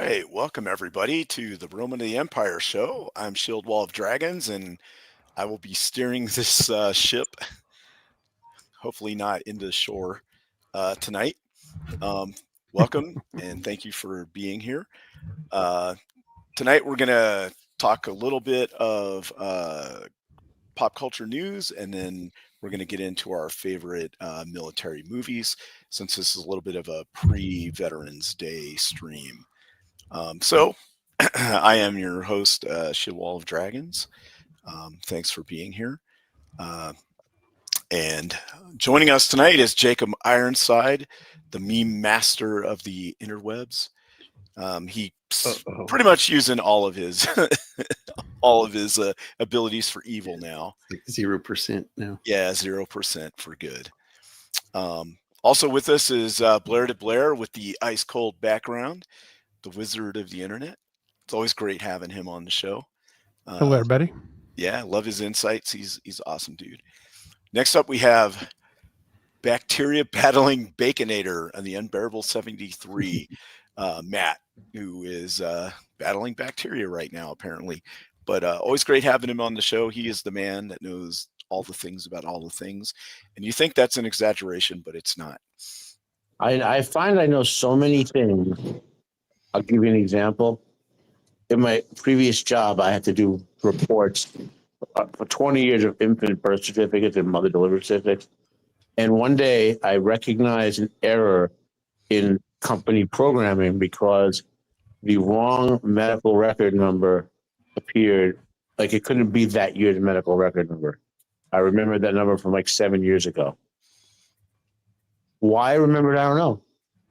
right, welcome everybody to the Roman of the Empire show. I'm Shield Wall of Dragons, and I will be steering this ship, hopefully not into the shore tonight. Um, Welcome, and thank you for being here. Uh, Tonight, we're going to talk a little bit of pop culture news, and then we're going to get into our favorite military movies, since this is a little bit of a pre-Veterans Day stream. So I am your host, Shidwall of Dragons. Thanks for being here. And joining us tonight is Jacob Ironside, the meme master of the interwebs. He's pretty much using all of his abilities for evil now. 0% now. Yeah, 0% for good. Also with us is Blair to Blair with the ice cold background, the wizard of the internet. It's always great having him on the show. Hello, everybody. Yeah, love his insights. He's awesome, dude. Next up, we have Bacteria Battling Baconator on the Unbearable 73, Matt, who is battling bacteria right now, apparently. But always great having him on the show. He is the man that knows all the things about all the things. And you think that's an exaggeration, but it's not. I find I know so many things. I'll give you an example. In my previous job, I had to do reports for 20 years of infant birth certificates and mother delivery certificates. And one day I recognized an error in company programming because the wrong medical record number appeared. Like it couldn't be that year's medical record number. I remember that number from like 7 years ago. Why I remember it, I don't know.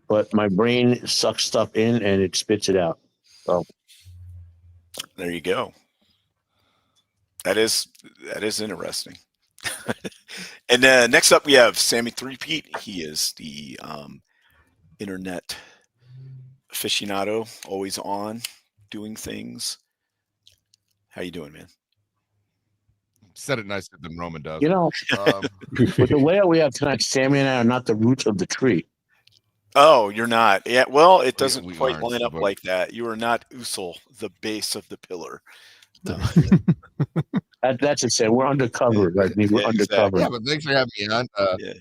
But my brain sucks stuff in and it spits it out. So there you go. That is interesting. And next up, we have Sammy Threepeat. He is the internet aficionado, always on, doing things. How you doing, man? Said it nicer than Roman does. You know, with the layout we have tonight, Sammy and I are not the roots of the tree. Oh, you're not. Yeah, well, it doesn't we quite aren't, line up but- like that. You are not Usul, the base of the pillar. That's it. We're undercover, right? We're Yeah, undercover. exactly. Yeah, but thanks for having me on. Yeah.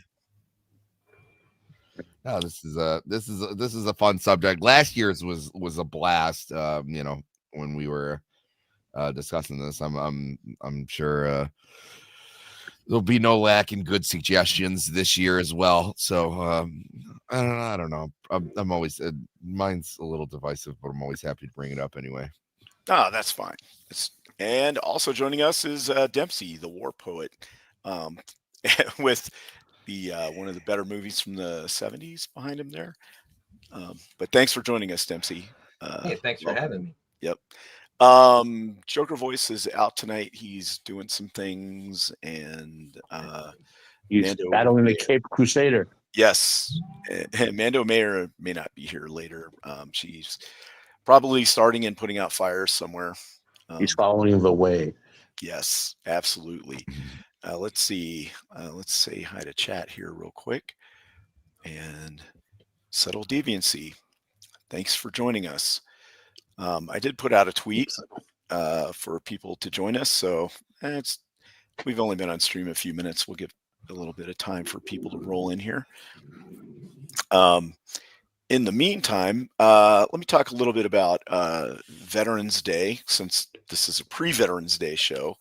No, this is a fun subject. Last year's was a blast. When we were discussing this, I'm sure there'll be no lack in good suggestions this year as well. So I don't know. I'm always mine's a little divisive, but I'm always happy to bring it up anyway. Oh, that's fine. And also joining us is Dempsey, the war poet, with the one of the better movies from the 70s behind him there. But thanks for joining us, Dempsey. Hey, thanks for having me. Yep. Joker Voice is out tonight. He's doing some things, and He's Mando battling the Mayer. Cape Crusader. Yes, Mando may or may not be here later. She's probably starting and putting out fires somewhere. He's following the way. Yes, absolutely. Let's see. Let's say hi to chat here real quick. And Subtle Deviancy, thanks for joining us. I did put out a tweet for people to join us. So we've only been on stream a few minutes. We'll give a little bit of time for people to roll in here. In the meantime, let me talk a little bit about Veterans Day, since this is a pre-Veterans Day show.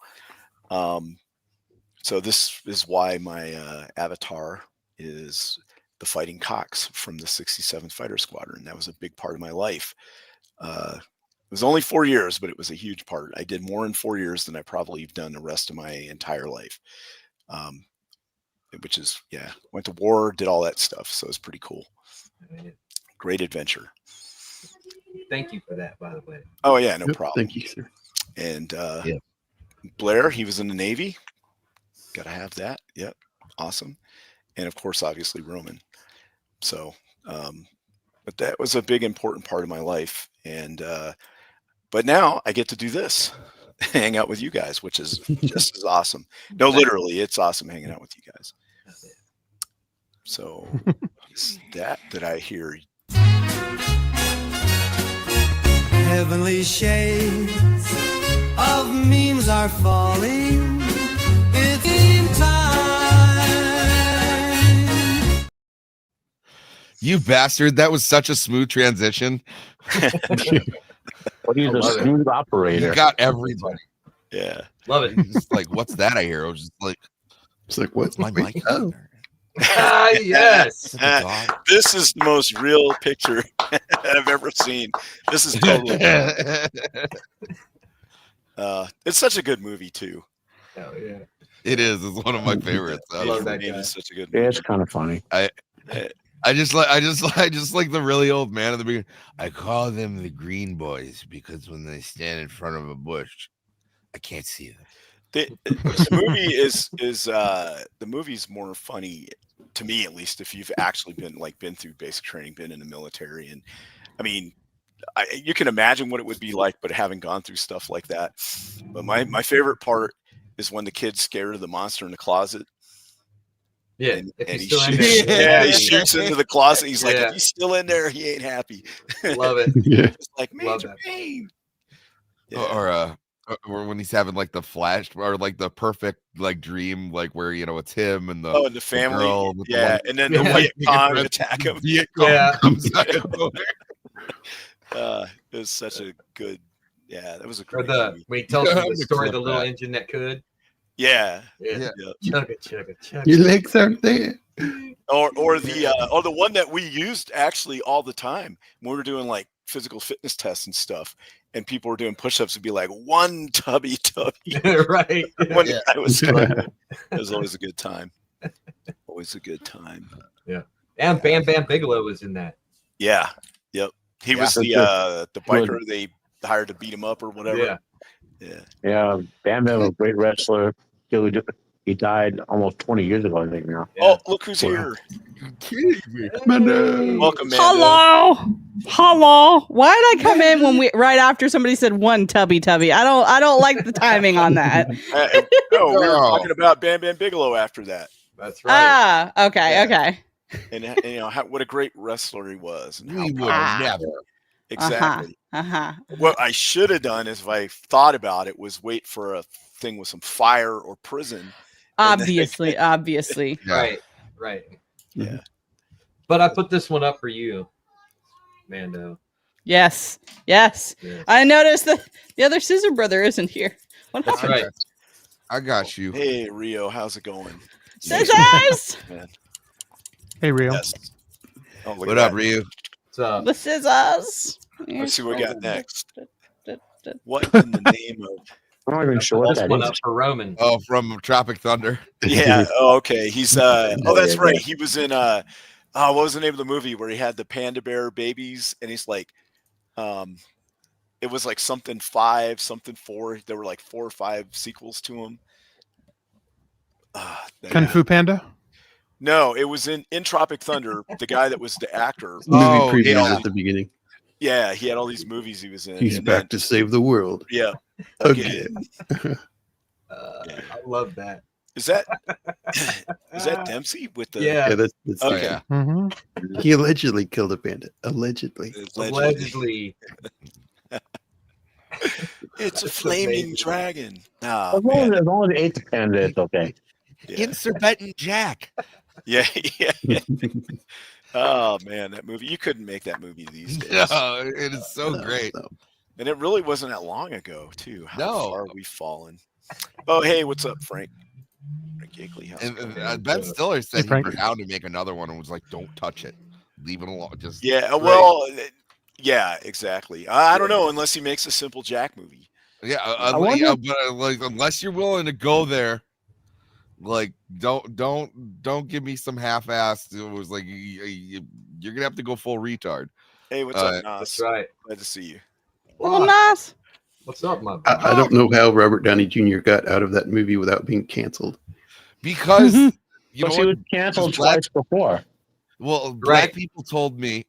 So this is why my avatar is the Fighting Cox from the 67th Fighter Squadron. That was a big part of my life. It was only 4 years, but it was a huge part. I did more in 4 years than I probably have done the rest of my entire life. Which is, went to war, did all that stuff. So it's pretty cool. Great adventure. Thank you for that, by the way. Oh, yeah, no problem. Thank you, sir. And Blair, he was in the Navy. Got to have that. Yep. Awesome. And of course, obviously, Roman. So, but that was a big, important part of my life. And, but now I get to do this, hang out with you guys, which is just as awesome. No, literally, it's awesome hanging out with you guys. So, that I hear. heavenly shades of memes are falling. It's in time. You bastard! That was such a smooth transition. What he's I a love it. smooth operator. You got everybody. Yeah. Love it. Just like, what's that I hear? I was just like, It's like, what? my mic. Oh. Ah, yes. This is the most real picture I've ever seen. This is totally. It's such a good movie too. Hell yeah. It is. It's one of my favorites. Love that It guy. is such a good Yeah, movie. it's kind of funny. I just like the really old man at the beginning. I call them the green boys because when they stand in front of a bush, I can't see them. The movie is the movie's more funny to me, at least, if you've actually been through basic training, been in the military, and I mean, you can imagine what it would be like, but having gone through stuff like that. But my favorite part is when the kid's scared of the monster in the closet. Yeah. And If he he's still in shoots, there. he shoots into the closet. He's like, Yeah. if he's still in there, he ain't happy. Love it. Yeah. It's like Love major that. pain. Or when he's having like the flash or like the perfect like dream, like where it's him and the Oh, and the family, girl with the yeah, one- and then Yeah. the Viet Cong Yeah. attack him. Viet Cong Yeah. comes out of nowhere. It was such a good, yeah, that was a Or great the movie. when he tells you I'm the story of the gonna little clip engine that could. Yeah, Yeah. Yeah. Chugga, chugga, chugga. Your legs aren't there. or the one that we used actually all the time when we were doing like physical fitness tests and stuff, and people were doing push-ups and be like, one tubby. Right. When Yeah. I was struggling. It was always a good time. Always a good time. And Bam Bam Bigelow was in that. Yeah. Yep. He was the biker they hired to beat him up or whatever. Yeah. Yeah. Yeah, Bam Bam, a great wrestler. He died almost 20 years ago, I think now. Oh, look who's here. Mando. Welcome, man. Hello. Why did I come in when right after somebody said one tubby? I don't like the timing on that. No, we were No. talking about Bam Bam Bigelow after that. That's right. Okay, Yeah. okay. And what a great wrestler he was. And how We would Ah. never. exactly. Uh-huh. What I should have done is, if I thought about it, was wait for a thing with some fire or prison. And then- Obviously. Yeah. Right. Yeah. But I put this one up for you, Mando. Yes. Yes. I noticed that the other Scissor Brother isn't here. What That's happened? right. I got you. Hey, Rio, how's it going? Scissors! Man. Hey, Rio. Yes. Oh, look What at up, that. Ryu? So The scissors. Let's see what we got next. Da. What in the name of? I'm not even sure what this that one is. up for Roman. Oh, from Tropic Thunder. Yeah. Oh, okay. He's oh, that's right. He was in what was the name of the movie where he had the panda bear babies, and he's like, it was like something 5, something 4. There were like 4 or 5 sequels to him. Kung Fu Panda. No, it was in Tropic Thunder. The guy that was the actor. Movie previews yeah. at the beginning. Yeah, he had all these movies he was in. He's and back then- to save the world Yeah. again. I love that. Is that Dempsey with the Yeah. Yeah, that's Oh the yeah. guy. Mm-hmm. He allegedly killed a bandit. Allegedly. Allegedly. It's a That's flaming amazing. dragon. Ah, As long man. as they ate the panda, it's okay. Yeah. Insert Benton Jack. Yeah. Oh man, that movie. You couldn't make that movie these days. No, it is so No, great. no. And it really wasn't that long ago, too. How No. far we've fallen. Oh, hey, what's up, Frank? Frank Yagley, how's it And going? Ben Stiller said he Frank. was down to make another one and was like, "Don't touch it, leave it alone." Just Yeah, well, yeah, exactly. I don't know unless he makes a simple Jack movie. yeah, wonder- but like unless you're willing to go there, like don't give me some half-assed. It was like you're gonna have to go full retard. Hey, what's up, Nas? That's right. Glad to see you. Well, nice. What's up, my I don't know how Robert Downey Jr. got out of that movie without being canceled. Because you know But she what? was canceled Just black- twice before. Well, black Right. people told me,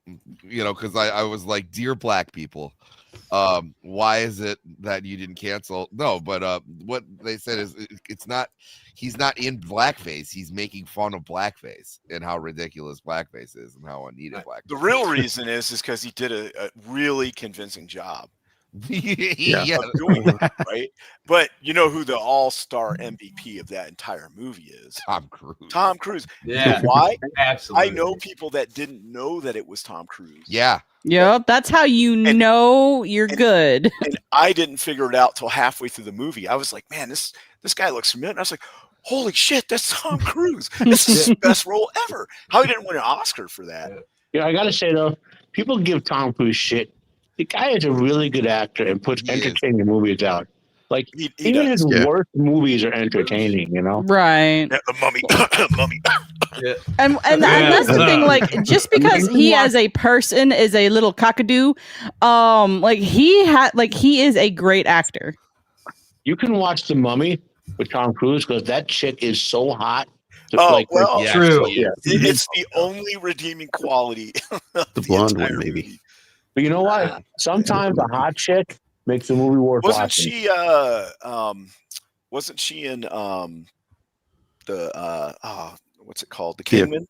because I was like, "Dear black people, why is it that you didn't cancel?" No, but what they said is he's not in blackface. He's making fun of blackface and how ridiculous blackface is and how unneeded blackface. The real reason is because he did a really convincing job. Yeah. of doing it, right? But you know who the all-star MVP of that entire movie is? Tom Cruise. Tom Cruise. Yeah, Why? absolutely. I know people that didn't know that it was Tom Cruise. Yeah. Yep, that's how you know you're good. And I didn't figure it out till halfway through the movie. I was like, man, this guy looks familiar. And I was like, holy shit, that's Tom Cruise. This is his best role ever. How he didn't win an Oscar for that? Yeah, I gotta say though, people give Tom Cruise shit. The guy is a really good actor and puts He is. entertaining movies out. Like He even does. his Yeah. worst movies are entertaining, you know. Right. Yeah, the mummy. Mummy. And that's the thing, like, just because he as a person is a little cockadoo, like he is a great actor. You can watch The Mummy with Tom Cruise because that chick is so hot. Oh, well, Yeah, True. he is. It's the only redeeming quality of The blonde one, entire maybe. movie. But you know what? Sometimes a hot chick makes the movie worth Wasn't watching. she wasn't she in what's it called? The Yeah. Kingman?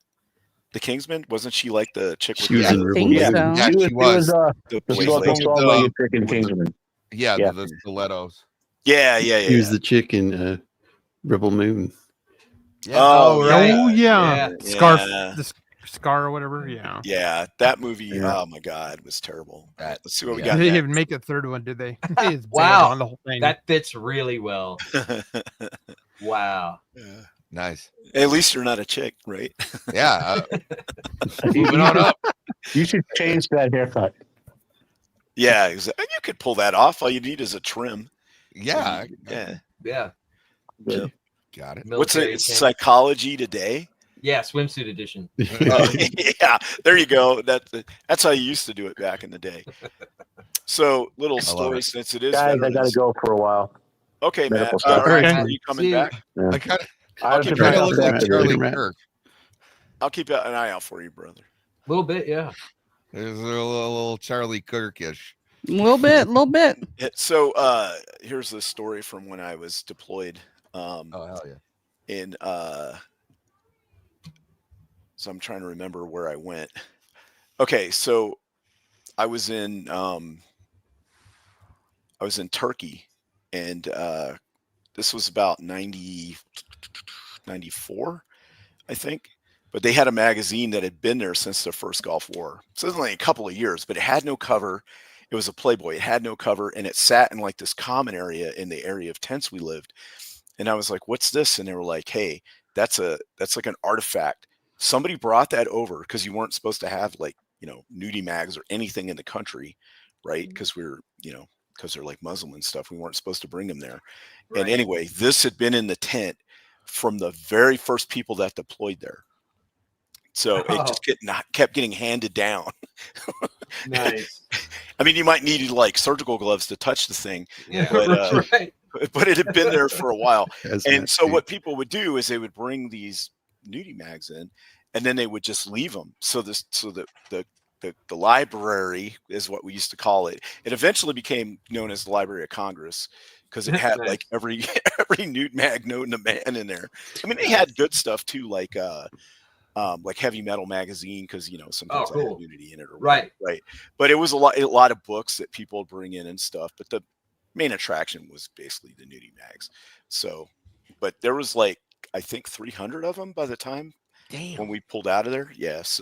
The Kingsman? Wasn't she like the chick with She was the in Rebel think Moon. so. Yeah, she was. the The blade Salt- the laser? Salt-Legged chick in with the- Kingsman. Yeah, Yeah. the stilettos. Yeah. She was the chick in Rebel Moon. Yeah. Oh, right. Oh yeah, Yeah. Scar, Yeah. the Scar or whatever. Yeah. Yeah, that movie, Yeah. oh my god, was terrible. That- Let's see what we yeah. got They didn't next. even make a third one, did they? They just Wow. bailed on the whole thing. That fits really well. Wow. Yeah. Nice. At least you're not a chick, right? Yeah. You Moving on up. should change that haircut. Yeah, exactly. You could pull that off. All you need is a trim. Yeah. Yeah. Yeah. Got it. What's it? Military It's camp. Psychology Today. Yeah, swimsuit edition. Yeah, there you go. That's how you used to do it back in the day. So, little I love story it. since it is. Guys, I gotta Veterans. go for a while. Okay, Matt. Medical All stuff. right, Okay. are you coming See you. back? I kind of I have Okay, to try trying pick to up look that- like Matt. Charlie Later, Matt. Kirk. I'll keep an eye out for you, brother. A little bit, yeah. There's a little Charlie Kirkish. A little bit. So, here's the story from when I was deployed. Oh hell yeah. In so I'm trying to remember where I went. Okay, so I was in Turkey, and this was about 94, I think. But they had a magazine that had been there since the first Gulf War. So it was only a couple of years, but it had no cover. It was a Playboy. It had no cover, and it sat in like this common area in the area of tents we lived. And I was like, "What's this?" And they were like, "Hey, that's like an artifact. Somebody brought that over because you weren't supposed to have like, nudie mags or anything in the country, right? Because we're, because they're like Muslim and stuff. We weren't supposed to bring them there. Right. And anyway, this had been in the tent from the very first people that deployed there. So it just kept getting handed down. Nice. I mean, you might need like surgical gloves to touch the thing, Yeah, But, right. but it had been there for a while. As And Matt so did. what people would do is they would bring these nudie mags in, and then they would just leave them. So the library is what we used to call it. It eventually became known as the Library of Congress because it had Nice. like every nude mag known to man in there. I mean, they had good stuff too, like Heavy Metal magazine, because sometimes I cool. had nudity in it, or Right. right. But it was a lot of books that people would bring in and stuff. But the main attraction was basically the nudie mags. So, but there was like I think 300 of them by the time Damn. when we pulled out of there. Yes.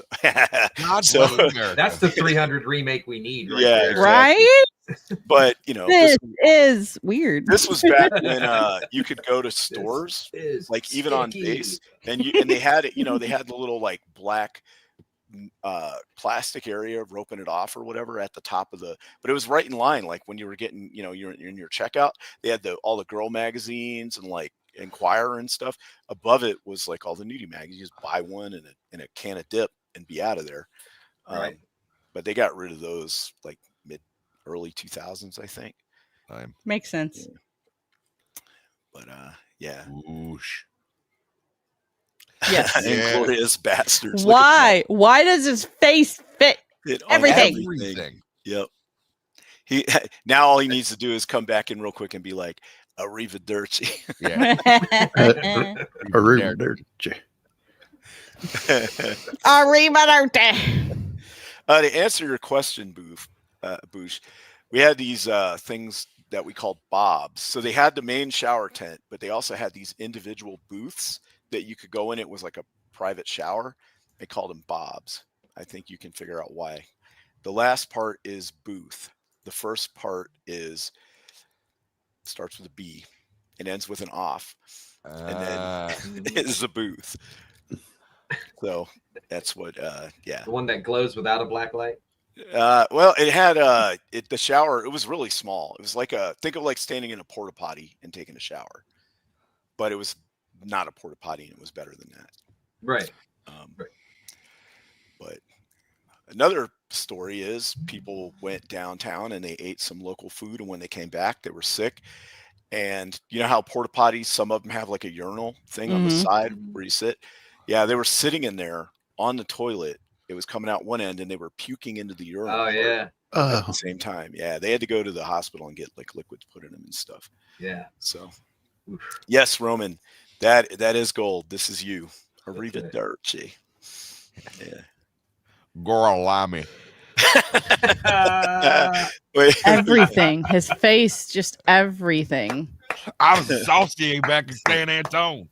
God So- bless America. That's the 300 remake we need. Right Yeah, there. exactly. Right? But This is weird. this was back when you could go to stores, Is like even on sticky. base, and they had it. They had the little like black plastic area roping it off or whatever at the top of but it was right in line. Like when you were getting, you're in your checkout, they had all the girl magazines and like Inquirer and stuff. Above it was like all the nudie magazines. You just buy one and a can of dip and be out of there. Right. But they got rid of those like early 2000s, I think. Makes sense. But yeah. Whoosh. Yes. Yeah. Inglorious bastards. Look at Why? Why does his face fit? that. On Everything. Everything. Yep. Now all he needs to do is come back in real quick and be like, arrivederci. Yeah. Arrivederci. Arrivederci. To answer your question, Boosh, we had these things that we called bobs. So they had the main shower tent, but they also had these individual booths that you could go in. It was like a private shower. They called them bobs. I think you can figure out why. The last part is booth. The first part starts with a B and ends with an off. And then is the booth. So that's what yeah. The one that glows without a black light. Well, it had the shower. It was really small. It was like think of like standing in a porta potty and taking a shower, but it was not a porta potty, and it was better than that. Right. Right. But another story is people went downtown and they ate some local food, and when they came back, they were sick. And you know how porta potties, some of them have like a urinal thing on the side where you sit. Yeah, they were sitting in there on the toilet. It was coming out one end, and they were puking into the urinal. Oh yeah. At the same time. Yeah, they had to go to the hospital and get like liquids put in them and stuff. Yeah. So, yes, Roman, that is gold. This is you. Arrivederci. Yeah. Goralami. Everything. His face, just everything. I'm saucy back in San Antone.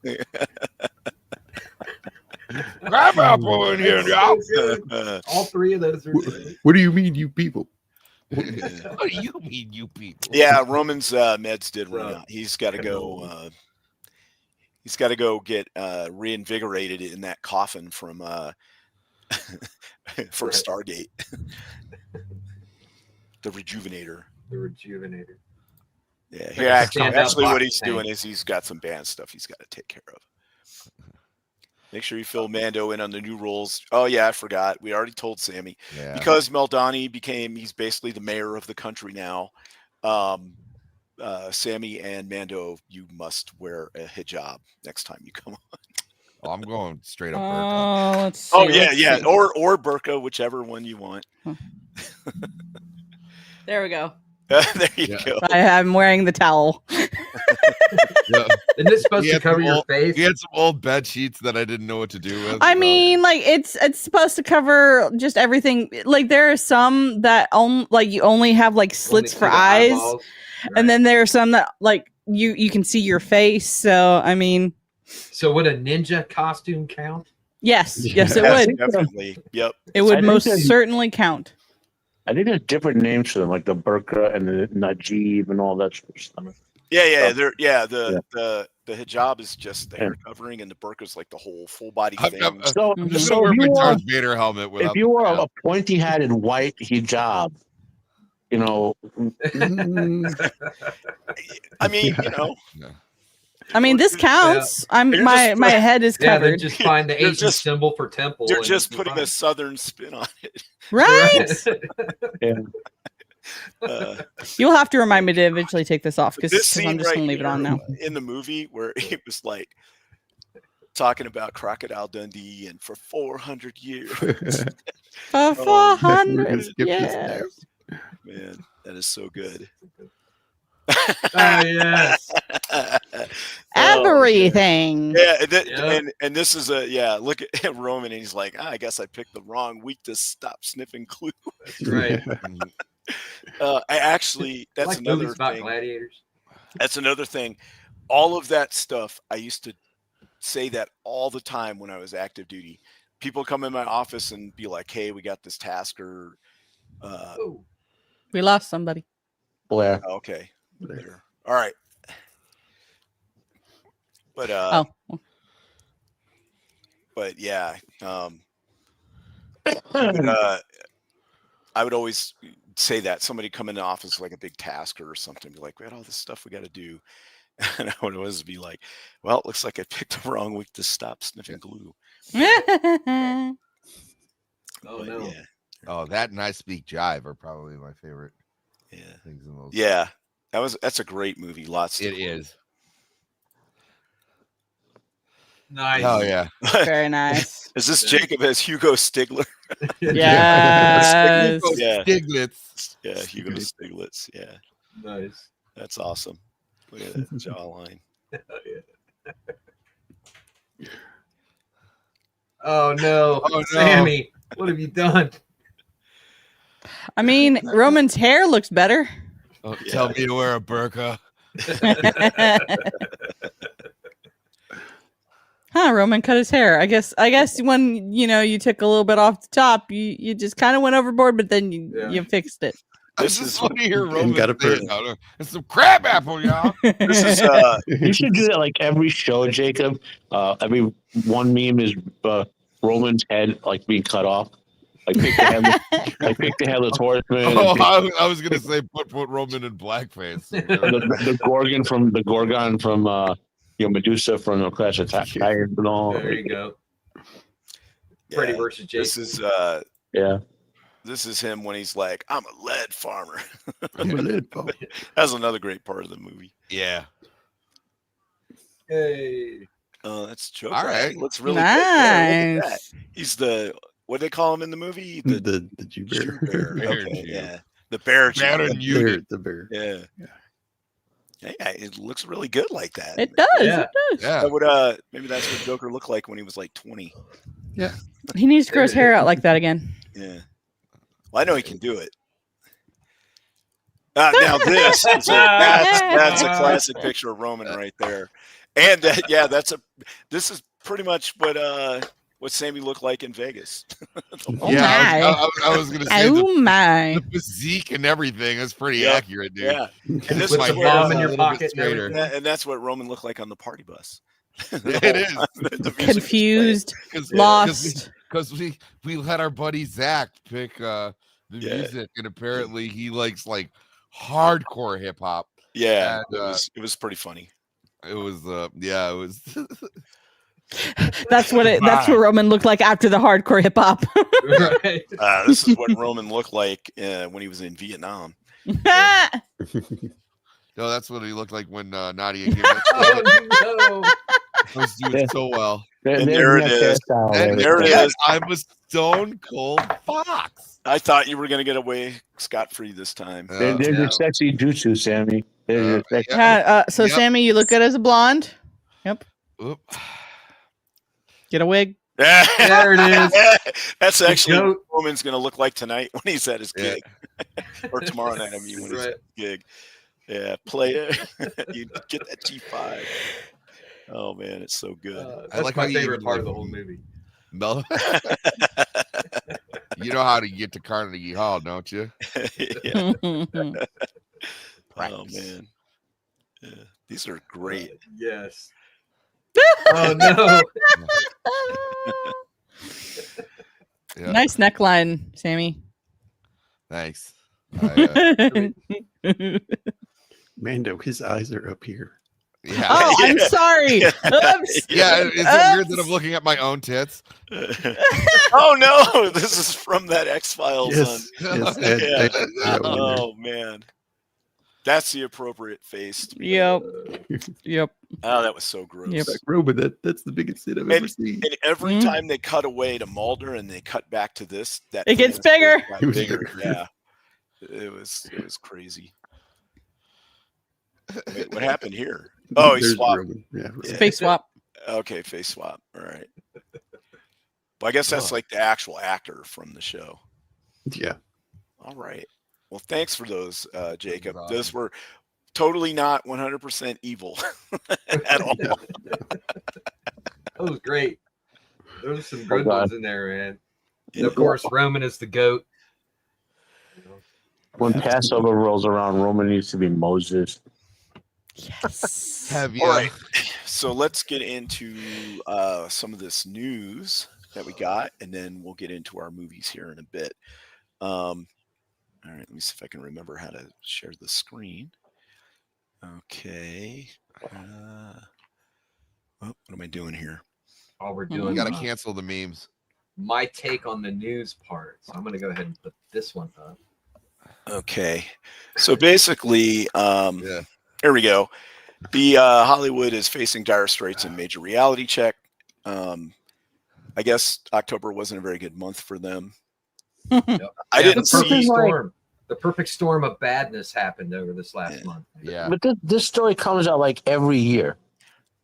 Grab apple in here, y'all. All three of those are good. What do you mean, you people? What do you mean, you people? Yeah, Roman's meds did run out. He's got to go. He's got to go get reinvigorated in that coffin from for Stargate. The rejuvenator. The rejuvenator. Yeah, actually what he's doing is he's got some band stuff he's got to take care of. Make sure you fill Mando in on the new rules. Oh yeah, I forgot. We already told Sammy. Yeah. Because Meldani he's basically the mayor of the country now. Sammy and Mando, you must wear a hijab next time you come on. Oh, I'm going straight up Oh, let's see. Let's see. Or burqa, whichever one you want. There we go. There you go. I'm wearing the towel. Yeah. Isn't it supposed to cover your face? He had some old bed sheets that I didn't know what to do with. I mean, like it's supposed to cover just everything. Like there are some that you only have like slits for eyes, eyeballs. and then there are some that like you can see your face. So I mean, so would a ninja costume count? yes, it Yes, would. definitely. Yep. It would most certainly count. I think there's different names for them, like the burqa and the najib and all that sort of stuff. The hijab is just the hair covering, and the burqa is like the whole full body thing. So I'm gonna wear my Darth Vader helmet. If you wore a pointy-hatted white hijab, you know. I mean, you know. I mean, this counts. My head is covered. Yeah, just find the Asian symbol for temple. You're just putting a southern spin on it. Right? Yeah. You'll have to remind me to eventually take this off because This I'm scene just right gonna leave it on now. in the movie where it was like talking about Crocodile Dundee and for 400 years. For 400 Skip this years. Man, that is so good. Yes. Everything. And this is look at Roman, and he's like, I guess I picked the wrong week to stop sniffing glue. That's right. That's like another movies about thing. gladiators. That's another thing. All of that stuff, I used to say that all the time when I was active duty. People come in my office and be like, hey, we got this task, or We lost somebody. Blair. okay. Later. All right. But but yeah, I would always say that somebody come in the office like a big task or something, be like, we got all this stuff we got to do. And I would always be like, well, it looks like I picked the wrong week to stop sniffing glue. Oh But no. yeah. Oh, that and I Speak Jive are probably my favorite things in those. Yeah. That's a great movie. Lots It is. Nice. Oh yeah. Very nice. Is this Jacob as Hugo Stigler? Yes. Yeah. Stiglitz. Yeah, Hugo Stiglitz. Yeah. Nice. That's awesome. Look at that jawline. Oh no. Oh, no. Sammy, what have you done? I mean, Roman's hair looks better. Don't tell me to wear a burqa. Roman cut his hair. I guess when you took a little bit off the top, you just kind of went overboard, but then you fixed it. This is funny to hear Roman got a say it now. It's some crab apple, y'all. This is You should do that like every show, Jacob. Every one meme is Roman's head like being cut off. Like pick the headless horseman. Oh, I was gonna say put Roman in blackface. the Gorgon from Medusa from Clash of Titans and all. There you go. Freddy versus Jason. This is him when he's like, "I'm a lead farmer." I'm a lead farmer. That's another great part of the movie. Yeah. Hey. Oh, that's Joker. All right. He looks really Nice. good. Yeah, look at that. He's what do they call him in the movie? The Jew bear. Okay, yeah. The bear. The bear. Yeah. Yeah, it looks really good like that. It does. Yeah. It does. Yeah. That would maybe that's what Joker looked like when he was like 20. Yeah. He needs to grow his hair out like that again. Yeah. Well, I know he can do it. Now this is that's a classic picture of Roman right there. And this is pretty much what Sammy looked like in Vegas. I was gonna say my. the physique and everything is pretty accurate, dude. Yeah. And this With is the where, bomb in your pocket and everything. and that's what Roman looked like on the party bus. It is. The music was Confused, Cause, lost. Because we let our buddy Zach pick the music, and apparently he likes like hardcore hip hop. Yeah, and, it was pretty funny. It was it was. That's what Roman looked like after the hardcore hip hop. Right. This is what Roman looked like when he was in Vietnam. No, that's what he looked like when Nadia gave it. Oh, no. I was doing so well. And there it is. And there it is. I'm a stone cold fox. I thought you were going to get away scot-free this time. There's your sexy jutsu, Sammy. There's your sexy. So Sammy, you look good as a blonde. Yep. Oop. Get a wig. There it is. That's actually what Roman's going to look like tonight when he's at his gig. Or tomorrow night, when he's at his gig. Yeah, play it. You get that G5. Oh, man, it's so good. That's like my how you favorite even part of like- the whole movie. No. You know how to get to Carnegie Hall, don't you? Yeah. Oh, man. Yeah. These are great. Yes. Oh no. Yeah. Nice neckline, Sammy. Thanks. Mando, his eyes are up here. Yeah. Oh, I'm sorry. Oops. Yeah, is it weird that I'm looking at my own tits? Oh no, this is from that X-Files. Yes. Yeah. Yeah. Oh man, that's the appropriate face. Yep. Yep. Oh, that was so gross. Yep. Roman, that's the biggest sin I've ever seen. And every Mhm. time they cut away to Mulder and they cut back to this, that It gets thing bigger. got It was bigger. bigger. Yeah, it was crazy. Wait, what happened here? Oh, he There's swapped. Roman. Yeah, Roman. Yeah. Face swap. Okay, face swap. All right. Well, I guess that's like the actual actor from the show. Yeah. All right. Well, thanks for those, Jacob. Awesome. Those were totally not 100% evil at all. That was great. There was some good God. ones in there, man. And of course, Roman is the GOAT. When Passover rolls around, Roman needs to be Moses. Yes. Have you? All right. So let's get into some of this news that we got, and then we'll get into our movies here in a bit. All right. Let me see if I can remember how to share the screen. Okay. What am I doing here? All we're You doing gotta cancel the memes. my take on the news part. So I'm going to go ahead and put this one up. Okay. So basically, Yeah. here we go. The Hollywood is facing dire straits in major reality check. I guess October wasn't a very good month for them. I didn't the perfect see. storm. The perfect storm of badness happened over this last month. Yeah. But this story comes out like every year.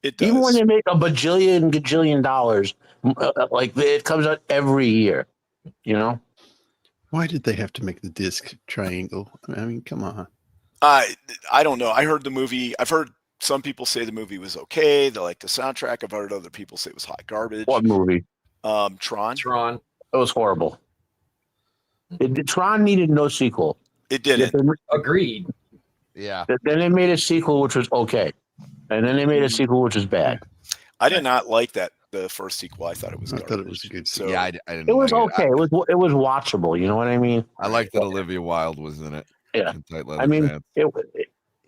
It does. Even when they make a gajillion dollars, like it comes out every year. You know? Why did they have to make the disc triangle? I mean, come on. I don't know. I heard the movie. I've heard some people say the movie was okay. They like the soundtrack. I've heard other people say it was hot garbage. What movie? Tron. Tron. It was horrible. Tron needed no sequel. It didn't. Agreed. Yeah. Then they made a sequel which was okay, and then they made a sequel which was bad. I did not like the first sequel. I thought it was I garbage. thought it was a good. So Yeah, I didn't. It was like okay. It was watchable. You know what I mean? I like that Olivia Wilde was in it. Yeah. In tight leather I mean, pants.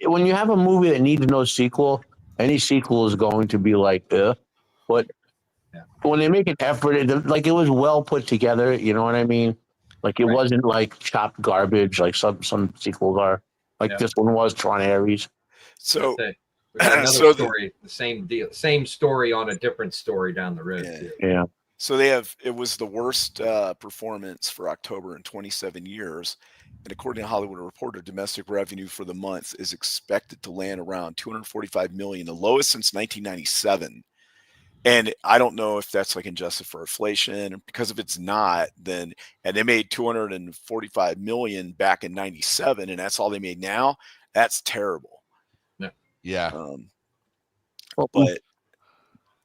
when you have a movie that needs no sequel, any sequel is going to be like, but when they make an effort, it was well put together. You know what I mean? Like it wasn't like chopped garbage like some sequels are. Like this one was Tron Ares. So another so story, the same deal, same story on a different story down the road. Too. Yeah. So it was the worst performance for October in 27 years. And according to Hollywood Reporter, domestic revenue for the month is expected to land around 245 million, the lowest since 1997. And I don't know if that's like adjusted for inflation, because if it's not, then, and they made 245 million back in 97, and that's all they made now. That's terrible. Yeah. But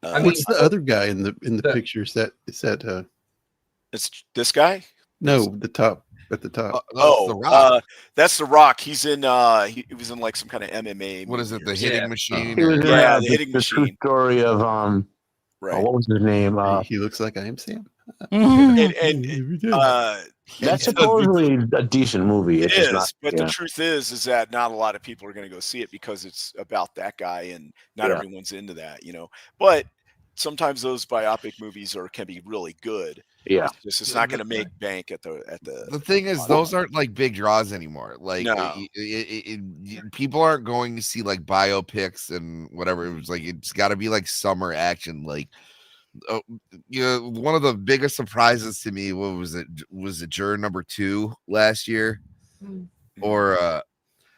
I mean, what's the other guy in the picture? Is that it's this guy? no, the top at the top? The Rock. That's the Rock. He's in he was in like some kind of MMA. What is it? The movie or hitting Yeah. machine? He was in, Yeah, the hitting the true machine. story of right. what was his name? He looks like I am Sam. And That's supposedly a decent movie. it It's just is, not, but yeah. the truth is that not a lot of people are going to go see it because it's about that guy, and not Yeah. everyone's into that, you know. But sometimes those biopic movies can be really good. Yeah. It's not going to make bank at the. The thing is, those aren't like big draws anymore. Like No. people aren't going to see like biopics and whatever. It was like it's got to be like summer action. Like, one of the biggest surprises to me, what was it? Was it Juror number 2 last year, or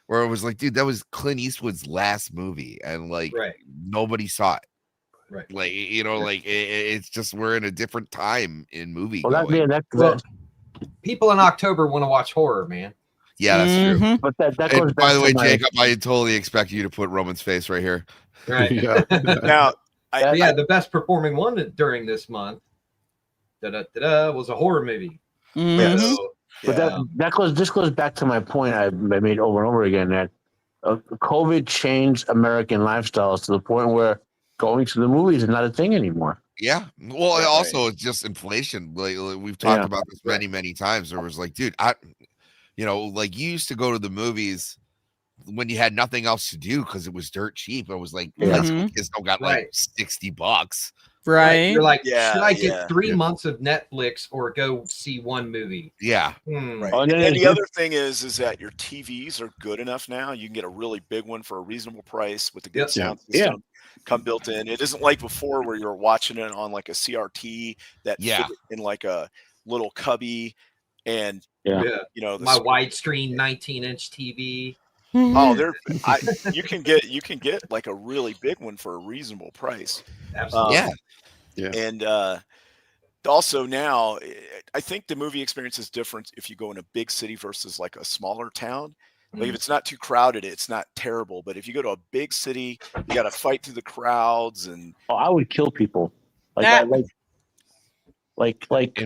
where it was like, dude, that was Clint Eastwood's last movie, and like nobody saw it. Right. Like, like it's just we're in a different time in movie. Well, Well, people in October want to watch horror, man. Yeah, that's true. But that goes And back by the to way, my- Jacob, I totally expect you to put Roman's face right here. Right. Yeah. Now, the best performing one during this month was a horror movie. Mhm. So, But this goes back to my point I made over and over again, that COVID changed American lifestyles to the point where going to the movies is not a thing anymore. Yeah. Well, also it's just inflation. Like we've talked about this many times. There was like, dude, like you used to go to the movies when you had nothing else to do because it was dirt cheap. It was like high school kids don't got like $60. Right. You're like, Yeah, should I get yeah. 3 months of Netflix or go see one movie? Yeah. Right. Oh, And no, the other thing is that your TVs are good enough now. You can get a really big one for a reasonable price with a good sound system come built in. It isn't like before where you're watching it on like a CRT that fit in like a little cubby, and you know, my widescreen 19-inch TV. Oh, you can get like a really big one for a reasonable price. Absolutely. And also now, I think the movie experience is different if you go in a big city versus like a smaller town. Like if it's not too crowded, it's not terrible. But if you go to a big city, you got to fight through the crowds, and I would kill people. Like in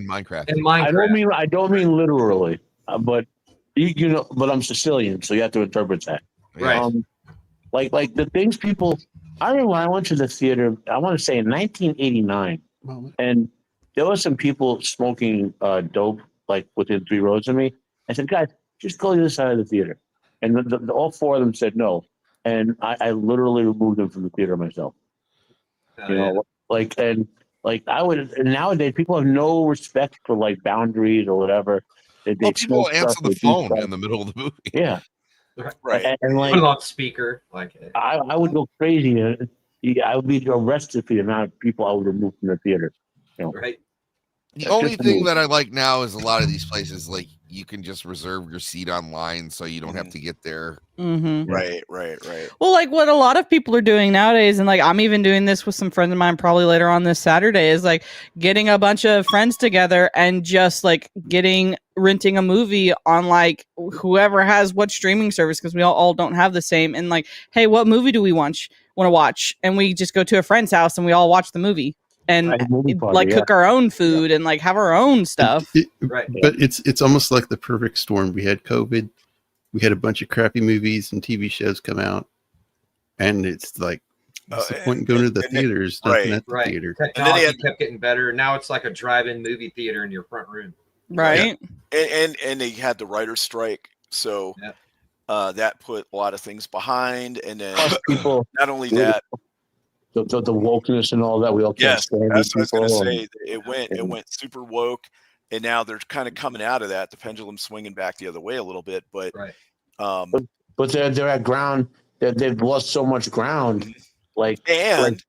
Minecraft. In Minecraft. I don't mean literally, but you know, but I'm Sicilian, so you have to interpret that. Right. Like the things people. I remember when I went to the theater. I want to say in 1989, and there was some people smoking dope like within 3 rows of me. I said, guys, just go to the side of the theater. And all 4 of them said no. And I literally removed them from the theater myself. And nowadays people have no respect for like boundaries or whatever. People answer the phone in the middle of the movie. Yeah. Right. And like, put it on speaker. Like I would go crazy. I would be arrested for the amount of people I would remove from the theater. Right. The only thing that I like now is a lot of these places, like you can just reserve your seat online, so you don't have to get there. Mm-hmm. Right. Well, like what a lot of people are doing nowadays, and like I'm even doing this with some friends of mine probably later on this Saturday, is like getting a bunch of friends together and just like renting a movie on like whoever has what streaming service, because we all don't have the same. And like, hey, what movie do we want to watch? And we just go to a friend's house and we all watch the movie. And Like a movie party, like yeah. cook our own food and like have our own stuff. Right. But it's almost like the perfect storm. We had COVID. We had a bunch of crappy movies and TV shows come out, and it's like, what's the point in going to the theaters? Nothing at the theater. Technology kept getting better. Now it's like a drive-in movie theater in your front room. Right. And they had the writer's strike, so that put a lot of things behind. And then people, not only that, the wokeness and all that, we all can't stand that's these what I was people. going to say. It went super woke, and now they're kind of coming out of that. The pendulum swinging back the other way a little bit, but but they're at ground. They've lost so much ground. And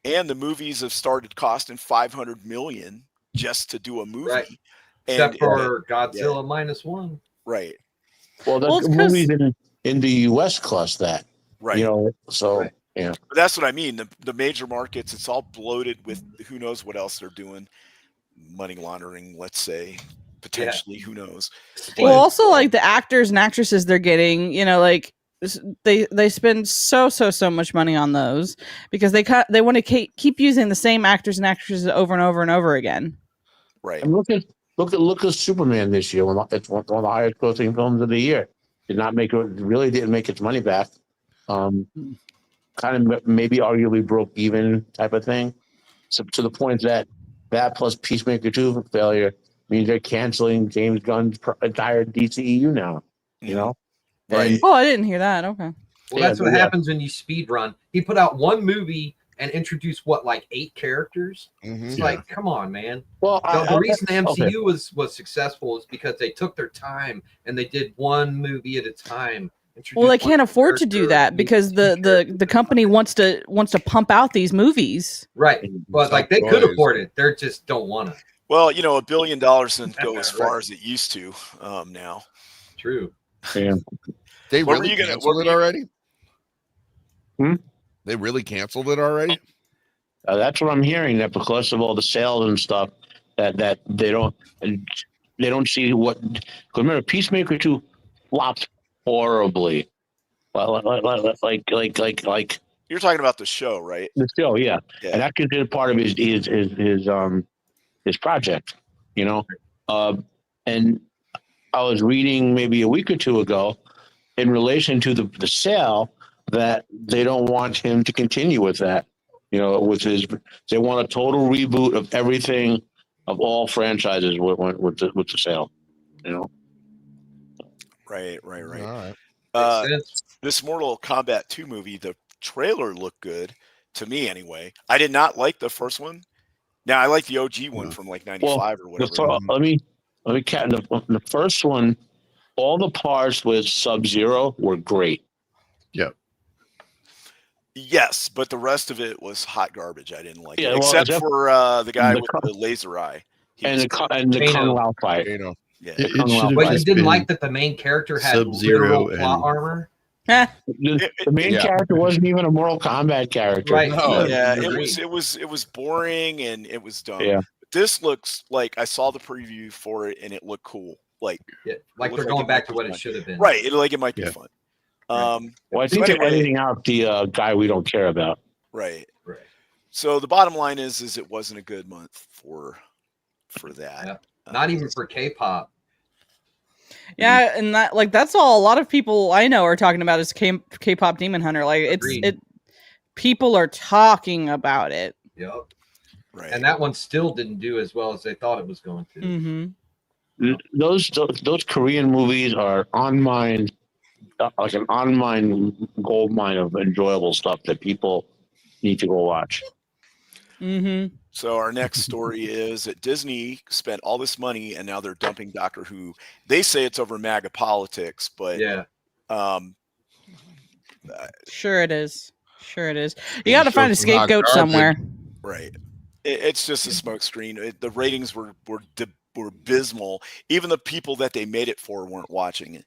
the movies have started costing $500 million just to do a movie. Right. Except for Godzilla -1. Right. Well, the movies in the U.S. cost that. Right. You know, so yeah. But that's what I mean. The major markets, it's all bloated with who knows what else they're doing. Money laundering, let's say, potentially. Who knows? Well, also like the actors and actresses they're getting, you know, like they spend so much money on those because they want to keep using the same actors and actresses over and over and over again. Right. And look at Superman this year. It's one of the highest grossing films of the year. Really didn't make its money back. Kind of maybe arguably broke even type of thing. So to the point that plus Peacemaker 2 failure means they're canceling James Gunn's entire DCEU now. You know? Right. Oh, I didn't hear that. Okay. Well, that's what happens when you speed run. He put out one movie and introduced like 8 characters. It's like, come on, man. Well, the reason the MCU was successful is because they took their time and they did one movie at a time. Well, they can't afford to do that because the company wants to pump out these movies. Right. But like they could afford it. They just don't want to. Well, you know, $1 billion doesn't go as far as it used to now. True. Yeah. They really canceled it already? They really canceled it already? That's what I'm hearing. That because of all the sales and stuff, that they don't see what. Because remember, Peacemaker 2 flopped horribly. Well, like you're talking about the show, right? The show, yeah. And that considered part of his project, you know. And I was reading maybe a week or two ago in relation to the sale that they don't want him to continue with that, you know, they want a total reboot of everything, of all franchises with the sale, you know. Right. All right. This Mortal Kombat 2 movie, the trailer looked good to me anyway. I did not like the first one. Now I like the OG one from like 95 or whatever. Let me count the first one. All the parts with Sub-Zero were great. Yep. Yes, but the rest of it was hot garbage. I didn't like it, well, except for the guy with the laser eye. And the Kung Lao fight. Yeah. But you didn't like that the main character had Sub-Zero plot armor? The main character wasn't even a Mortal Kombat character. Right. Yeah, it was boring and it was dumb. Yeah. This looks like I saw the preview for it and it looked cool. Like they're going back to what it should have been. Right. It might be fun. Well, I think they're editing out the guy we don't care about. Right. So the bottom line is it wasn't a good month for that. Yeah. Not even for K-pop. Yeah, and that's all a lot of people I know are talking about is K-pop Demon Hunter. Like people are talking about it. Yep. Right. And that one still didn't do as well as they thought it was going to. Mm-hmm. Those Korean movies are like an on-mine gold mine of enjoyable stuff that people need to go watch. Mm-hmm. So our next story is that Disney spent all this money and now they're dumping Doctor Who. They say it's over MAGA politics, but sure it is. You got to find a scapegoat somewhere. Right. It's just a smokescreen. The ratings were abysmal. Even the people that they made it for weren't watching it.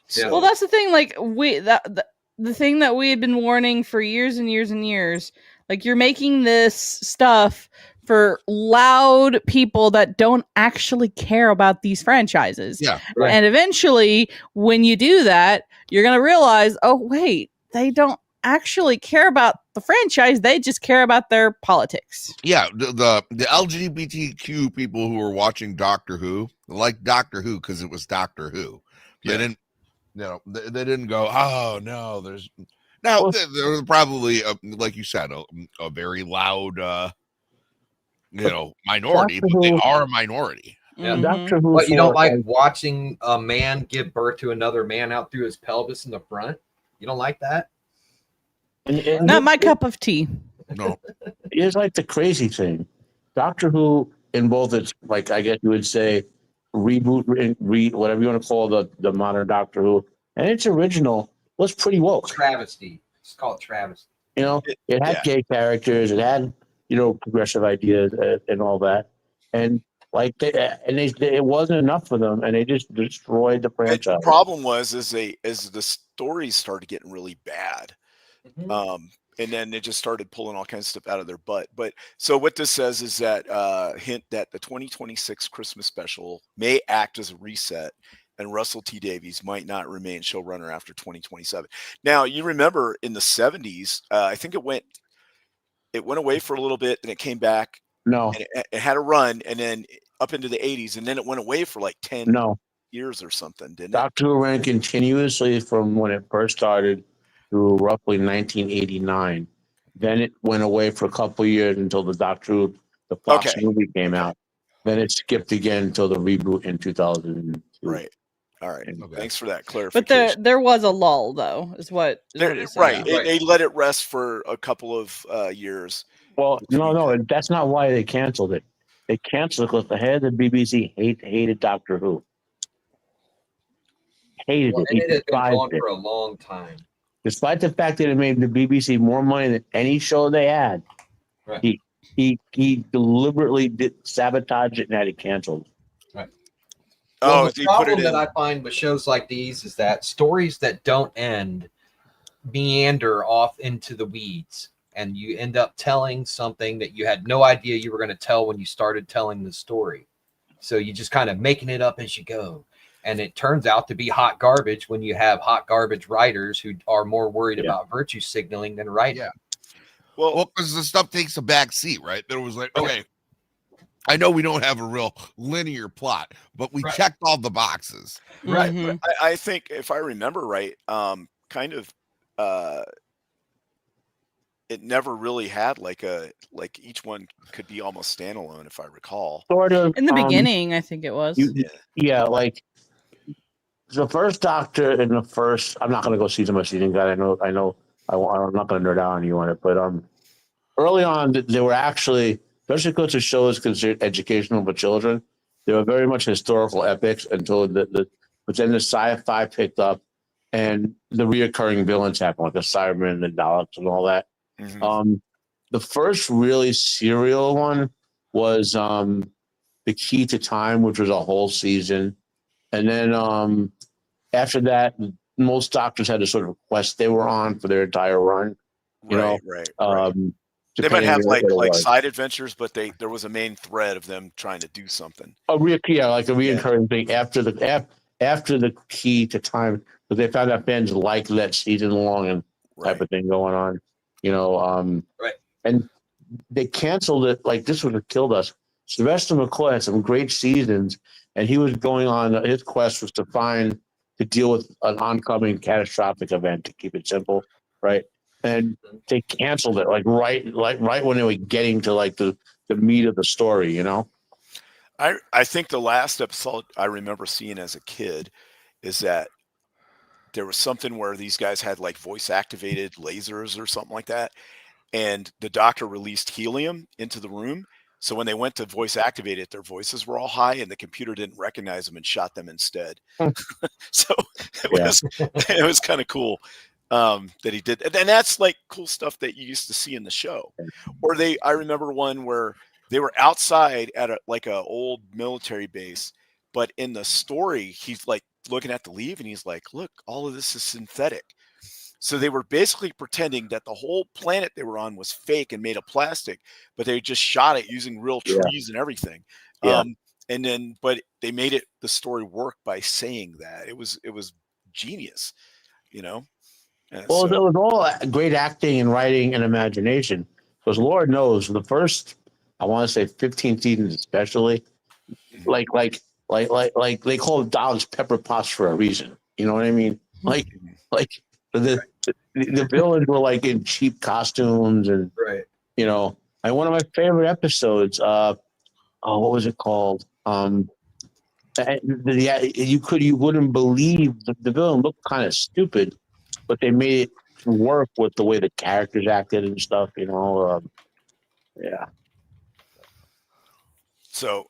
So, well, that's the thing. Like the thing that we had been warning for years and years and years. Like, you're making this stuff for loud people that don't actually care about these franchises. Yeah, right. And eventually, when you do that, you're gonna realize, oh wait, they don't actually care about the franchise. They just care about their politics. Yeah, the LGBTQ people who were watching Doctor Who like Doctor Who because it was Doctor Who. They didn't, they didn't go, oh no, there's now there was probably like you said a very loud minority, but they are a minority. Yeah. Doctor Who. What, you don't like watching a man give birth to another man out through his pelvis in the front? You don't like that? And Not my cup of tea. No, it's like the crazy thing. Doctor Who, in both its, like, I guess you would say, reboot, whatever you want to call the modern Doctor Who, and its original was pretty woke. Travesty. It's called travesty. You know, it had gay characters, it had, progressive ideas and all that, and like it wasn't enough for them, and they just destroyed the franchise. the problem was as the stories started getting really bad. And then they just started pulling all kinds of stuff out of their butt. But so what this says is that hint that the 2026 Christmas special may act as a reset, and Russell T Davies might not remain showrunner after 2027. Now, you remember in the 70s, I think it went away for a little bit, and it came back. No, and it had a run, and then up into the 80s, and then it went away for like 10 years or something, didn't it? Doctor Who ran continuously from when it first started through roughly 1989. Then it went away for a couple of years until the Doctor Who, the Fox movie came out. Then it skipped again until the reboot in 2002. Right. All right. Okay. Thanks for that clarification. But there was a lull, though, is what it's right. saying. They let it rest for a couple of years. Well, no, that's not why they canceled it. They canceled it because the head of the BBC hated Doctor Who. Hated it. It had been gone for a long time. Despite the fact that it made the BBC more money than any show they had, right. he deliberately did sabotage it and had it canceled. Right. Well, the problem that I find with shows like these is that stories that don't end meander off into the weeds, and you end up telling something that you had no idea you were going to tell when you started telling the story. So you just kind of making it up as you go. And it turns out to be hot garbage when you have hot garbage writers who are more worried about virtue signaling than writing. Yeah. Well, because the stuff takes a back seat, right? That it was like, okay, I know we don't have a real linear plot, but we checked all the boxes. Right. But I think if I remember right, kind of it never really had like each one could be almost standalone, if I recall. Sort of. In the beginning, I think it was. Like the first Doctor in the first. I'm not going to go season by season, guys. I'm not going to nerd out on you on it, but early on they were actually, especially because the show is considered educational for children, they were very much historical epics until but then the sci-fi picked up, and the reoccurring villains happened, like the Cybermen and the Daleks and all that. Mm-hmm. The first really serial one was The Key to Time, which was a whole season. And then after that, most Doctors had a sort of quest they were on for their entire run. Right. They might have like side adventures, but there was a main thread of them trying to do something. Like a reoccurring thing after the Key to Time, because they found out fans liked that season long and type of thing going on. And they canceled it. Like, this would have killed us. Sylvester McCoy had some great seasons, and he was going on, his quest was to deal with an oncoming catastrophic event, to keep it simple, right? And they canceled it right when they were getting to like the meat of the story, I think the last episode I remember seeing as a kid is that there was something where these guys had like voice activated lasers or something like that. And the Doctor released helium into the room. So when they went to voice activate it, their voices were all high and the computer didn't recognize them and shot them instead. So it was kind of cool that he did. And that's like cool stuff that you used to see in the show. Or I remember one where They were outside at a old military base, but in the story, he's like looking at the leaf and he's like, "Look, all of this is synthetic." So they were basically pretending that the whole planet they were on was fake and made of plastic, but they just shot it using real trees and everything. Yeah. And then, but they made the story work by saying that. It was genius, you know. Well, it was all great acting and writing and imagination. Because Lord knows, the first, I want to say 15 seasons especially, like they call dogs pepper pots for a reason. You know what I mean? Like the villains were like in cheap costumes and you know. And one of my favorite episodes, what was it called? You wouldn't believe the villain looked kind of stupid, but they made it work with the way the characters acted and stuff. You know, yeah. So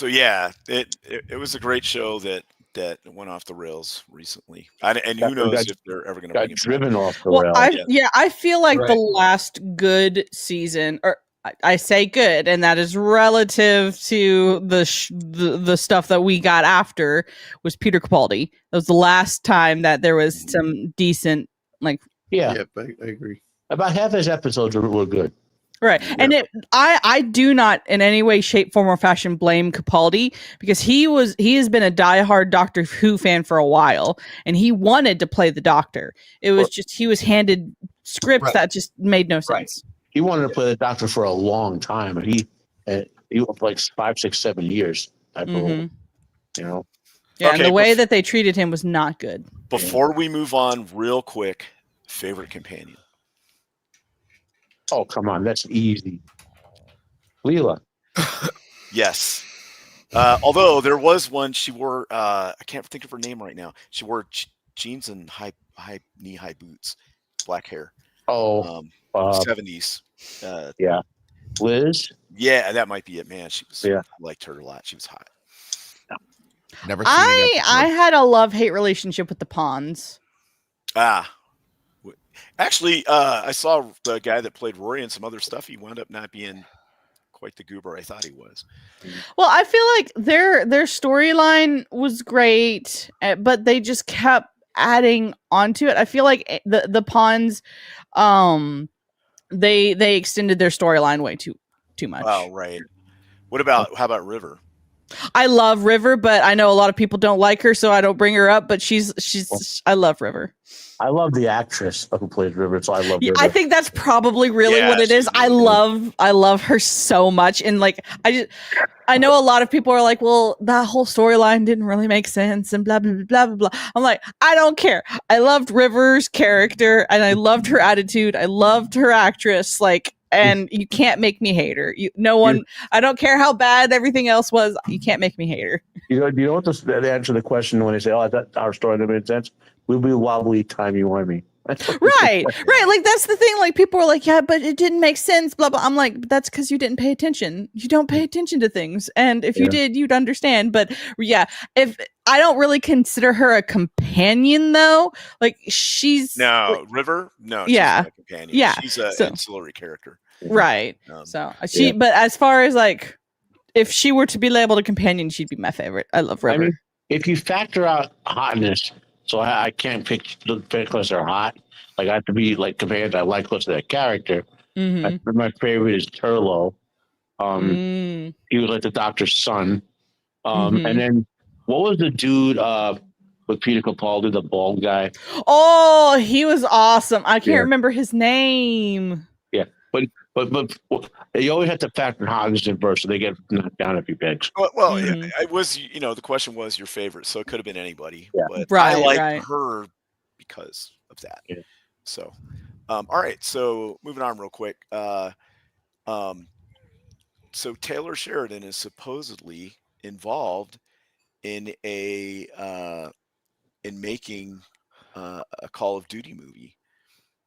yeah, it was a great show that went off the rails recently, and who knows if they're ever going to bring it driven back. off the rails. I feel like the last good season, or I say good, and that is relative to the stuff that we got after, was Peter Capaldi. That was the last time that there was some decent, like, I agree. About half his episodes were good. Right. Yeah. And I do not in any way, shape, form, or fashion blame Capaldi, because he has been a diehard Doctor Who fan for a while, and he wanted to play the Doctor. It was just he was handed scripts that just made no sense. He wanted to play the Doctor for a long time, and he was like 5, 6, 7 years. You know. Yeah, and the way that they treated him was not good. Before we move on, real quick, favorite companion. Oh, come on. That's easy. Leela. Yes. Although there was one, she wore, I can't think of her name right now. She wore jeans and knee-high boots, black hair. Oh. 70s. Yeah. Liz? Yeah, that might be it, man. She was, I liked her a lot. She was hot. Never seen I had a love-hate relationship with the Pawns. Actually, I saw the guy that played Rory in some other stuff. He wound up not being quite the goober I thought he was. Well, I feel like their storyline was great, but they just kept adding onto it. I feel like the Pawns, they extended their storyline way too much. Oh, right. How about River? I love River, but I know a lot of people don't like her, so I don't bring her up. But I love River. I love the actress who plays River, so I love River. I think that's probably really what it is. Really I love her so much, and like I know a lot of people are like, well, that whole storyline didn't really make sense, and blah blah blah blah blah. I'm like, I don't care. I loved River's character, and I loved her attitude. I loved her actress, like. And you can't make me hate her. I don't care how bad everything else was. You can't make me hate her. You know what the answer to the question when they say, "Oh, I thought our story didn't make sense." We'll be wobbly time you want me. Right. Like that's the thing. Like people are like, yeah, but it didn't make sense. Blah blah. I'm like, that's because you didn't pay attention. You don't pay attention to things, and if you did, you'd understand. But yeah, if I don't really consider her a companion, though, like River. No, she's not a companion. Yeah, she's an ancillary character. Right. But as far as like, if she were to be labeled a companion, she'd be my favorite. I love River. I mean, if you factor out hotness. So I can't pick because they're hot. Like I have to be like companions I like because of their character. My favorite is Turlo. He was like the Doctor's son. And then what was the dude with Peter Capaldi, the bald guy? Oh, he was awesome. I can't remember his name. Yeah, but you always have to factor hotness in first, so they get knocked down a few pegs. Well, it was, the question was your favorite, so it could have been anybody. Yeah. But I like her because of that. Yeah. So, all right. So moving on real quick. So Taylor Sheridan is supposedly involved in making a Call of Duty movie.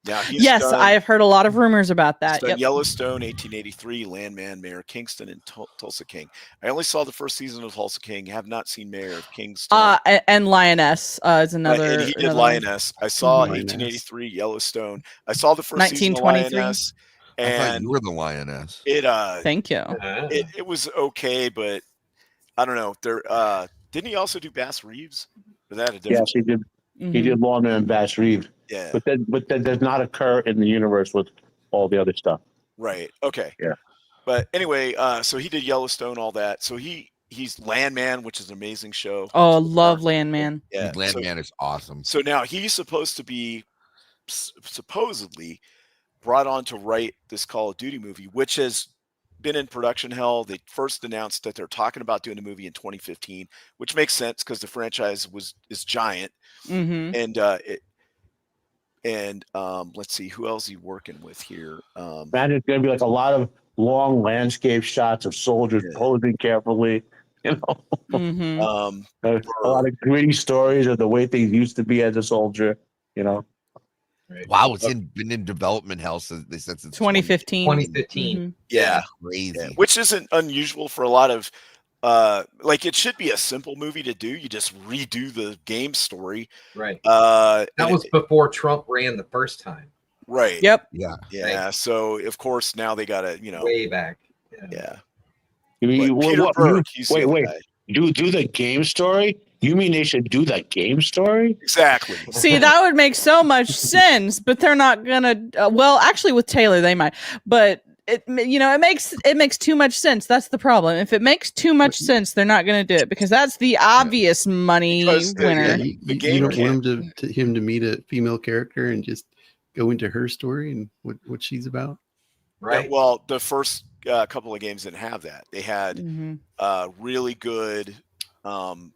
Now, I have heard a lot of rumors about that. Yellowstone, 1883, Landman, Mayor of Kingston, and Tulsa King. I only saw the first season of Tulsa King. Have not seen Mayor of Kingston. And Lioness is another. And he did Lioness. I saw 1883, Yellowstone. I saw the first season of Lioness, I thought and you were the lioness. it Thank you. it was okay, but I don't know. There didn't he also do Bass Reeves? Was that a different? Yes, he did. He Mhm. did Lawman and Bass Reeves. Yeah. But that does not occur in the universe with all the other stuff. Right. Okay. Yeah. But anyway, so he did Yellowstone, all that. So he's Landman, which is an amazing show. Oh, love Landman. Yeah. Landman is awesome. So now he's supposed to be supposedly brought on to write this Call of Duty movie, which has been in production hell. They first announced that they're talking about doing a movie in 2015, which makes sense because the franchise is giant. Mm-hmm. And let's see who else he working with here. Man, it's going to be like a lot of long landscape shots of soldiers posing carefully. You know, Mm-hmm. a lot of gritty stories of the way things used to be as a soldier. You know. Wow, it's been in development hell since 2015. 2015. Mm-hmm. Yeah. Crazy. Yeah, which isn't unusual for a lot of like it should be a simple movie to do. You just redo the game story. Right. That was before Trump ran the first time. Right. Yep. Yeah. Yeah. Right. So of course now they gotta, way back. Yeah. Peter Berg, wait. Do the game story? You mean they should do the game story? Exactly. See, that would make so much sense, but they're not gonna. Well, actually, with Taylor, they might. But it makes too much sense. That's the problem. If it makes too much sense, they're not gonna do it because that's the obvious money winner. You don't want him to meet a female character and just go into her story and what she's about. Right. Yeah, well, the first couple of games didn't have that. They had really good,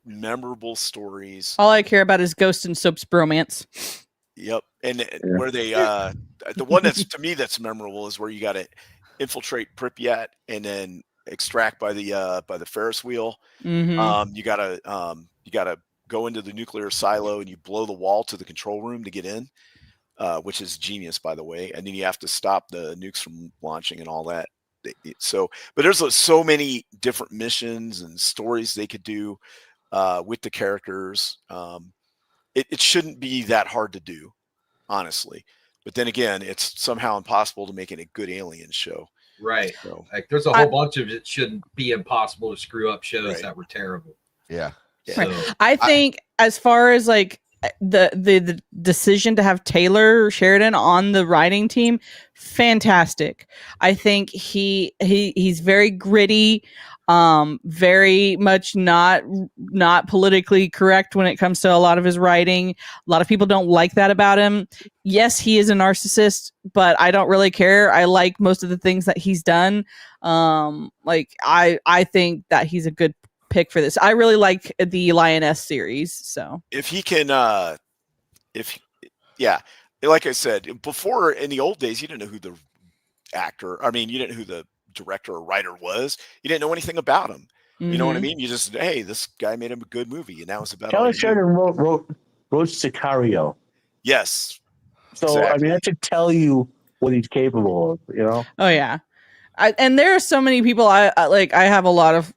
memorable stories. All I care about is Ghost and Soap's bromance. Yep, and where they the one that's to me that's memorable is where you got to infiltrate Pripyat and then extract by the Ferris wheel. Mm-hmm. You gotta go into the nuclear silo and you blow the wall to the control room to get in. Which is genius, by the way. And then you have to stop the nukes from launching and all that. So, but there's so many different missions and stories they could do with the characters. It shouldn't be that hard to do, honestly. But then again, it's somehow impossible to make it a good alien show. Right. So, like there's a whole bunch of it shouldn't be impossible to screw up shows that were terrible. Yeah. Right. I think as far as like the decision to have Taylor Sheridan on the writing team, fantastic. I think he's very gritty, very much not politically correct when it comes to a lot of his writing. A lot of people don't like that about him. Yes, he is a narcissist, but I don't really care. I like most of the things that he's done. I think that he's a good pick for this. I really like the Lioness series. So if he can, like I said before, in the old days, you didn't know who the actor. I mean, you didn't know who the director or writer was. You didn't know anything about him. Mm-hmm. You know what I mean? You just, hey, this guy made him a good movie, and that was about. Taylor Sheridan wrote Sicario. Yes. So exactly. I mean, that should tell you what he's capable of. You know? Oh yeah, and there are so many people. I have a lot of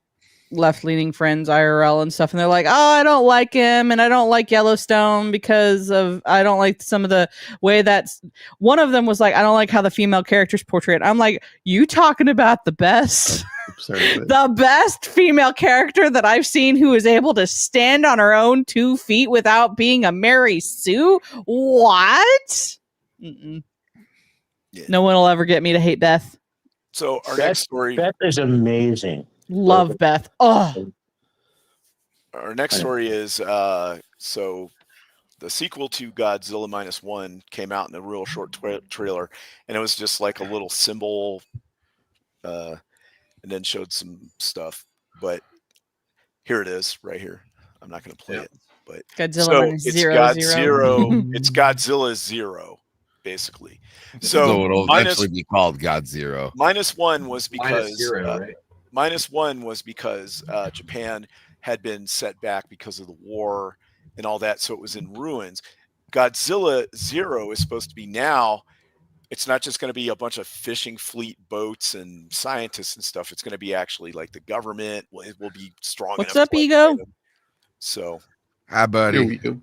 left-leaning friends IRL and stuff, and they're like, oh, I don't like him and I don't like Yellowstone because of I don't like some of the way that's one of them was like, I don't like how the female characters portrayed. I'm like, you talking about the best the best female character that I've seen who is able to stand on her own 2 feet without being a Mary Sue? What? Yeah. No one will ever get me to hate Beth. So our next story, Beth is amazing. Love Beth. Oh, our next story is so the sequel to Godzilla -1 came out in a real short trailer, and it was just like a little symbol, and then showed some stuff. But here it is, right here. I'm not going to play it, but Godzilla it's Zero. It's Godzilla 0, basically. So it'll eventually be called God Zero. -1 was because -0, right? -1 was because Japan had been set back because of the war and all that, so it was in ruins. Godzilla 0 is supposed to be now. It's not just going to be a bunch of fishing fleet boats and scientists and stuff. It's going to be actually like the government. It will be strong. What's up, Ego? So, hi, buddy. Here we go.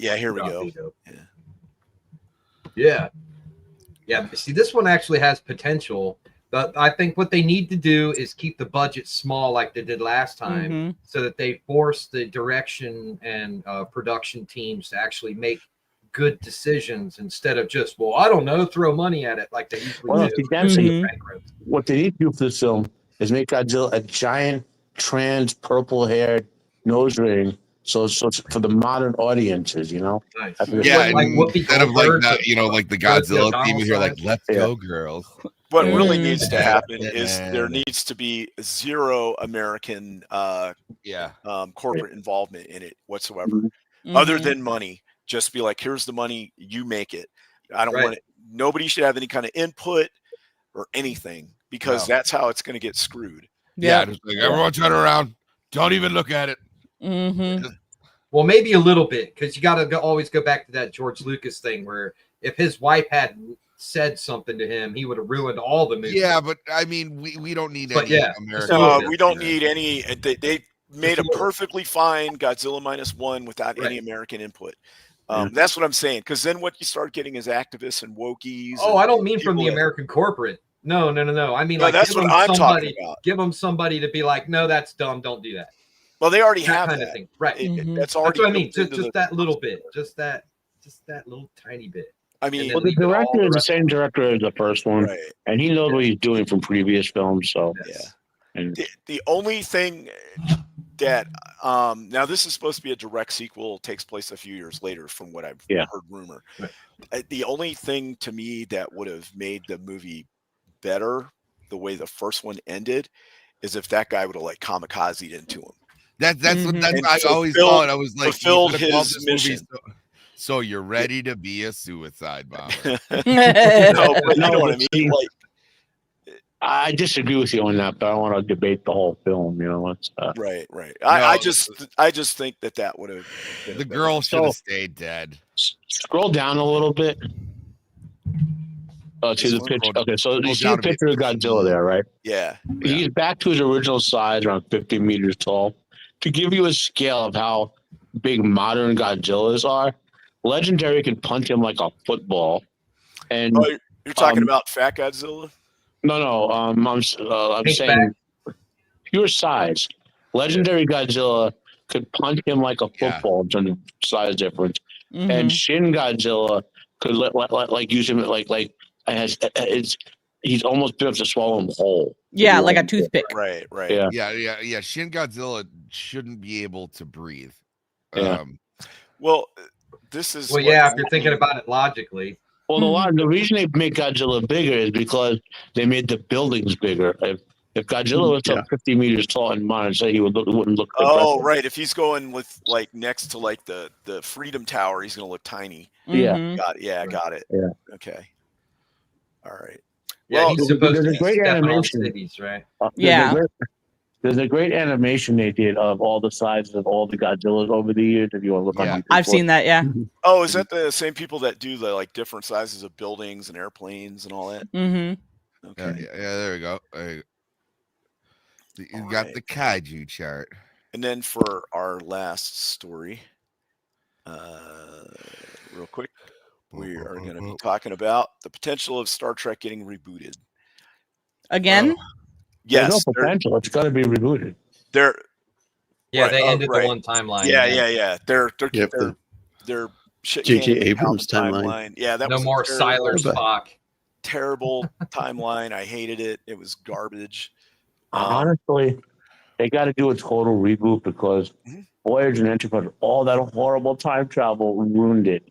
Yeah, here we go. Yeah. Yeah, but see, this one actually has potential. But I think what they need to do is keep the budget small, like they did last time, so that they force the direction and production teams to actually make good decisions instead of just, well, I don't know, throw money at it like they usually do. What they need to do for this film is make Godzilla a giant trans purple-haired nose ring. So it's for the modern audiences, you know. Nice. Yeah, like instead of like that, you know, like the Godzilla theme here, like "Let's go, girls." What really needs to happen is there needs to be zero American corporate involvement in it whatsoever, other than money. Just be like, here's the money, you make it. I don't want it. Nobody should have any kind of input or anything, because that's how it's going to get screwed. Yeah, just like, everyone turn around. Don't even look at it. Well, maybe a little bit, because you got to always go back to that George Lucas thing where if his wife had said something to him, he would have ruined all the movies. Yeah, but I mean, we don't need any American. We don't need any. They made a perfectly fine Godzilla -1 without any American input. That's what I'm saying. Because then what you start getting is activists and wokies. Oh, I don't mean from the American corporate. No. I mean, like, that's what I'm talking about. Give them somebody to be like, no, that's dumb. Don't do that. Well, they already have kind that of thing, right? That's already. That's what I mean. Just that little bit. Just that little tiny bit. I mean, well, the director is the same director as the first one, and he knows what he's doing from previous films. So, and the only thing that now this is supposed to be a direct sequel, takes place a few years later, from what I've heard rumor. The only thing to me that would have made the movie better, the way the first one ended, is if that guy would have like kamikazed into him. That's what I always thought. I was like, fulfilled his mission. So you're ready to be a suicide bomber. But you know what I mean? Like, I disagree with you on that, but I don't want to debate the whole film. You know, right. I just think that would have. The girl should have stayed dead. Scroll down a little bit. To the picture. Okay, so you see a picture of Godzilla there, right? Yeah. He's back to his original size, around 50 meters tall. To give you a scale of how big modern Godzillas are, Legendary can punch him like a football. And you're talking about Fat Godzilla? No. I'm saying pure size. Legendary Godzilla could punch him like a football in terms of size difference, and Shin Godzilla could like use him like he's almost big enough to swallow him whole. Yeah, like a toothpick. Right. Yeah. Shin Godzilla shouldn't be able to breathe. Well, this is if you're thinking about it logically. Well, the reason they make Godzilla bigger is because they made the buildings bigger. If Godzilla was up 50 meters tall and modern, say he wouldn't look. Right. If he's going with like next to like the Freedom Tower, he's going to look tiny. Yeah. Got it. Yeah. Okay. All right. Yeah, well, he's supposed to be great animation. Cities, right? There's a great animation they did of all the sizes of all the Godzillas over the years. If you want to look on YouTube, I've seen that. Yeah. Oh, is that the same people that do the like different sizes of buildings and airplanes and all that? Okay. Yeah, there we go. You got the kaiju chart. And then for our last story, real quick, we are going to be talking about the potential of Star Trek getting rebooted. Again? Yes. There's no potential. It's got to be rebooted. They ended the one timeline. Yeah. They're J.J. Abrams timeline. Yeah, that no was more Siler Spock. Terrible timeline. I hated it. It was garbage. Honestly, they got to do a total reboot because Voyager and Enterprise, all that horrible time travel ruined it.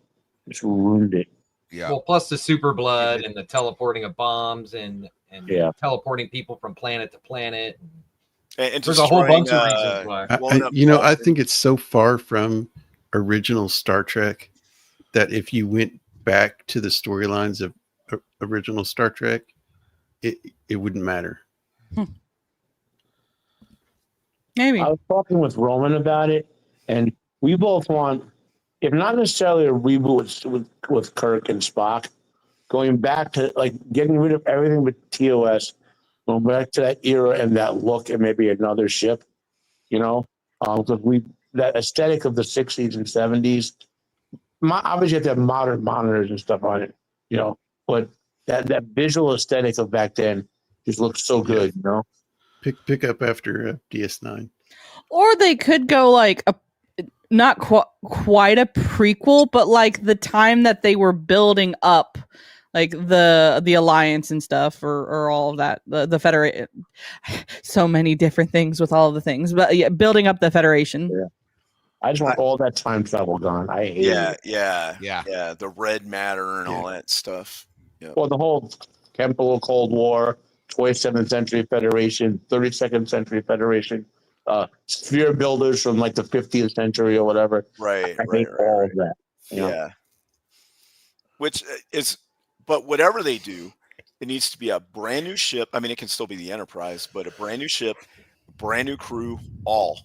Just ruined it. Yeah. Well, plus the super blood and the teleporting of bombs and teleporting people from planet to planet. And there's a whole bunch of reasons why. I think it's so far from original Star Trek that if you went back to the storylines of original Star Trek, it wouldn't matter. Maybe. I was talking with Roman about it, and we both want, if not necessarily a reboot with Kirk and Spock, going back to like getting rid of everything but TOS, going back to that era and that look, and maybe another ship, because that aesthetic of the 60s and 70s. Obviously, you have to have modern monitors and stuff on it, but that visual aesthetic of back then just looked so good, you know. Pick up after DS9. Or they could go like a not quite a prequel, but like the time that they were building up, like the alliance and stuff, or all of that, the federation. So many different things with all of the things, but yeah, building up the federation. Yeah. I just want all that time travel gone. I hate it. Yeah. The red matter and all that stuff. Yep. Well, the whole Chemical Cold War, 27th Century Federation, 32nd Century Federation, sphere builders from like the 50th century or whatever. Right. I hate all of that. You know? Yeah. Which is, but whatever they do, it needs to be a brand new ship. I mean, it can still be the Enterprise, but a brand new ship, brand new crew, all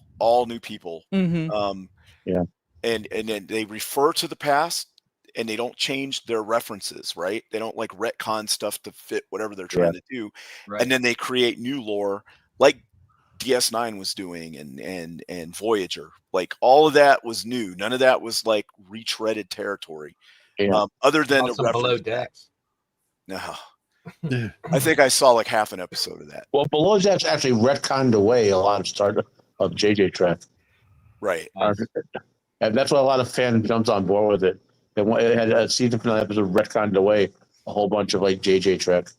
new people. Mm-hmm. And then they refer to the past, and they don't change their references, right? They don't like retcon stuff to fit whatever they're trying to do. Right. And then they create new lore like DS9 was doing and Voyager. Like all of that was new. None of that was like retreaded territory. Yeah. Other than the Some Below Decks. No. I think I saw like half an episode of that. Well, Below Decks actually retconned away a lot of JJ Trek. Right. And that's why a lot of fans jumped on board with it. It had a season finale episode retconned away a whole bunch of like JJ Trek.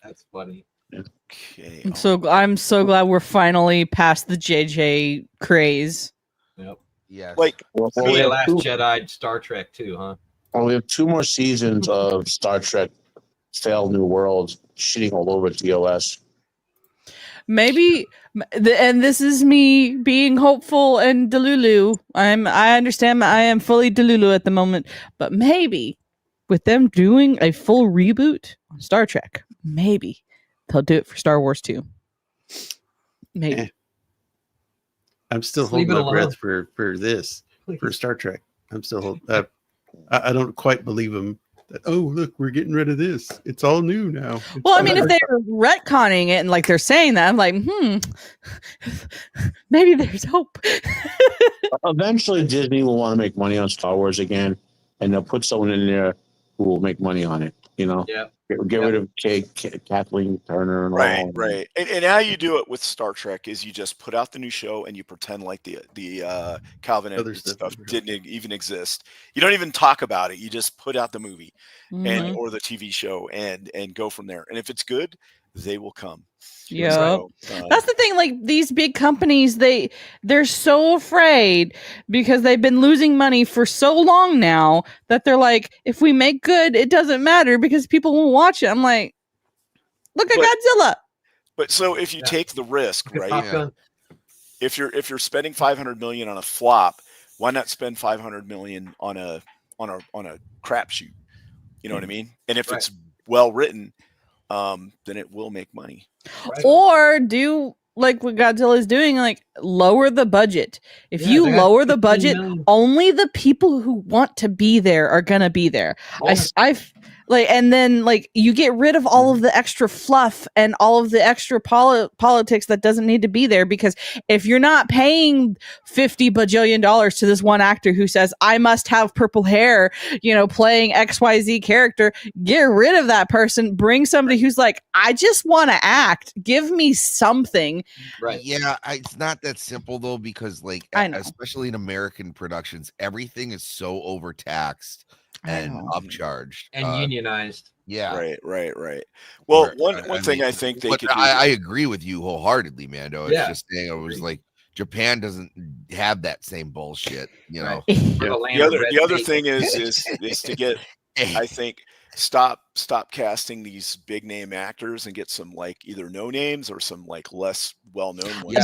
That's funny. Okay. I'm so glad we're finally past the JJ craze. Yep. Yeah. Like We had Last Jedi, Star Trek too, huh? Well, we have 2 more seasons of Star Trek Fail New Worlds shitting all over TOS. Maybe, and this is me being hopeful and delulu. I understand I am fully delulu at the moment, but maybe with them doing a full reboot on Star Trek, maybe they'll do it for Star Wars too. Maybe. I'm still Leave holding it my alone. breath for this, for Star Trek. I'm still holding. I don't quite believe them. That, oh, look, we're getting rid of this. It's all new now. Well, I mean, if they're retconning it and like they're saying that, I'm like, maybe there's hope. Eventually, Disney will want to make money on Star Wars again, and they'll put someone in there who will make money on it. You know, Yeah. get rid of Kathleen Turner and all. Right. And how you do it with Star Trek is you just put out the new show and you pretend like the Calvin Other and stuff stuff never didn't even exist. You don't even talk about it. You just put out the movie Mhm. and or the TV show and go from there. And if it's good, they will come. Yep. So, That's the thing. Like these big companies, they're so afraid because they've been losing money for so long now that they're like, if we make good, it doesn't matter because people won't watch it. I'm like, look at Godzilla. But so if you take the risk, Good right? Top Gun. If you're spending $500 million on a flop, why not spend $500 million on a crapshoot? You know what I mean? And if it's well written, then it will make money. Right. Or do like what Godzilla is doing, like lower the budget. If Yeah, you they got lower the 15 budget, million. only the people who want to be there are gonna be there. I've like, and then like you get rid of all of the extra fluff and all of the extra politics that doesn't need to be there, because if you're not paying $50 bajillion to this one actor who says I must have purple hair, you know, playing XYZ character, get rid of that person. Bring somebody who's like, I just want to act. Give me something. Right. Yeah, it's not that simple though, because like I know. especially in American productions, everything is so overtaxed and upcharged And unionized. Yeah. Right. Well, Where, one thing I think they but could do. I agree with you wholeheartedly, Mando. It's Yeah. just saying, I was like, Japan doesn't have that same bullshit, you know. The other thing is to get, I think, stop casting these big name actors and get some like either no names or some like less well known ones. Yeah.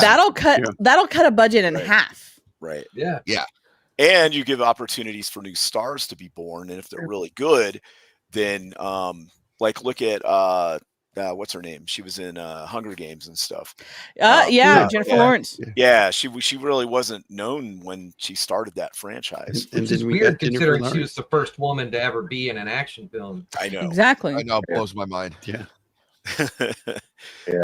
That'll cut a budget in half. Right. Yeah. And you give opportunities for new stars to be born, and if they're really good, then like look at what's her name? She was in Hunger Games and stuff. Jennifer Lawrence. Yeah, she really wasn't known when she started that franchise. Which is weird considering she was the first woman to ever be in an action film. I know. Exactly. I know, it blows my mind. Yeah.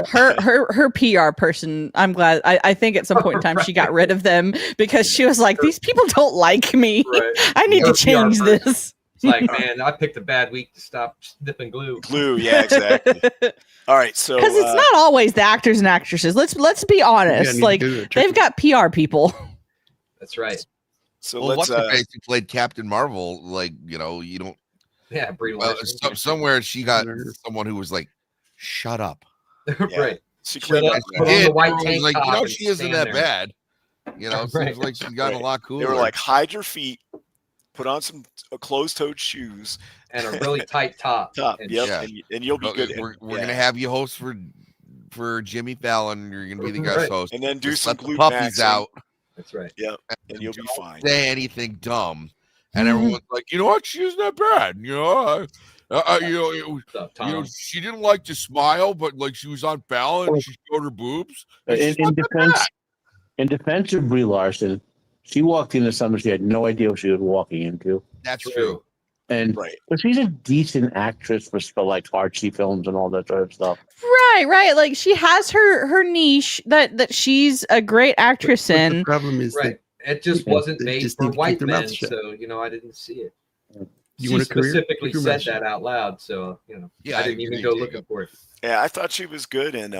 Her PR person, I'm glad. I think at some point in time she got rid of them because she was like, these people don't like me. Right. I need to change this. It's like, man, I picked a bad week to stop snipping glue. Glue, yeah, exactly. All right, so Because it's not always the actors and actresses. Let's be honest. Like they've got PR people. That's right. So well, what's the face who played Captain Marvel? Like, you don't. Yeah, Brie Larson. Somewhere she got someone who was like, "Shut up." Right. She Shut up. Put on the white tank like, top she isn't that bad. Right. Seems like she's gotten a lot cooler. They were like, hide your feet, put on some closed-toed shoes, and a really tight top. And you'll be good. We're gonna have you host for Jimmy Fallon. You're gonna be the guest host, and then do just some let the puppies out. That's right. Yep, and you'll be fine. Say anything dumb, and everyone's like, you know what? She isn't that bad. She didn't like to smile, but like she was on balance. She showed her boobs. In defense of Brie Larson, she walked into something she had no idea what she was walking into. That's true. And but she's a decent actress for like Archie films and all that sort of stuff. Right. Like she has her niche that she's a great actress in. The problem is that it just wasn't made for white men, so I didn't see it. She specifically said that out loud, so I didn't even go looking for it. Yeah, I thought she was good in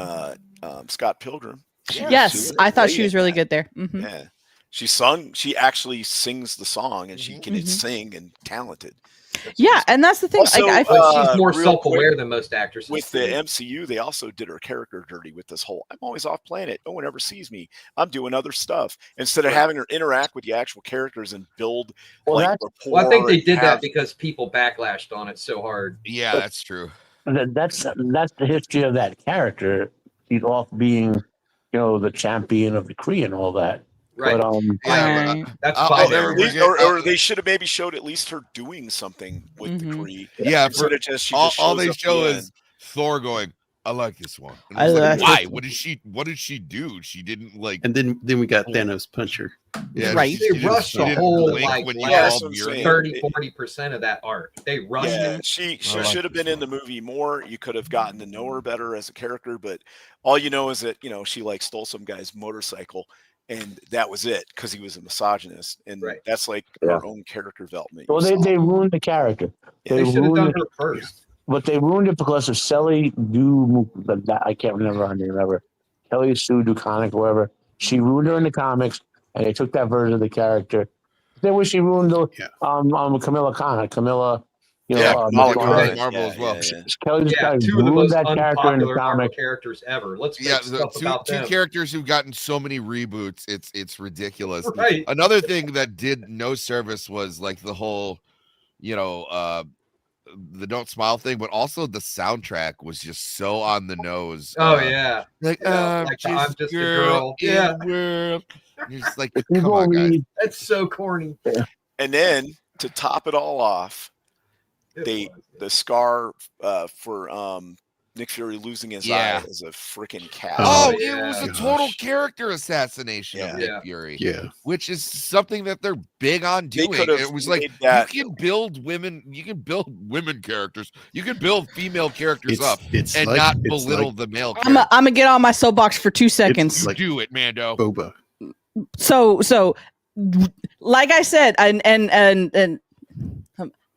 Scott Pilgrim. Yeah, yes, I thought she was really good there. Mm-hmm. Yeah, she actually sings the song, and she can sing and talented. Yeah, and that's the thing. Also, she's more self-aware than most actresses. With the MCU, they also did her character dirty with this whole "I'm always off planet, no one ever sees me, I'm doing other stuff," instead of having her interact with the actual characters and build rapport. Well, I think they did that because people backlashed on it so hard. Yeah, that's true. That's the history of that character. She's off being, the champion of the Kree and all that. Right. But, that's fine. Or they should have maybe showed at least her doing something with the Kree. Yeah, all they show is Thor going, "I like this one." And why? What did she do? She didn't like. And then we got Thanos puncher. Yeah, right. They rushed the whole 30-40% of that arc. They rushed it. She should have been in the movie more. You could have gotten to know her better as a character, but all you know is that she like stole some guy's motorcycle. And that was it because he was a misogynist, and that's like our own character development. Well, they ruined the character. They should have done her first, but they ruined it because of Sally I can't remember her name ever. Kelly Sue DuConnick, whoever. She ruined her in the comics, and they took that version of the character. Then when she ruined Camilla Khan, Marvel as well. Kelly two of the most unpopular Marvel characters ever. Let's make stuff about them. Two characters who've gotten so many reboots, it's ridiculous. Right. Another thing that did no service was like the whole, the Don't Smile thing, but also the soundtrack was just so on the nose. I'm just a girl. Yeah. You're just like, come on, guys. That's so corny. And then to top it all off, the scar for Nick Fury losing his eye is a freaking cat. It was a total character assassination of Nick Fury. Yeah, which is something that they're big on doing. It was like you can build women characters, you can build female characters up, and not belittle the male. I'm gonna get on my soapbox for 2 seconds. Do it, Mando. Boba. So, like I said, and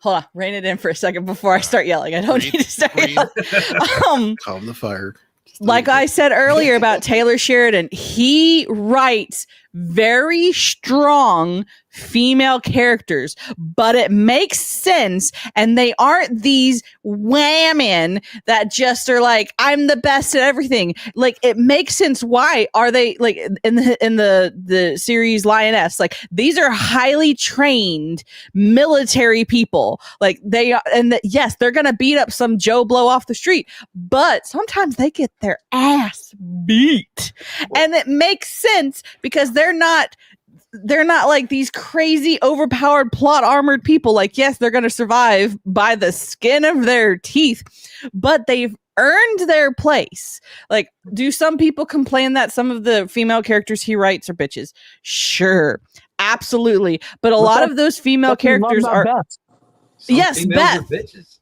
hold on, rein it in for a second before I start yelling. I don't need to start yelling. Calm the fire. Like I said earlier about Taylor Sheridan, he writes very strong female characters, but it makes sense, and they aren't these women that just are like, I'm the best at everything. Like, it makes sense. Why are they like in the series Lioness? Like, these are highly trained military people. Like, they are, and yes, they're gonna beat up some Joe Blow off the street, but sometimes they get their ass beat, and it makes sense because they're not like these crazy overpowered plot armored people. Like, yes, they're going to survive by the skin of their teeth, but they've earned their place. Like, do some people complain that some of the female characters he writes are bitches? Sure, absolutely. But a lot of those female characters are Beth. Yes, Beth. Bitches.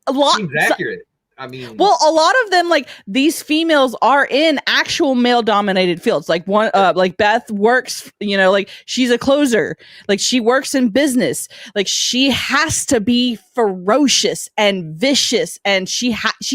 A lot. Seems accurate. I mean, well, a lot of them, like these females, are in actual male-dominated fields. Like one, like Beth works, like she's a closer. Like she works in business. Like she has to be ferocious and vicious, and she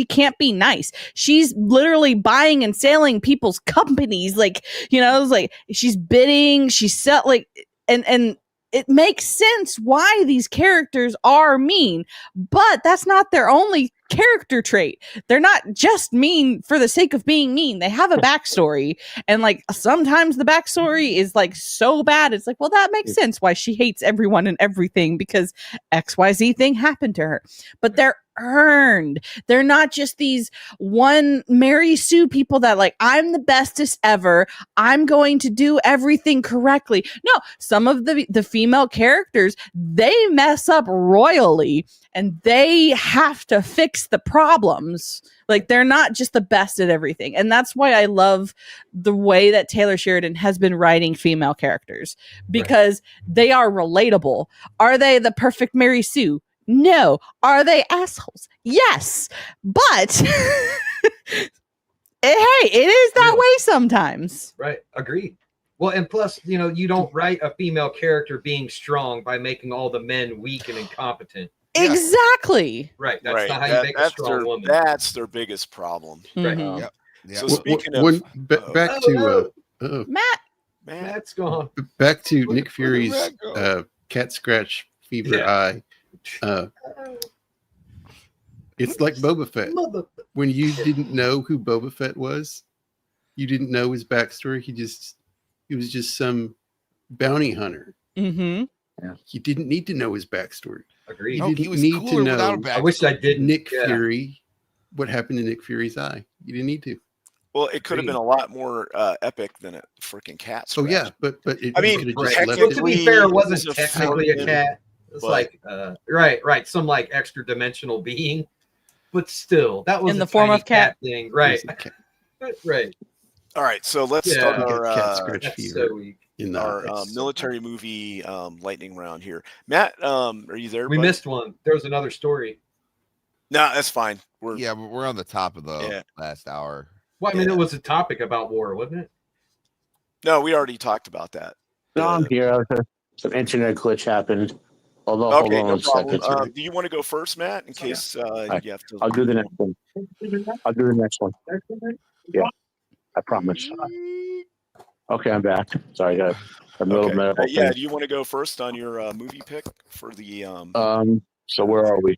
can't be nice. She's literally buying and selling people's companies. Like it's like she's bidding. She's set like and. It makes sense why these characters are mean, but that's not their only character trait. They're not just mean for the sake of being mean. They have a backstory, and like sometimes the backstory is like so bad. It's like, well, that makes sense why she hates everyone and everything because XYZ thing happened to her. But they're earned. They're not just these one Mary Sue people that like, I'm the bestest ever. I'm going to do everything correctly. No, some of the female characters, they mess up royally and they have to fix the problems. Like they're not just the best at everything. And that's why I love the way that Taylor Sheridan has been writing female characters because they are relatable. Are they the perfect Mary Sue? No. Are they assholes? Yes. But hey, it is that way sometimes. Right. Agreed. Well, and plus, you don't write a female character being strong by making all the men weak and incompetent. Exactly. Right. That's not how you make a strong woman. That's their biggest problem. Right. Yep. So speaking of back to Matt's gone. Back to Nick Fury's cat scratch fever eye. It's like Boba Fett. When you didn't know who Boba Fett was, you didn't know his backstory. He was just some bounty hunter. Mm-hmm. Yeah. You didn't need to know his backstory. Agreed. You didn't need to know. I wish I did. Nick Fury. What happened to Nick Fury's eye? You didn't need to. Well, it could have been a lot more epic than a freaking cat scratch. Oh yeah, but it, I mean, to be fair, it wasn't technically a cat. It's like right, some like extra dimensional being, but still, that was in the form of cat thing, right? Right. All right, so let's start our cat scratch fever in our military movie lightning round here. Matt, are you there? We missed one. There was another story. No, that's fine. We're on the top of the last hour. Well, I mean, it was a topic about war, wasn't it? No, we already talked about that. No, I'm here. Some internet glitch happened. Although, okay, hold on no problem. Do you want to do first, Matt, in case you have to? I'll do the next one. Yeah, I promise. Okay, I'm back. Sorry, guys. A little medical do you want to go first on your movie pick for the So where are we?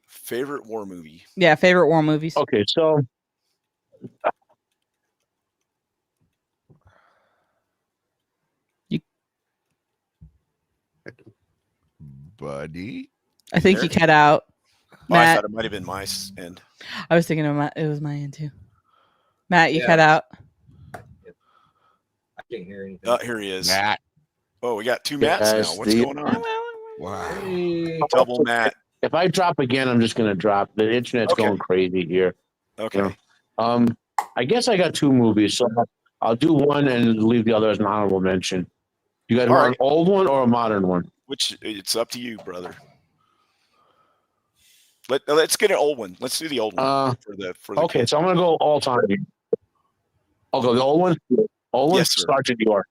Favorite war movie? Yeah, favorite war movies. Okay, so buddy. I think you cut out. Matt. I thought it might have been my end. I was thinking it was my end too. Matt, you cut out. I can't hear anything. Here he is. Matt. Oh, we got two Matts now. What's going on? Wow. Hey. Double Matt. If I drop again, I'm just gonna drop. The internet's going crazy here. Okay. I guess I got two movies, so I'll do one and leave the other as an honorable mention. You guys want an old one or a modern one? Which it's up to you, brother. Let's get an old one. Let's do the old one for the Okay, kids. so I'm gonna go all time. I'll go the old one. Old one, Yes, sir. Sergeant York.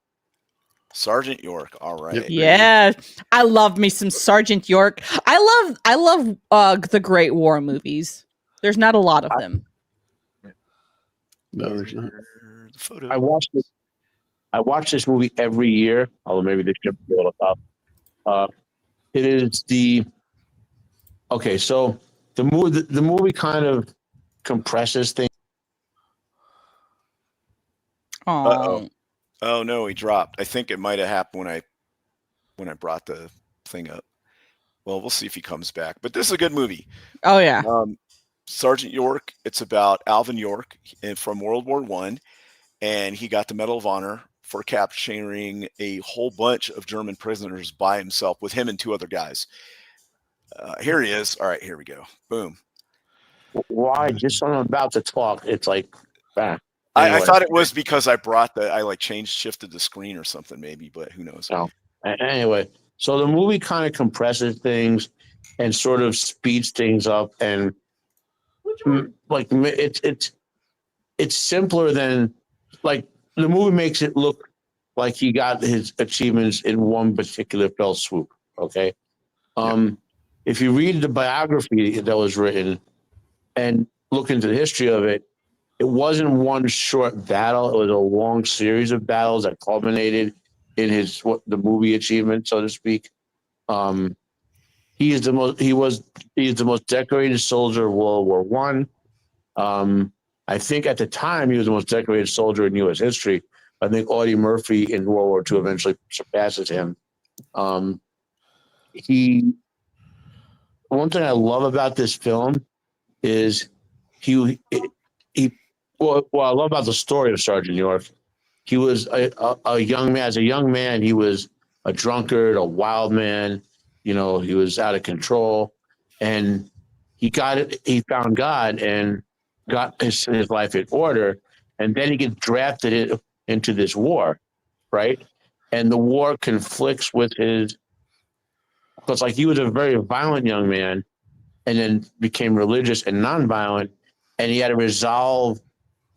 Sergeant York. All right. Yep. Yeah, I love me some Sergeant York. I love the Great War movies. There's not a lot of them. No, there's not. The photo. I watch this movie every year, although maybe this should be a little tough. It is so the movie kind of compresses things. Oh, Oh no, he dropped. I think it might have happened when I brought the thing up. Well, we'll see if he comes back. But this is a good movie. oh yeah. Sergeant York. It's about Alvin York from World War I, and he got the Medal of Honor for capturing a whole bunch of German prisoners by himself with him and two other guys. Here he is. All right, here we go. Boom. Why? Just when I'm about to talk, it's like, bah. I thought it was because I shifted the screen or something maybe, but who knows? No. Anyway, so the movie kind of compresses things and sort of speeds things up, and like it's simpler than like the movie makes it look like he got his achievements in one particular fell swoop. Okay. If you read the biography that was written and look into the history of it, it wasn't one short battle. It was a long series of battles that culminated in the movie achievement, so to speak. He is the most decorated soldier of World War One. I think at the time he was the most decorated soldier in U.S. history. I think Audie Murphy in World War II eventually surpasses him. One thing I love about this film is I love about the story of Sergeant York. He was a young man. As a young man, he was a drunkard, a wild man. He was out of control, and he found God and got his life in order, and then he gets drafted into this war, right? And the war conflicts with because like he was a very violent young man, and then became religious and nonviolent, and he had to resolve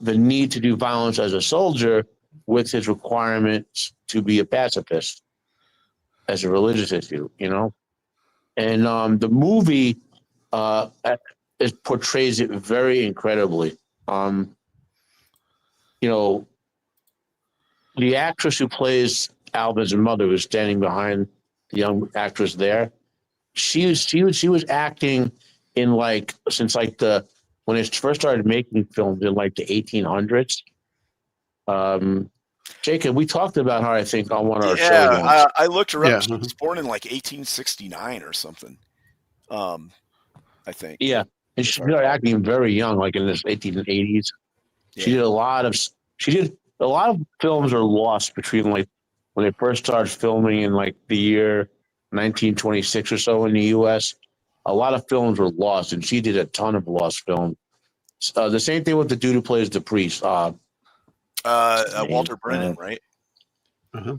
the need to do violence as a soldier with his requirements to be a pacifist as a religious issue, And the movie it portrays it very incredibly. The actress who plays Alvin's mother, who's standing behind the young actress there, she was acting in since when it first started making films in the 1800s. Jacob, we talked about her, I think, on one of our shows once. I looked her up. She was born in 1869 or something. I think. Yeah, and she started acting very young, in the 1880s. Yeah. She did a lot of films are lost between when they first started filming in the year 1926 or so in the U.S. A lot of films were lost, and she did a ton of lost films. The same thing with the dude who plays the priest. Walter Brennan, right? Uh-huh.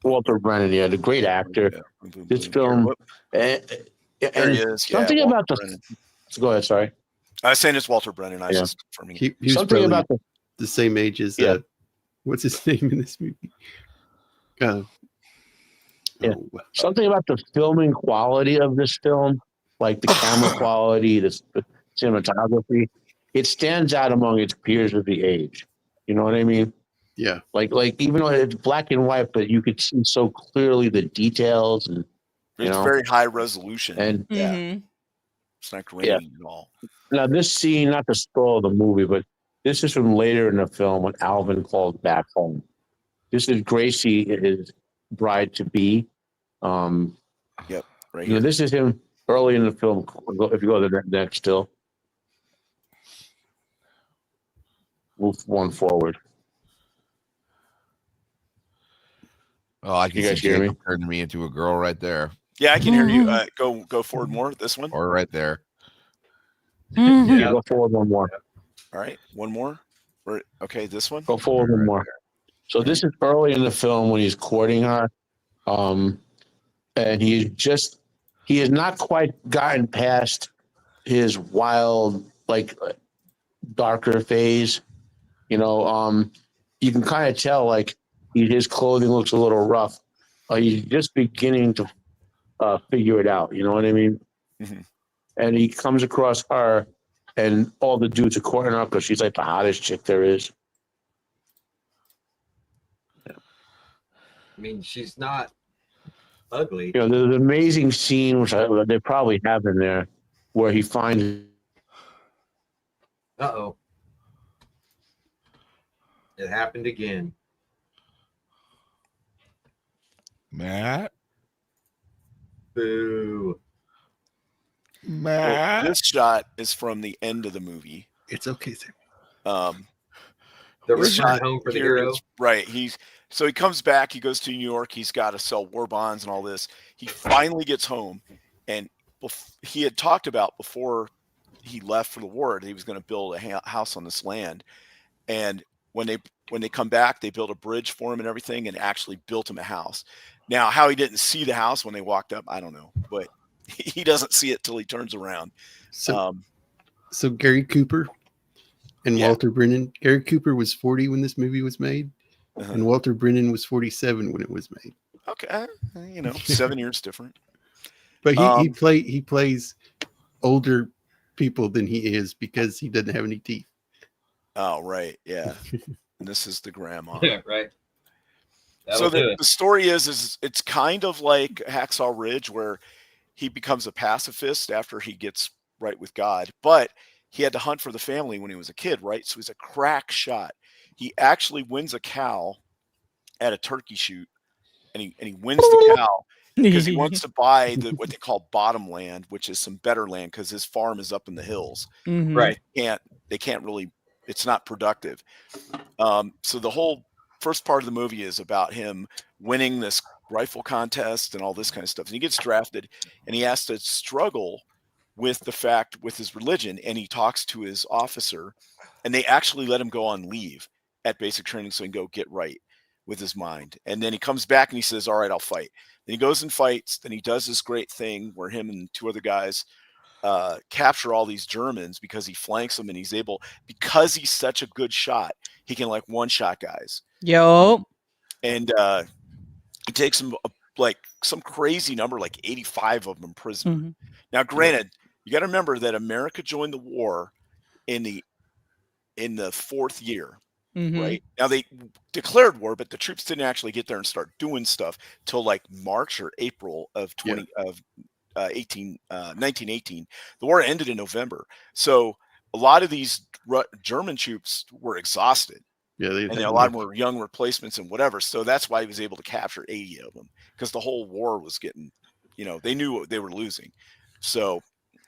Walter Brennan, yeah, the great actor. Yeah. This film, there he is. Something about go ahead. Sorry, I was saying it's Walter Brennan. I was just confirming. He was something about the same age as what's his name in this movie? Something about the filming quality of this film, like the camera quality, the cinematography, it stands out among its peers of the age. You know what I mean? Yeah. Like even though it's black and white, but you could see so clearly the details, and it's very high resolution. And it's not grainy at all. Now this scene, not to spoil the movie, but this is from later in the film when Alvin calls back home. This is Gracie, his bride to be. Yep, right here. This is him early in the film. If you go to the next still. Move one forward. Oh, I can see Jacob turning me into a girl right there. Yeah, I can hear you. Go forward more. This one, or right there. Yeah, go forward one more. All right, one more. Okay, this one. Go forward one more. So this is early in the film when he's courting her, and he has not quite gotten past his wild, darker phase. You can kind of tell his clothing looks a little rough. He's just beginning to figure it out. You know what I mean? Mm-hmm. And he comes across her, and all the dudes are courting her because she's the hottest chick there is. I mean, she's not ugly. There's an amazing scene which they probably have in there where he finds. Uh-oh. It happened again. Matt? Boo. Matt? Well, this shot is from the end of the movie. It's okay, sir. The return home for the hero. Right. So he comes back. He goes to New York. He's got to sell war bonds and all this. He finally gets home, and he had talked about before he left for the war that he was going to build a house on this land. And when they come back, they built a bridge for him and everything, and actually built him a house. Now, how he didn't see the house when they walked up, I don't know, but he doesn't see it till he turns around. So So Gary Cooper and Yeah. Walter Brennan. Gary Cooper was 40 when this movie was made, Uh-huh. and Walter Brennan was 47 when it was made. Okay, 7 years different. But he plays older people than he is because he doesn't have any teeth. Oh, right, yeah. And this is the grandma. Yeah, right. So the story is it's kind of like Hacksaw Ridge, where he becomes a pacifist after he gets right with God, but he had to hunt for the family when he was a kid, right? So he's a crack shot. He actually wins a cow at a turkey shoot, and he wins the cow because he wants to buy what they call bottom land, which is some better land because his farm is up in the hills. Mhm. Right. They can't really. It's not productive. So the whole first part of the movie is about him winning this rifle contest and all this kind of stuff. And he gets drafted, and he has to struggle with his religion. And he talks to his officer, and they actually let him go on leave at basic training so he can go get right with his mind. And then he comes back and he says, all right, I'll fight. Then he goes and fights. Then he does this great thing where him and two other guys capture all these Germans because he flanks them, and because he's such a good shot, he can like one-shot guys. Yo. And he takes them like some crazy number, like 85 of them prisoner. Mhm. Now, granted, you got to remember that America joined the war in the fourth year. Mhm. Right now, they declared war, but the troops didn't actually get there and start doing stuff till like March or April of 1918. The war ended in November, so a lot of these German troops were exhausted. Yeah, and a lot of them were young replacements and whatever. So that's why he was able to capture 80 of them, because the whole war was getting, they knew they were losing. So,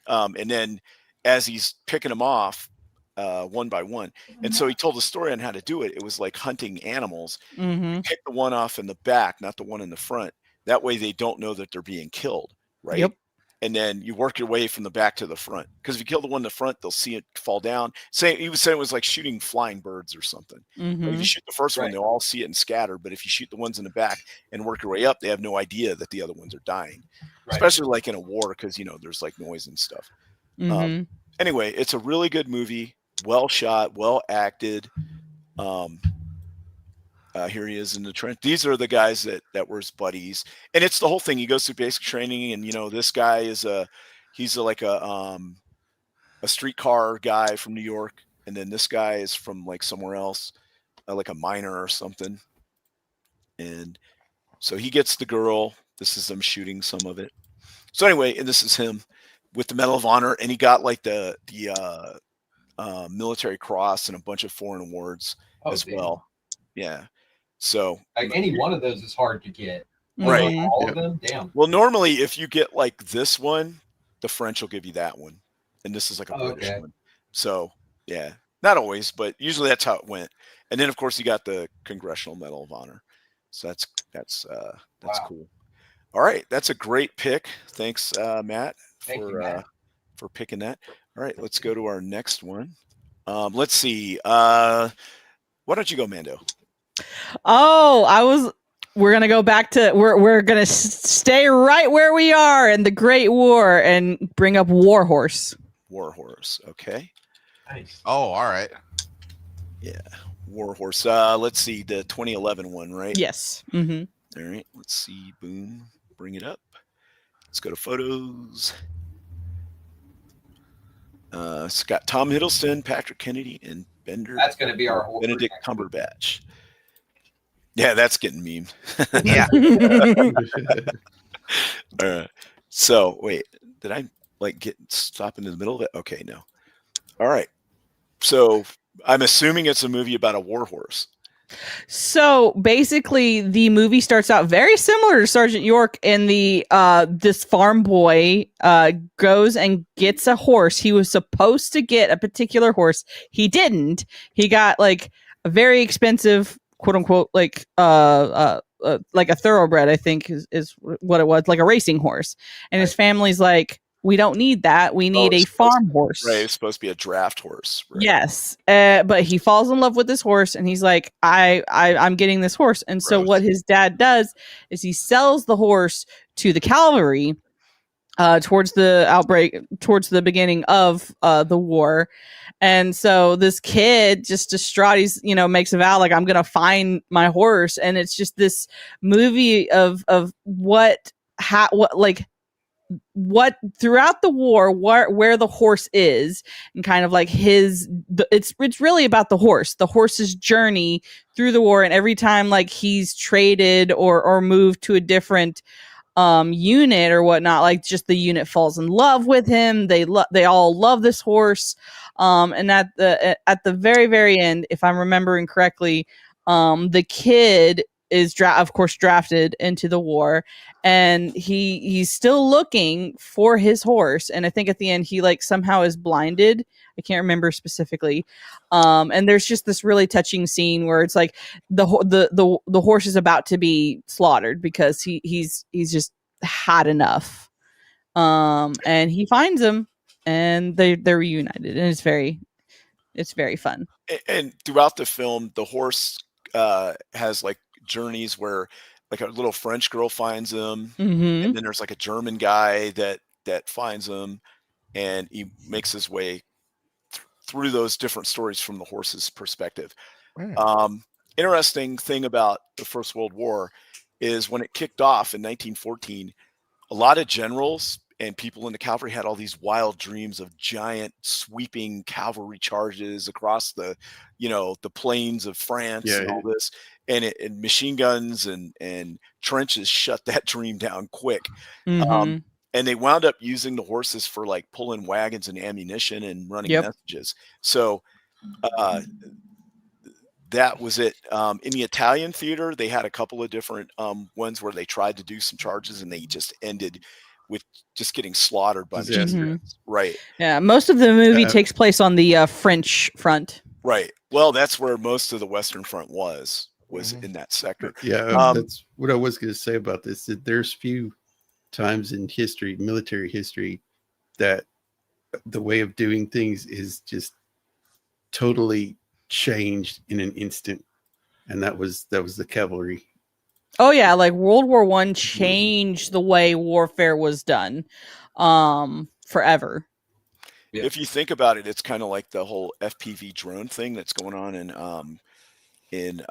and then as he's picking them off one by one, and so he told a story on how to do it. It was like hunting animals. Mhm. Pick the one off in the back, not the one in the front. That way they don't know that they're being killed, right? Yep. And then you work your way from the back to the front, because if you kill the one in the front, they'll see it fall down. He was saying it was like shooting flying birds or something. Like if you Mhm. shoot the first one, they'll all see it and scatter. But if you shoot the ones in the back and work your way up, they have no idea that the other ones are dying. Right. Especially like in a war, because there's like noise and stuff. Mhm. Anyway, it's a really good movie, well shot, well acted. Here he is in the trench. These are the guys that were his buddies, and it's the whole thing. He goes through basic training, and this guy is like a streetcar guy from New York, and then this guy is from like somewhere else, like a miner or something. And so he gets the girl. This is them shooting some of it. So anyway, and this is him with the Medal of Honor, and he got like the military cross and a bunch of foreign awards as well. Yeah. So like any one of those is hard to get. Right. Like all of them? Damn. Well, normally if you get like this one, the French will give you that one. And this is like a British one. So yeah, not always, but usually that's how it went. And then of course you got the Congressional Medal of Honor. So that's wow. cool. All right. That's a great pick. Thanks, Matt, Thank you, Matt, for picking that. All right, let's go to our next one. Let's see. Why don't you go, Mando? Oh, we're going to go back to, we're going to stay right where we are in the Great War and bring up Warhorse. Warhorse. Okay. Nice. Oh, all right. Yeah. Warhorse. Let's see, the 2011 one, right? Yes. Mm-hmm. All right. Let's see. Boom. Bring it up. Let's go to photos. It's got Tom Hiddleston, Patrick Kennedy, and Bender. That's going to be our whole Benedict Cumberbatch. Yeah, that's getting memed. Yeah. So wait, did I stop in the middle of it? Okay, no. All right. So I'm assuming it's a movie about a warhorse. So basically, the movie starts out very similar to Sergeant York. In the this farm boy goes and gets a horse. He was supposed to get a particular horse. He didn't. He got like a very expensive, quote unquote, like a thoroughbred, I think is what it was, like a racing horse. And his family's like, we don't need that. We need a farm horse. Right. It's supposed to be a draft horse. Right? Yes. But he falls in love with this horse and he's like, I'm getting this horse. And so what his dad does is he sells the horse to the cavalry towards the outbreak, towards the beginning of the war. And so this kid just distraught, he's, makes a vow, like, I'm going to find my horse. And it's just this movie of what throughout the war, where the horse is, and kind of like it's really about the horse's journey through the war. And every time like he's traded or moved to a different unit or whatnot, like just the unit falls in love with him. They all love this horse. And at the very, very end, if I'm remembering correctly, the kid is of course drafted into the war, and he's still looking for his horse. And I think at the end he like somehow is blinded. I can't remember specifically. And there's just this really touching scene where it's like the horse is about to be slaughtered because he's just had enough. And he finds him, and they're reunited, and it's very fun. And throughout the film, the horse has like journeys where like a little French girl finds him, and then there's like a German guy that finds him, and he makes his way through those different stories from the horse's perspective. Interesting thing about the First World War is when it kicked off in 1914, a lot of generals and people in the cavalry had all these wild dreams of giant sweeping cavalry charges across the plains of France and all this, and machine guns and trenches shut that dream down quick. And they wound up using the horses for like pulling wagons and ammunition and running messages. So that was it. In the Italian theater, they had a couple of different ones where they tried to do some charges, and they just ended with just getting slaughtered by the Germans. Right. Yeah, most of the movie takes place on the French front. Right. Well, that's where most of the Western Front was in that sector. Yeah, that's what I was going to say about this. That there's few times in history, military history, that the way of doing things is just totally changed in an instant, and that was the cavalry. Oh yeah, like World War I changed the way warfare was done forever. Yeah. If you think about it, it's kind of like the whole FPV drone thing that's going on in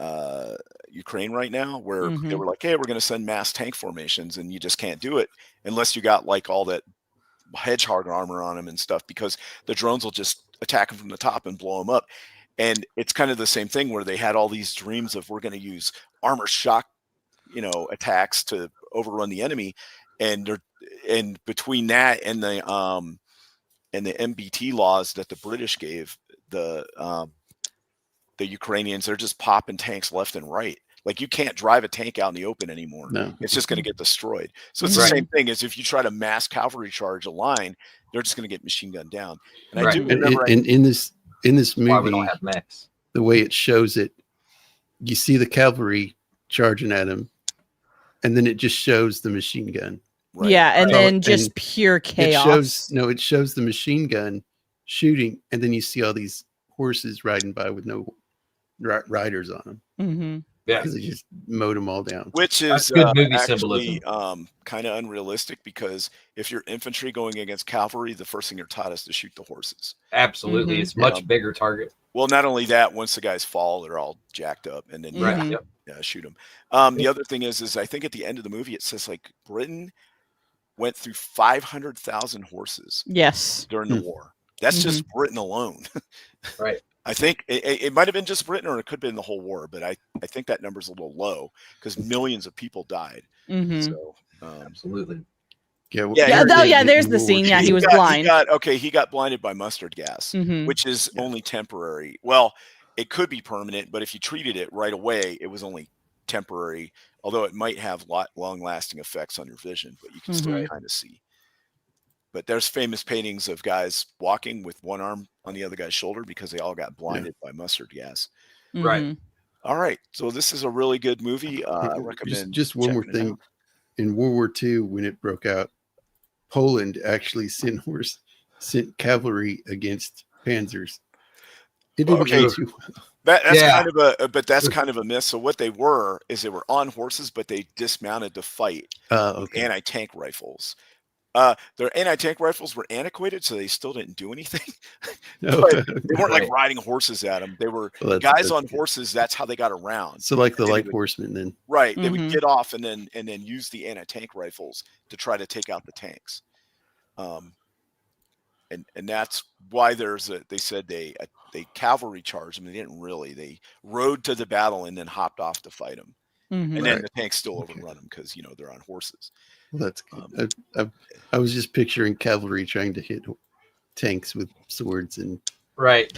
Ukraine right now, where they were like, hey, we're going to send mass tank formations, and you just can't do it unless you got like all that hedgehog armor on them and stuff, because the drones will just attack them from the top and blow them up. And it's kind of the same thing where they had all these dreams of, we're going to use armor shock attacks to overrun the enemy, and between that and the MBT laws that the British gave the Ukrainians, they're just popping tanks left and right. Like, you can't drive a tank out in the open anymore. No. It's just going to get destroyed. So it's the same thing as if you try to mass cavalry charge a line, they're just going to get machine gunned down. And I do remember in this movie, why we don't have mechs. The way it shows it, you see the cavalry charging at him, and then it just shows the machine gun. Right. Yeah, and then just pure chaos. It shows the machine gun shooting, and then you see all these horses riding by with no riders on them. Yeah, because they just mowed them all down. Which is good movie actually kind of unrealistic, because if you're infantry going against cavalry, the first thing you're taught is to shoot the horses. Absolutely, it's much bigger target. Well, not only that, once the guys fall, they're all jacked up, and then shoot them. The other thing is I think at the end of the movie it says like Britain went through 500,000 horses. Yes, during the war. That's just Britain alone. Right. I think it might have been just Britain, or it could have been the whole war, but I think that number's a little low because millions of people died. So absolutely. There's the scene. Yeah, he was blind. He got blinded by mustard gas, which is only temporary. Well, it could be permanent, but if you treated it right away, it was only temporary, although it might have long-lasting effects on your vision, but you can still kind of see. But there's famous paintings of guys walking with one arm on the other guy's shoulder because they all got blinded by mustard gas. Right. All right. So this is a really good movie. I recommend. Just one more thing. In World War II, when it broke out, Poland actually sent cavalry against panzers. It didn't go too well. That's kind of a myth. So what they were on horses, but they dismounted to fight anti-tank rifles. Their anti-tank rifles were antiquated, so they still didn't do anything. No. But they weren't like Right. riding horses at them. They were Well, guys on good. horses. That's how they got around. So like the And they light would- horsemen then. Right. They would Mhm. get off and then use the anti-tank rifles to try to take out the tanks. And that's why they said they cavalry charged them. They didn't really. They rode to the battle and then hopped off to fight them. Mhm. And then Right. the tanks still Okay. overrun them because they're on horses. Well, that's good. I was just picturing cavalry trying to hit tanks with swords and Right.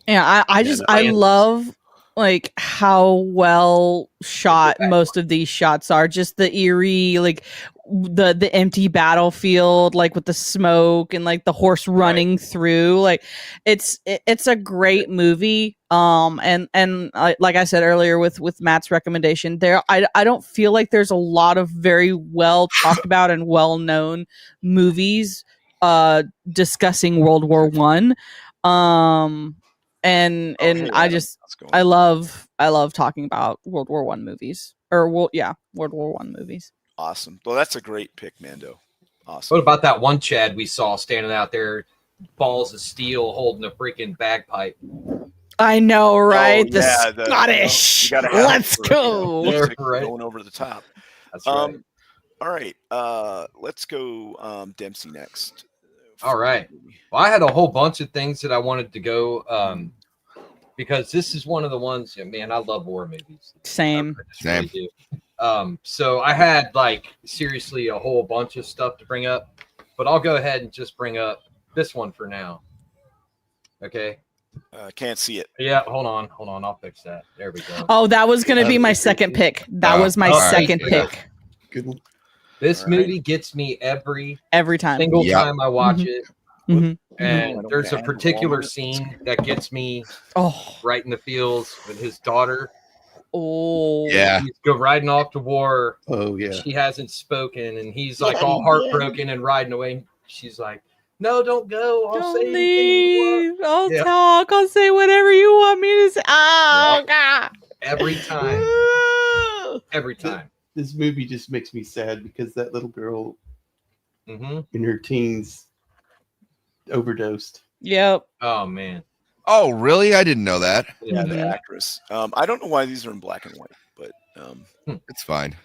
Yeah, I Yeah, just no, I and- love like how well shot most of these shots are. Just the eerie, like the empty battlefield, like with the smoke and like the horse running through. Like it's a great movie. And like I said earlier with Matt's recommendation, I don't feel like there's a lot of very well talked about and well known movies discussing World War One. And Oh, hey, I Adam, just how's it going? I love talking about World War One movies or World War One movies. Awesome. Well, that's a great pick, Mando. Awesome. What about that one Chad we saw standing out there, balls of steel, holding a freaking bagpipe? I know, right? Oh, yeah, the Scottish. you gotta have it Let's for, go. music Right. going over the top. That's right. All right. Let's go Dempsey next. All right. Well, I had a whole bunch of things that I wanted to go because this is one of the ones, man, I love war movies. Same. I just really do. So I had like seriously a whole bunch of stuff to bring up, but I'll go ahead and just bring up this one for now. Okay. Can't see it. Yeah, hold on. I'll fix that. There we go. Oh, that was gonna be my second pick. That was my all right. second Yeah. pick good one. This All right. movie gets me every every time. single Yep. time I watch Mhm. it. Mhm. I And don't there's a wanna add particular Walmart. scene that gets me Oh, right in the feels with his daughter. oh, Yeah. He's go riding off to war. Oh yeah. She hasn't spoken, and he's like all heartbroken and riding away. She's like, "No, don't go. I'll Don't say anything you want." leave. I'll Yeah. talk. I'll say whatever you want me to say. Oh God. Every time, every time. This movie just makes me sad because that little girl hmm in her teens overdosed. Yep. Oh man, Oh, really? I didn't know that. Yeah, the Mhm. actress. I don't know why these are in black and white, but It's fine.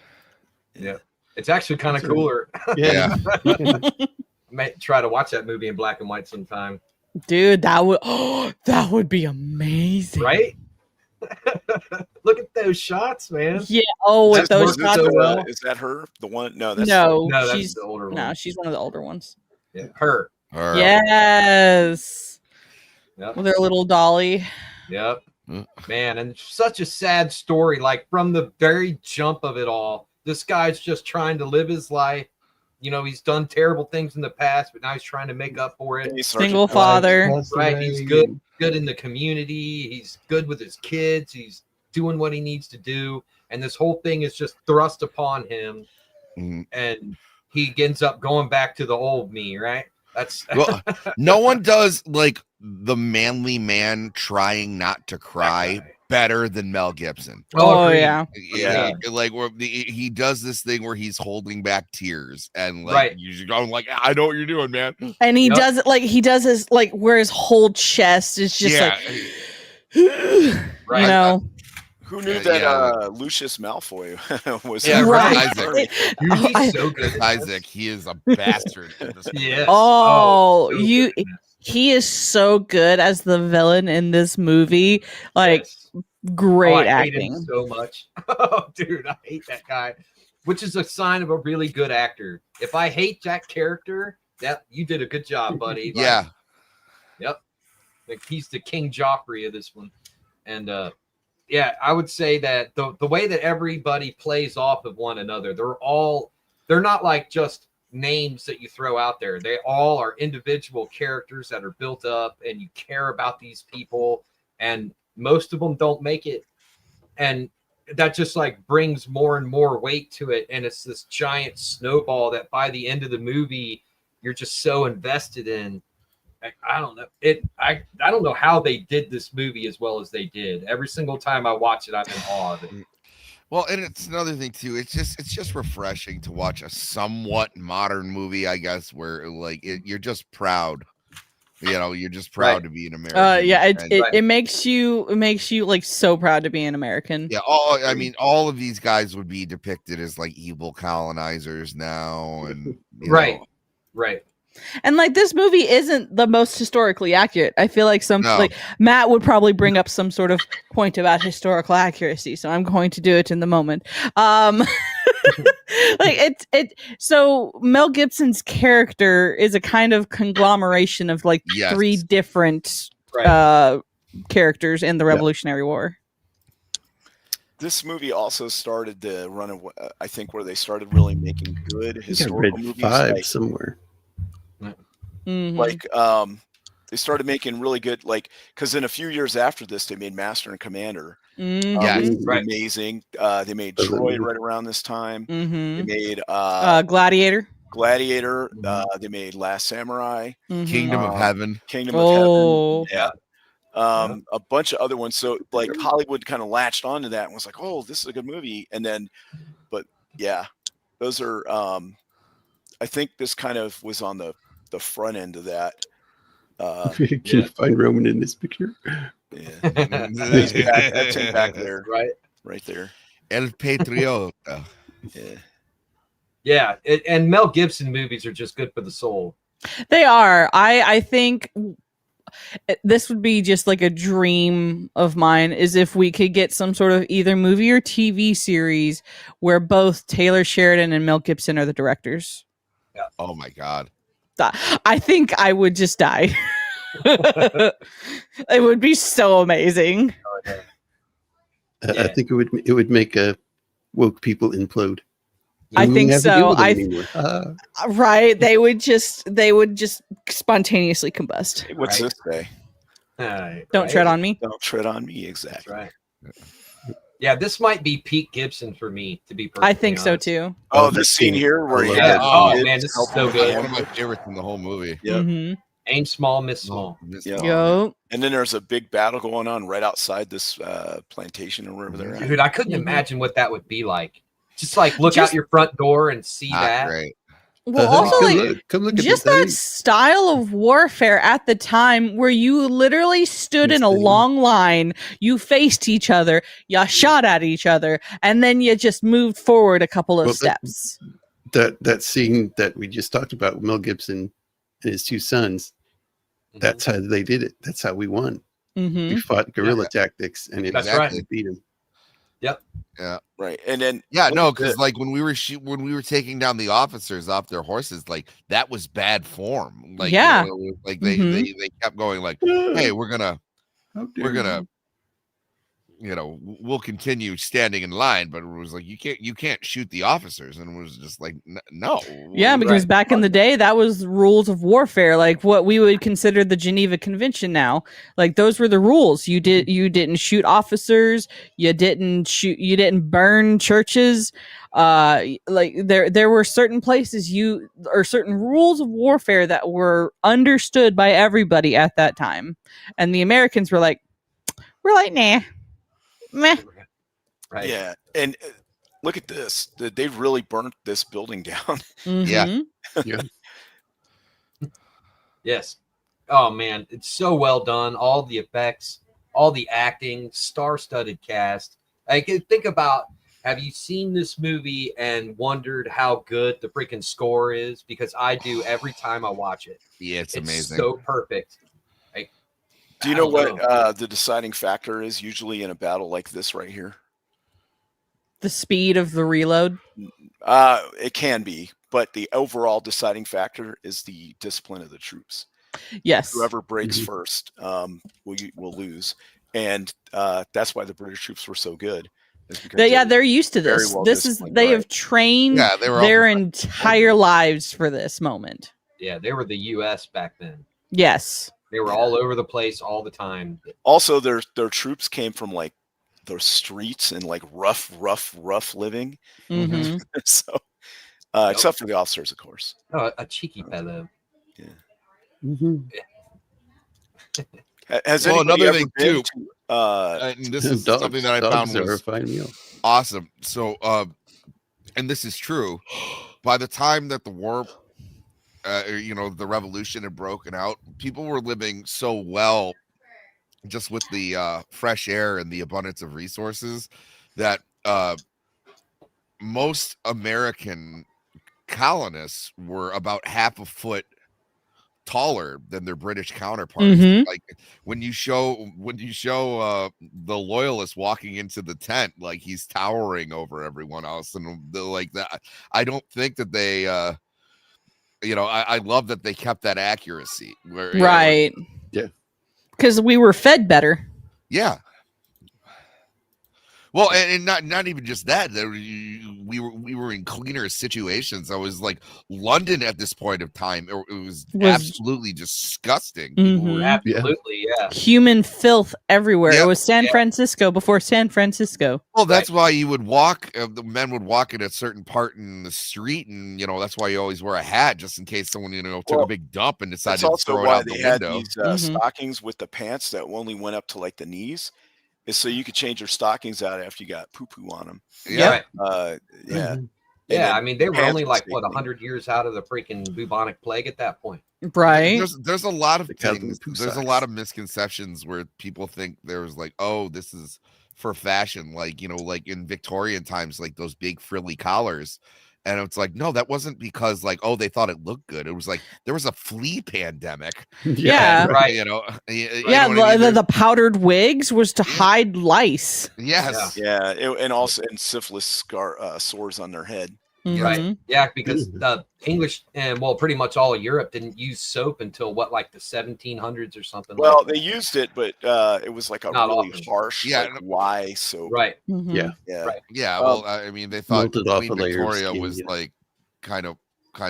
yeah, it's actually kind of That's right. cooler. Yeah. Might try to watch that movie in black and white sometime, Dude, that would be amazing. right? Look at those shots, man. Yeah. Oh, with That's those working shots. so well. is that her? The one? No, that's No, No, that's she's the older one. no, she's one of the older ones. Yeah, her. All right. Yes. Yep. With her little dolly. Yep. Mm. Man, and such a sad story. Like from the very jump of it all, this guy's just trying to live his life. You know, he's done terrible things in the past, but now he's trying to make up for it. Hey, Sergeant Single Pepper. father. Passed Right, away he's good. and- Good in the community. He's good with his kids. He's doing what he needs to do. And this whole thing is just thrust upon him. Mhm. And he ends up going back to the old me, right? That's Well, no one does like the manly man trying not to cry better than Mel Gibson. Oh, agreed. yeah. Yeah. Like where he does this thing where he's holding back tears and like Right. usually going like, I know what you're doing, man. And he Yep. does it like he does his like where his whole chest is just Yeah. like Right. you know. Who knew Yeah, that yeah. Lucius Malfoy was? Yeah, Right. Isaac. Dude, Oh, I- he's so good. at Isaac, he is a bastard. in this movie. Yes. Oh, so you- good. He is so good as the villain in this movie. Like Yes. great I hate him acting. so much. Oh, dude, I hate that guy. Which is a sign of a really good actor. If I hate that character, that you did a good job, buddy. Like, Yeah. like he's the King Joffrey of this one. And yeah, I would say that the way that everybody plays off of one another, they're not like just names that you throw out there. They all are individual characters that are built up, and you care about these people, and most of them don't make it. And that just like brings more and more weight to it. And it's this giant snowball that by the end of the movie, you're just so invested in. I don't know. I don't know how they did this movie as well as they did. Every single time I watch it, I'm in awe of it. Well, and it's another thing too. It's just refreshing to watch a somewhat modern movie, I guess, where like you're just proud. You're just proud to be an American. Yeah, and- it makes you like so proud to be an American. Yeah, all of these guys would be depicted as like evil colonizers now, and Right. And like this movie isn't the most historically accurate. I feel like No. like Matt would probably bring up some sort of point about historical accuracy, so I'm going to do it in the moment. Like so Mel Gibson's character is a kind of conglomeration of like Yes. 3 different characters in the Revolutionary War. This movie also started the run of, I think, where they started really making good I think I historical read movies. 5 somewhere. Mhm. Like they started making really good, like, because in a few years after this, they made Master and Commander. Mhm. Yeah. Which was Right. amazing. They made Love that Troy movie. right around this time. They Mhm. made Gladiator. Gladiator. They made Last Samurai. Mhm. Kingdom of Heaven. Kingdom of Heaven. Oh. Yeah. A bunch of other ones. So like Hollywood kind of latched onto that and was like, "Oh, this is a good movie." And then, but yeah, those are. I think this kind of was on the front end of that. Can you find Roman in this picture? Yeah, that's him back there, right there. El Patriota. Yeah. And Mel Gibson movies are just good for the soul. They are. I think this would be just like a dream of mine, is if we could get some sort of either movie or TV series where both Taylor Sheridan and Mel Gibson are the directors. Oh my God. I think I would just die. It would be so amazing. I think it would make woke people implode. I We think wouldn't have to deal so. with them anymore. Right. They would just spontaneously combust. What's this say? Don't tread on me. Don't tread on me. Exactly. Right. Yeah, this might be Pete Gibson for me, to be perfectly I think so honest. too. Oh, this scene here where he Yeah. had Oh the man, kids this is help so him good. One of my favorites in the whole movie. Yep. Mhm. Aim small, miss small. Yeah. Yo. And then there's a big battle going on right outside this plantation or wherever they're at. Dude, I couldn't Mhm. imagine what that would be like. Just like look out your front door and see Not that. great. Well, also like come look at just this. that style of warfare at the time where you literally stood in a Insane. long line, you faced each other, you shot at each other, and then you just moved forward a couple of Well, steps. That scene that we just talked about with Mel Gibson and his 2 sons. That's how they did it. That's how we won. Mm-hmm. We fought guerrilla tactics, and it That's Exactly. beat them. Right. And then Yeah, no, look at because this. like when we were taking down the officers off their horses, like that was bad form. Like Yeah. like Mhm. they kept going like, hey, we're gonna How dare we're gonna we'll continue standing in line, but it was like you can't shoot the officers, and it was just like no. Yeah, because Right. back in the day, that was rules of warfare, like what we would consider the Geneva Convention now. Like those were the rules. You didn't shoot officers. You didn't burn churches. Like there were certain places or certain rules of warfare that were understood by everybody at that time, and the Americans were like, nah, meh. Right. Yeah. And look at this. They've really burnt this building down. Mhm. Yes. Oh man, it's so well done. All the effects, all the acting, star-studded cast. I can think about, have you seen this movie and wondered how good the freaking score is? Because I do every time I watch it. Yeah, it's amazing. So perfect. Like, Do you I know don't what the deciding factor is usually in a battle like this right here? The speed of the reload. It can be, but the overall deciding factor is the discipline of the troops. Yes. Whoever breaks Mhm. first will lose, and that's why the British troops were so good. is because They're used to very this. well This is disciplined, they right. have trained Yeah, they were all their professional. entire lives for this moment. yeah, they were the U.S. back then. Yes. They were all over the place all the time. Also, their troops came from like the streets and like rough living. Hmm. So, except for the officers, of course. Oh, a cheeky fellow. Mhm. Has Well, anybody another ever thing, been too, to, and this is something that I Dogs found was are a fine meal. Awesome. So, and this is true. By the time that the war, the revolution had broken out, people were living so well, just with the fresh air and the abundance of resources, that most American colonists were about half a foot taller than their British counterparts. Mhm. Like when you show the loyalist walking into the tent, like he's towering over everyone else, and like that. I don't think that they I love that they kept that accuracy where Right. Yeah. Because we were fed better. yeah. Well, and not even just that. We were in cleaner situations. I was like London at this point of time. It was absolutely disgusting. People were Absolutely, yeah. Human filth everywhere. Yeah. It was San Francisco before San Francisco. Well, that's why you would walk. The men would walk in a certain part in the street, and that's why you always wear a hat just in case someone took a big dump and decided That's to also throw it why out they the had window. these stockings with the pants that only went up to like the knees, is so you could change your stockings out after you got poo poo on them. Yeah, yeah. Yeah, I mean, they were pants only were like, safety. 100 years out of the freaking bubonic plague at that point. Right. There's a lot of They call them things. poo There's a socks. lot of misconceptions where people think there was like, oh, this is for fashion, like like in Victorian times, like those big frilly collars. And it's like, no, that wasn't because like, oh, they thought it looked good. It was like there was a flea pandemic. Yeah. And, Right. you know Yeah, what I mean? the powdered wigs was to hide lice. Yes. Yeah, and also syphilis sores on their head. Right. Mhm. Yeah, because the English and pretty much all of Europe didn't use soap until the 1700s or something. Well, like that. they used it, but it was like a Not really often. harsh, like lye soap. Right. Mhm. Yeah. Yeah. Right. Yeah. Well, I mean, they thought Melted off Queen a layer of Victoria skin, was yeah. like kind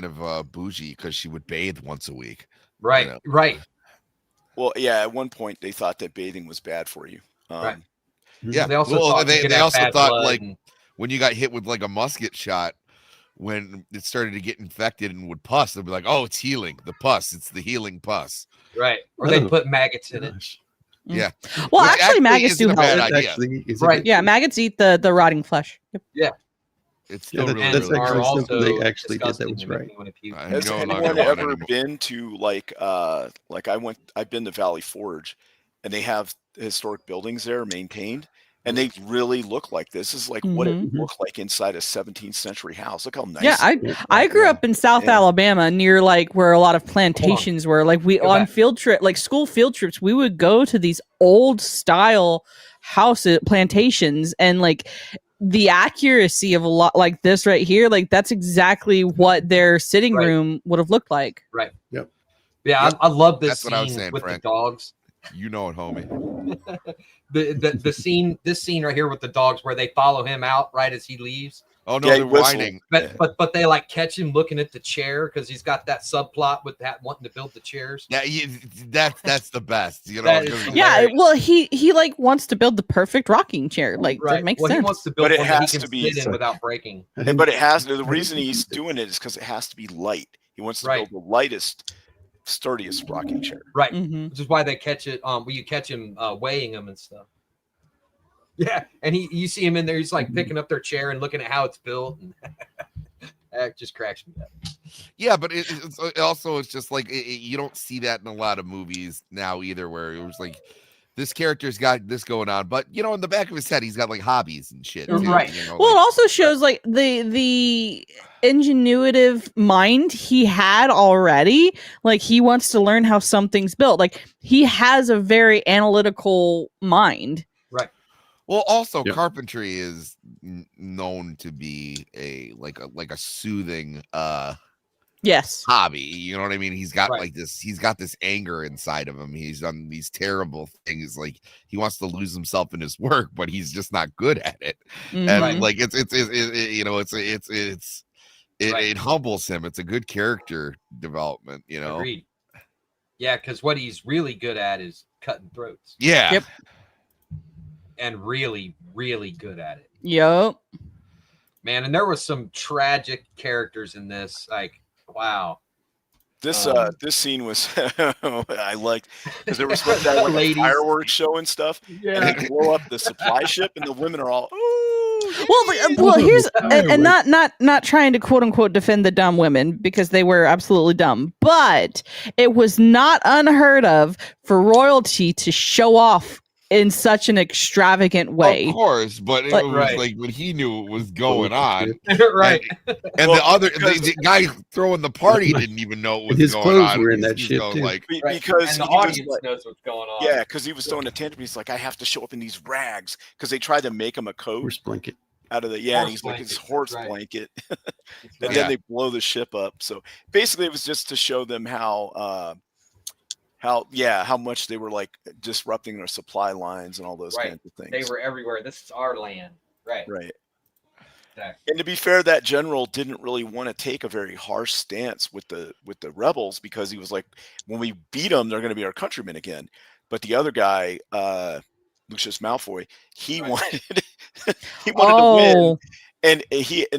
of bougie because she would bathe once a week. Right. know. Right. Well, yeah, at one point they thought that bathing was bad for you. Right. Yeah. They also thought you could they have also bad thought blood like and- when you got hit with like a musket shot, when it started to get infected and would pus, they'd be like, oh, it's healing. The pus. It's the healing pus. right, or they Oh. put maggots in it. Gosh. Yeah. Well, Which actually, maggots isn't do a bad help. idea. Actually, is Right. Yeah, maggots eat the rotting flesh. Yep. It's Yeah, still really, that's really are actually also something they actually did that disgusting was and make right. me wanna puke. I Has know I'm not anyone gonna want ever anymore. been to I've been to Valley Forge, and they have historic buildings there maintained, and they really look like this. This is like what it Mhm. would look like inside a 17th century house. Look how nice. Yeah, I grew up in South Alabama near like where a lot of plantations were. Like we Go on back. field trip, like school field trips, we would go to these old style houses, plantations, and like the accuracy of a lot like this right here, like that's exactly what their sitting Right. room would have looked like. Right. Yep. Yeah, Yep. I love this That's what I was scene saying, with Frank. the dogs. You know it, homie. The scene, this scene right here with the dogs, where they follow him out right as he leaves. Oh no, Yeah, they're whistle. whining. But they like catch him looking at the chair because he's got that subplot with that wanting to build the chairs. Yeah, that's the best. That is 'cause- Yeah, Hilarious. well, he like wants to build the perfect rocking chair. Like Right. that makes Well, he sense. wants to build But it one that he has can to be- sit in without breaking. But it has the reason he's doing it is because it has to be light. He wants to Right. build the lightest, sturdiest rocking chair. Right. Mhm. Which is why they catch it. Where you catch him weighing them and stuff. Yeah, and you see him in there. He's like picking up their chair and looking at how it's built. And that just cracks me up. Yeah, but it's just like you don't see that in a lot of movies now either, where it was like this character's got this going on, but in the back of his head he's got like hobbies and shit. too, Right. Well, it also shows like the ingenuitive mind he had already. Like he wants to learn how something's built. Like he has a very analytical mind. Well, also Yep. carpentry is known to be a soothing Yes. hobby. You know what I mean? He's got Right. he's got this anger inside of him. He's done these terrible things. Like he wants to lose himself in his work, but he's just not good at it. And Mhm. like it Right. humbles him. It's a good character development. Agreed. Yeah, because what he's really good at is cutting throats, Yeah. Yep. and really, really good at it, Yup. man. And there was some tragic characters in this. Like, wow. This Um, this scene was I liked because there was that like a Ladies. fireworks show and stuff, and they blow up the supply ship, and the women are all ooh, Well, here's and not trying to quote unquote defend the dumb women because they were absolutely dumb, but it was not unheard of for royalty to show off in such an extravagant way. Of course, but it Like- was Right. like when he knew what was going on, Right. and Well, the guy throwing the party didn't even know what was His going clothes on. were in He's- that he's ship, going too. like, Right. because and the he was audience like, knows what's going on. yeah, because he was throwing a tantrum. He's like, I have to show up in these rags because they tried to make him a coat Horse blanket. out of the and Horse he's like his blanket, horse right. blanket, That's and right. then they blow the ship up. So basically, it was just to show them how much they were like disrupting their supply lines and all those Right. kinds of things. They were everywhere. This is our land. Right. right. Exactly. And to be fair, that general didn't really want to take a very harsh stance with the rebels because he was like, when we beat them, they're going to be our countrymen again. But the other guy, Lucius Malfoy, he Right. wanted he wanted to win, Oh, and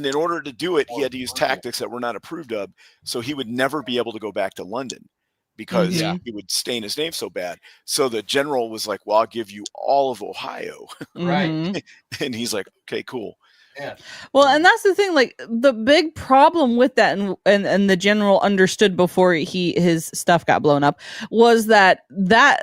in order to do it, he had to use tactics that were not approved of. So he would never be able to go back to London because Mhm. he would stain his name so bad. So the general was like, "Well, I'll give you all of Ohio," Right. mhm. and he's like, "Okay, cool." Yeah. Well, and that's the thing. Like the big problem with that, and the general understood before his stuff got blown up, was that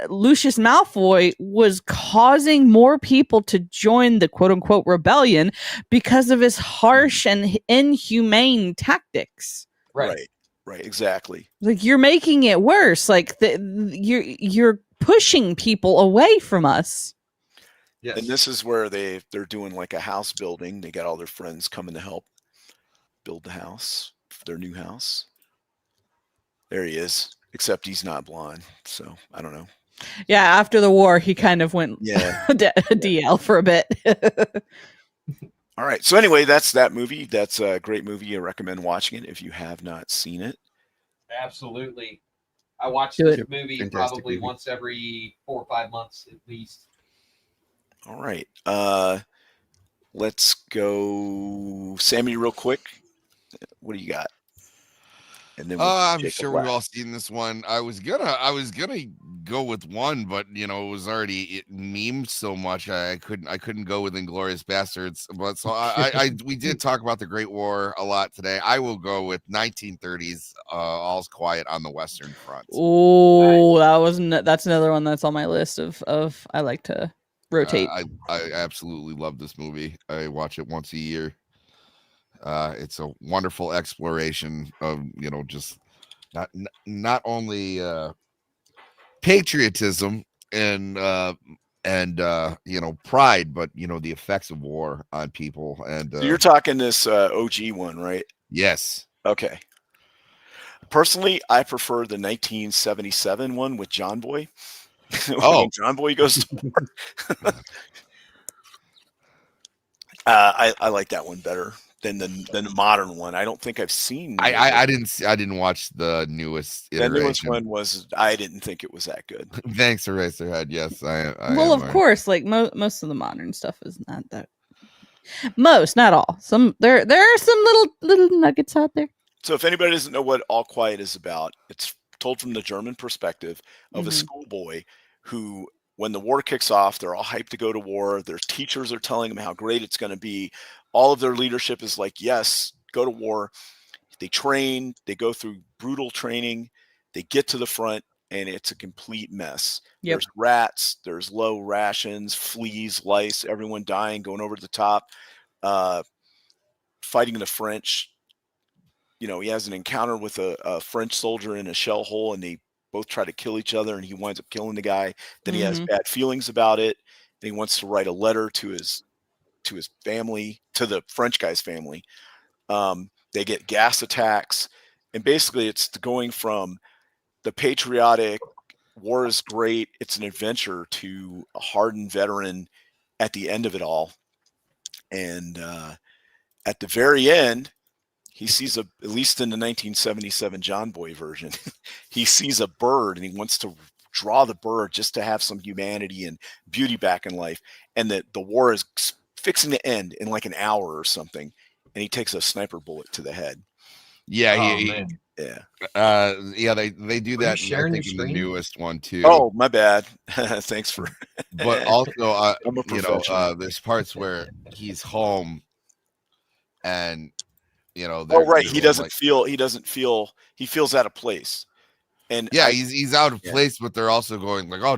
Lucius Malfoy was causing more people to join the quote unquote rebellion because of his harsh and inhumane tactics. Right. Right, exactly. Like you're making it worse. Like you're pushing people away from us. Yes. And this is where they're doing like a house building. They got all their friends coming to help build the house, their new house. There he is, except he's not blonde. So I don't know. Yeah, after the war, he kind of went Yeah. DL for a bit. All right. So anyway, that's that movie. That's a great movie. I recommend watching it if you have not seen it. Absolutely. I watch Do this it. movie Fantastic probably movie. once every 4 or 5 months at least. All right. Let's go, Sammy, real quick. What do you got? And then I'm Jacob sure we've all last. seen this one. I was gonna go with one, but it was already memed so much I couldn't go with Inglourious Bastards. But so we did talk about the Great War a lot today. I will go with 1930s. All's Quiet on the Western Front. Oh, that's another one that's on my list of I like to rotate. I absolutely love this movie. I watch it once a year. It's a wonderful exploration of just not only patriotism and pride, but the effects of war on people. And So you're talking this OG one, right? yes, Okay. Personally, I prefer the 1977 one with John Boy. Oh. When John Boy goes to war. I like that one better than the modern one. I don't think I've seen. I didn't watch the newest The newest iteration. one I didn't think it was that good. Thanks, Eraserhead. Yes, I Well, am of course, like most of the modern stuff is not that. Most, not all. Some there are some little nuggets out there. So if anybody doesn't know what All Quiet is about, it's told from the German perspective of a Mhm. schoolboy who, when the war kicks off, they're all hyped to go to war. Their teachers are telling them how great it's going to be. All of their leadership is like, yes, go to war. They train, they go through brutal training, they get to the front, and it's a complete mess. Yep. There's rats, there's low rations, fleas, lice, everyone dying, going over the top, fighting the French. He has an encounter with a French soldier in a shell hole, and they both try to kill each other, and he winds up killing the guy. Then he has Mhm. bad feelings about it, and he wants to write a letter to his family, to the French guy's family. They get gas attacks, and basically it's going from the patriotic war is great, it's an adventure, to a hardened veteran at the end of it all. And at the very end, he sees at least in the 1977 John Boy version, he sees a bird and he wants to draw the bird just to have some humanity and beauty back in life. And that the war is fixing to end in like an hour or something. And he takes a sniper bullet to the head. Yeah, Oh, man. Yeah. they do Were you that. sharing I your think in the screen? newest one too. Oh, my bad. Thanks for. But also, I'm a professional. there's parts where he's home, and Oh, they're right. they're He going doesn't like, feel. He doesn't feel. He feels out of place. And yeah, he's out of Yeah. place, but they're also going like, oh,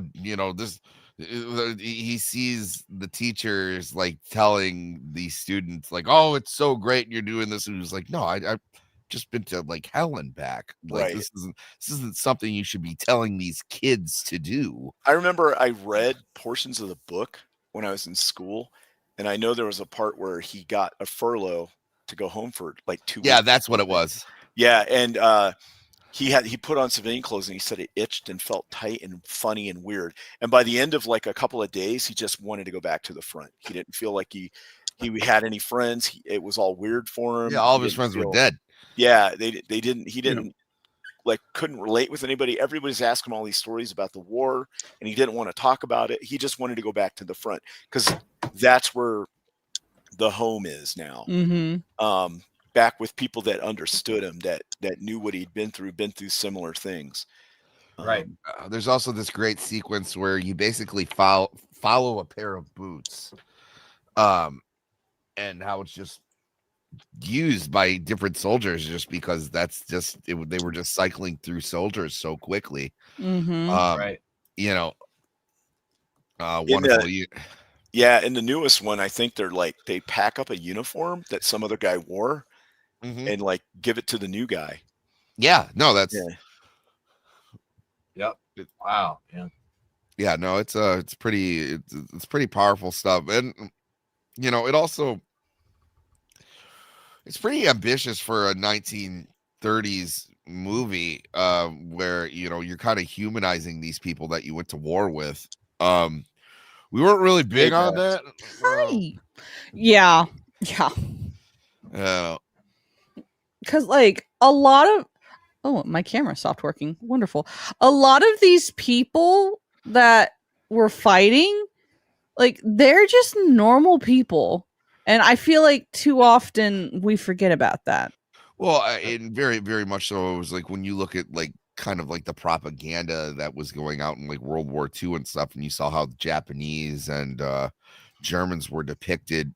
this. He sees the teachers like telling these students like, oh, it's so great you're doing this, and he's like, no, I've just been to like hell and back. Like Right. this isn't something you should be telling these kids to do. I remember I read portions of the book when I was in school, and I know there was a part where he got a furlough to go home for like 2 weeks. Yeah, that's what it was. Yeah, and he put on civilian clothes, and he said it itched and felt tight and funny and weird. And by the end of like a couple of days, he just wanted to go back to the front. He didn't feel like he had any friends. It was all weird for him. Yeah, all He of his didn't friends were feel- dead. Yeah, they didn't. He didn't like couldn't relate with anybody. Everybody's asking him all these stories about the war, and he didn't want to talk about it. He just wanted to go back to the front because that's where the home is now. Mm-hmm. Back with people that understood him, that knew what he'd been through similar things. Right. There's also this great sequence where you basically follow a pair of boots, and how it's just used by different soldiers just because that's just they were just cycling through soldiers so quickly. Mm-hmm. Right. Wonderful. Yeah, in the newest one, I think they pack up a uniform that some other guy wore and like give it to the new guy. Yeah, no, that's Yep. Wow. Yeah. yeah, no, it's pretty powerful stuff. And it also it's pretty ambitious for a 1930s movie where you're kind of humanizing these people that you went to war with. We weren't really big on that. Yeah. Because like a lot of my camera stopped working. Wonderful. A lot of these people that were fighting, like they're just normal people, and I feel like too often we forget about that. Well, and very, very much so. It was like when you look at like kind of like the propaganda that was going out in like World War II and stuff, and you saw how the Japanese and Germans were depicted.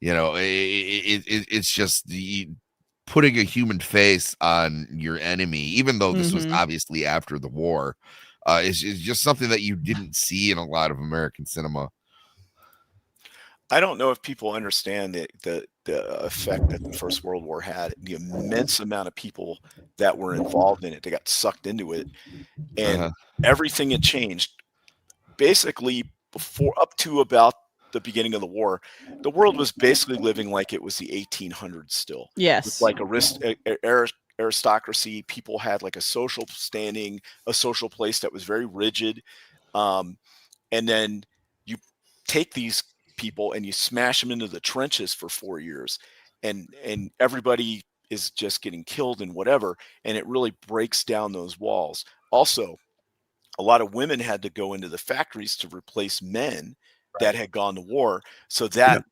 It's just putting a human face on your enemy, even though this was obviously after the war, is just something that you didn't see in a lot of American cinema. I don't know if people understand the effect that the First World War had, the immense amount of people that were involved in it. They got sucked into it, and everything had changed. Basically, up to about the beginning of the war, the world was basically living like it was the 1800s still. Yes. With like aristocracy, people had like a social standing, a social place that was very rigid. And then you take these people and you smash them into the trenches for 4 years, and everybody is just getting killed and whatever, and it really breaks down those walls. Also, a lot of women had to go into the factories to replace men that had gone to war. So that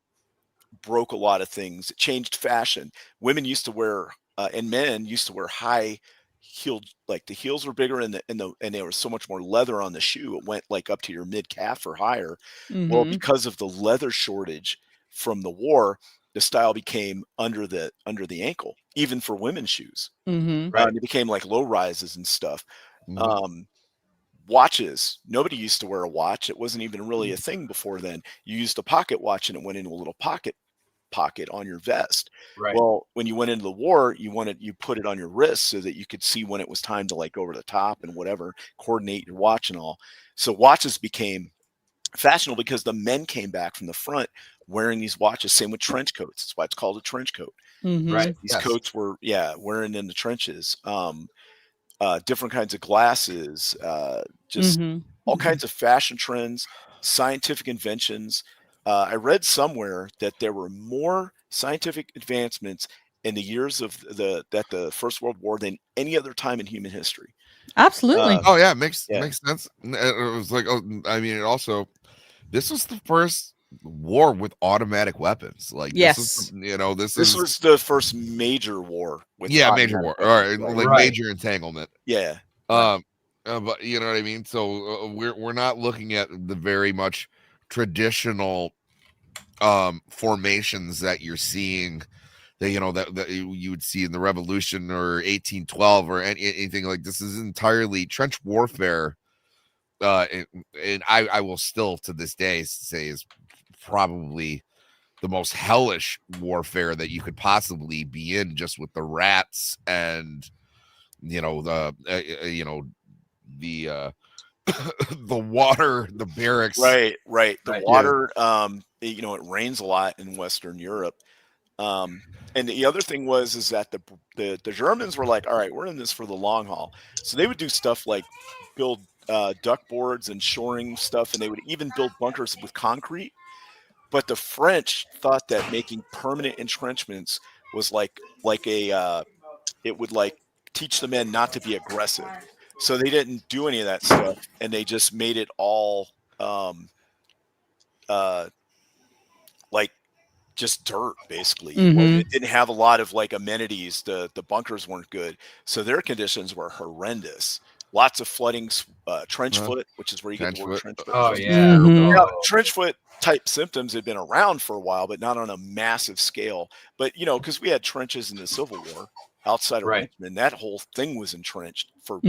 broke a lot of things. It changed fashion. Women used to wear and men used to wear high heeled, like the heels were bigger and there was so much more leather on the shoe. It went like up to your mid calf or higher. Well, because of the leather shortage from the war, the style became under the ankle, even for women's shoes. It became like low rises and stuff. Watches. Nobody used to wear a watch. It wasn't even really a thing before then. You used a pocket watch and it went into a little pocket on your vest. Right. Well, when you went into the war, you put it on your wrist so that you could see when it was time to like go over the top and whatever, coordinate your watch and all. So watches became fashionable because the men came back from the front wearing these watches. Same with trench coats. That's why it's called a trench coat. Right. These coats were wearing in the trenches. Different kinds of glasses, just all kinds of fashion trends, scientific inventions. I read somewhere that there were more scientific advancements in the years of the First World War than any other time in human history. Absolutely. Makes sense. It was like, it also, this was the first war with automatic weapons. Like Yes. this is, you know, this This is was the first major war with major automatic war, weapons, or right? like Right. major entanglement. Yeah. But you know what I mean. So we're not looking at the very much traditional formations that you're seeing, that you know that you would see in the Revolution or 1812 or anything like this. Is entirely trench warfare. And I will still to this day say is probably the most hellish warfare that you could possibly be in, just with the rats and you know the the the water, the barracks. Right. The Right. water, you know, it rains a lot in Western Europe. And the other thing is that the Germans were like, all right, we're in this for the long haul. So they would do stuff like build duck boards and shoring stuff, and they would even build bunkers with concrete. But the French thought that making permanent entrenchments was like it would like teach the men not to be aggressive. So they didn't do any of that stuff, and they just made it all like just dirt, basically. It didn't have a lot of like amenities. The bunkers weren't good, so their conditions were horrendous. Lots of flooding, trench foot, which is where you get the word trench foot. Oh yeah. Now, trench foot type symptoms had been around for a while, but not on a massive scale. But you know, because we had trenches in the Civil War outside of Richmond, that whole thing was entrenched for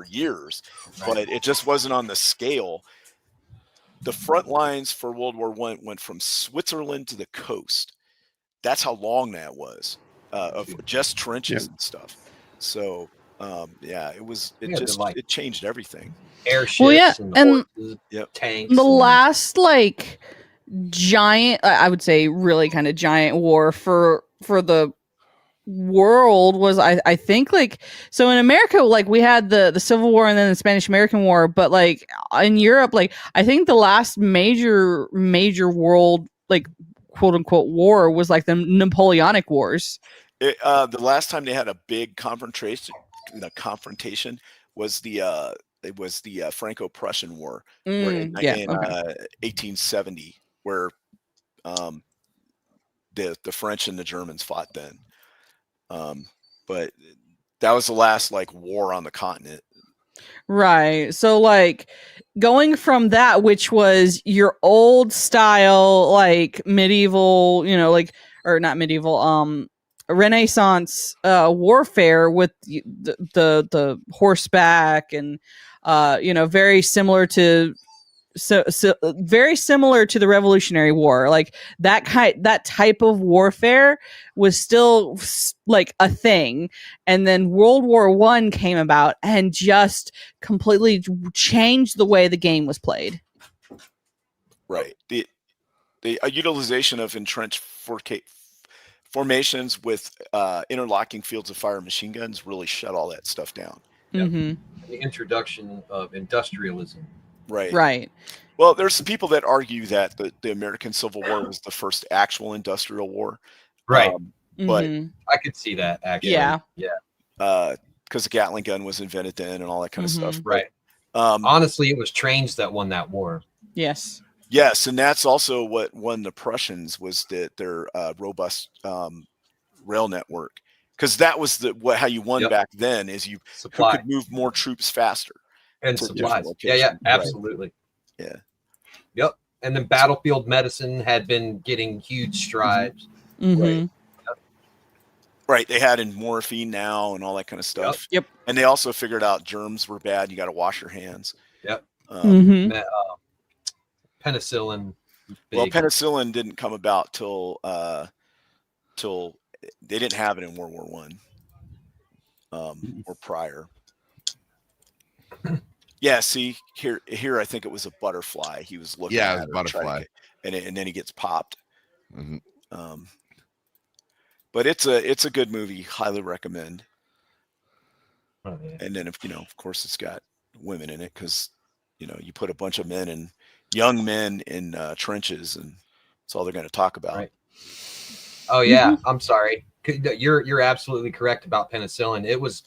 years, but it just wasn't on the scale. The front lines for World War I went from Switzerland to the coast. That's how long that was, of just trenches and stuff. So yeah, it changed everything. Airships and horses, tanks. The last like giant, I would say really kind of giant war for the world was I think like, so in America, like we had the Civil War and then the Spanish American War, but like in Europe, like I think the last major world like quote unquote war was like the Napoleonic Wars. The last time they had a big confrontation was the Franco-Prussian War in 1870, where the French and the Germans fought then. But that was the last like war on the continent. Right. So like going from that, which was your old style, like medieval, you know, like, or not medieval, Renaissance warfare with the horseback and you know, very similar to very similar to the Revolutionary War. Like that type of warfare was still like a thing, and then World War I came about and just completely changed the way the game was played. Right. The utilization of entrenched formations with interlocking fields of fire machine guns really shut all that stuff down. The introduction of industrialism. Right. Well, there's people that argue that the American Civil War was the first actual industrial war. Right. But I could see that actually. Yeah. Because the Gatling gun was invented then and all that kind of stuff. Right. Honestly, it was trains that won that war. Yes. Yes, and that's also what won the Prussians, was their robust rail network. Because that was how you won back then, is you could move more troops faster. And supplies. Yeah, absolutely. Yeah. Yep. And then battlefield medicine had been getting huge strides. Right. They had in morphine now and all that kind of stuff. Yep. And they also figured out germs were bad. You got to wash your hands. Yep. Penicillin. Well, penicillin didn't come about till they didn't have it in World War I, or prior. Yeah, see here I think it was a butterfly. He was looking at it was a butterfly, and then he gets popped. But it's a good movie, highly recommend. And then of course it's got women in it, because you put a bunch of young men in trenches, and that's all they're going to talk about. Right. Oh yeah, I'm sorry. You're absolutely correct about penicillin. It was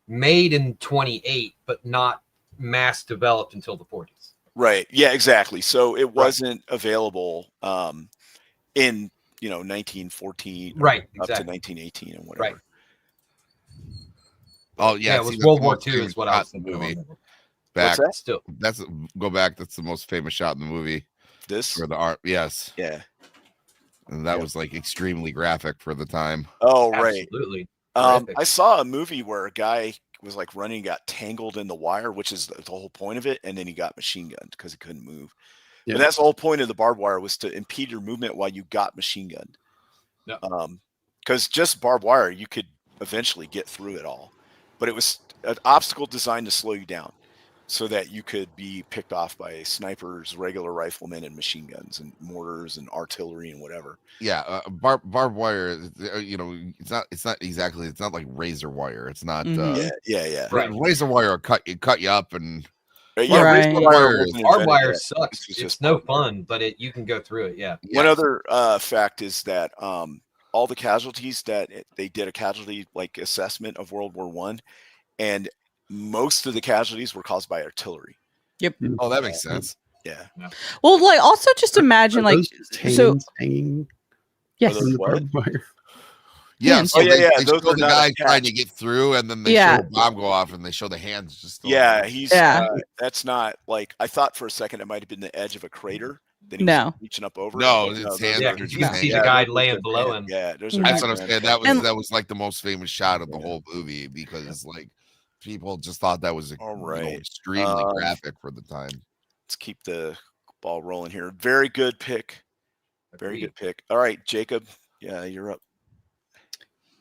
made in 28, but not mass developed until the 40s. Right. Yeah, exactly. So it wasn't available in 1914 Right, up to exactly. 1918 and whatever. Right. Oh yeah, Yeah, it see, was that's World the War most II famous is what I shot was in the thinking movie. on. What's Back, that? Still, that's go back. That's the most famous shot in the movie This? for the art. Yes, Yeah. and that Yep. was like extremely graphic for the time. Oh, right. absolutely. Horrific. I saw a movie where a guy was like running, got tangled in the wire, which is the whole point of it, and then he got machine gunned because he couldn't move. Yeah. But that's the whole point of the barbed wire, was to impede your movement while you got machine gunned. Yep. Because just barbed wire, you could eventually get through it all, but it was an obstacle designed to slow you down so that you could be picked off by snipers, regular riflemen, and machine guns and mortars and artillery and whatever. Yeah, barbed wire. It's not exactly. It's not like razor wire. It's not. Mhm. Yeah. Right. Razor wire cut you up, and Yeah, Right. razor wire Wire- wasn't Barbed invented wire yet. sucks. This was It's just no barbed wire. fun, but you can go through it. Yeah. One yes. other fact is that all the casualties they did a casualty like assessment of World War I, and most of the casualties were caused by artillery. Oh, that makes sense. Yeah. Well, like also just imagine Are like those just so. hands hanging Yes. Are from those the what? barbed wire? Yeah, Hands. so Oh, yeah, they those show are the not guy attached. trying to get through, and then they Yeah. show a bomb go off, and they show the hands just. Still Yeah, there. he's Yeah. that's not like, I thought for a second it might have been the edge of a crater. Then he No. was reaching up over. No, it. it's those hands. Yeah, are because just you can No. see the hands. guy Those are laying just below hands. him. Yeah, those Mhm. are That's just what I'm hands. saying. That was like the most famous shot of the Yeah. whole movie, because like people just thought that was All right. extremely graphic for the time. Let's keep the ball rolling here. Very good pick. Very Agreed. good pick. All right, Jacob. Yeah, you're up.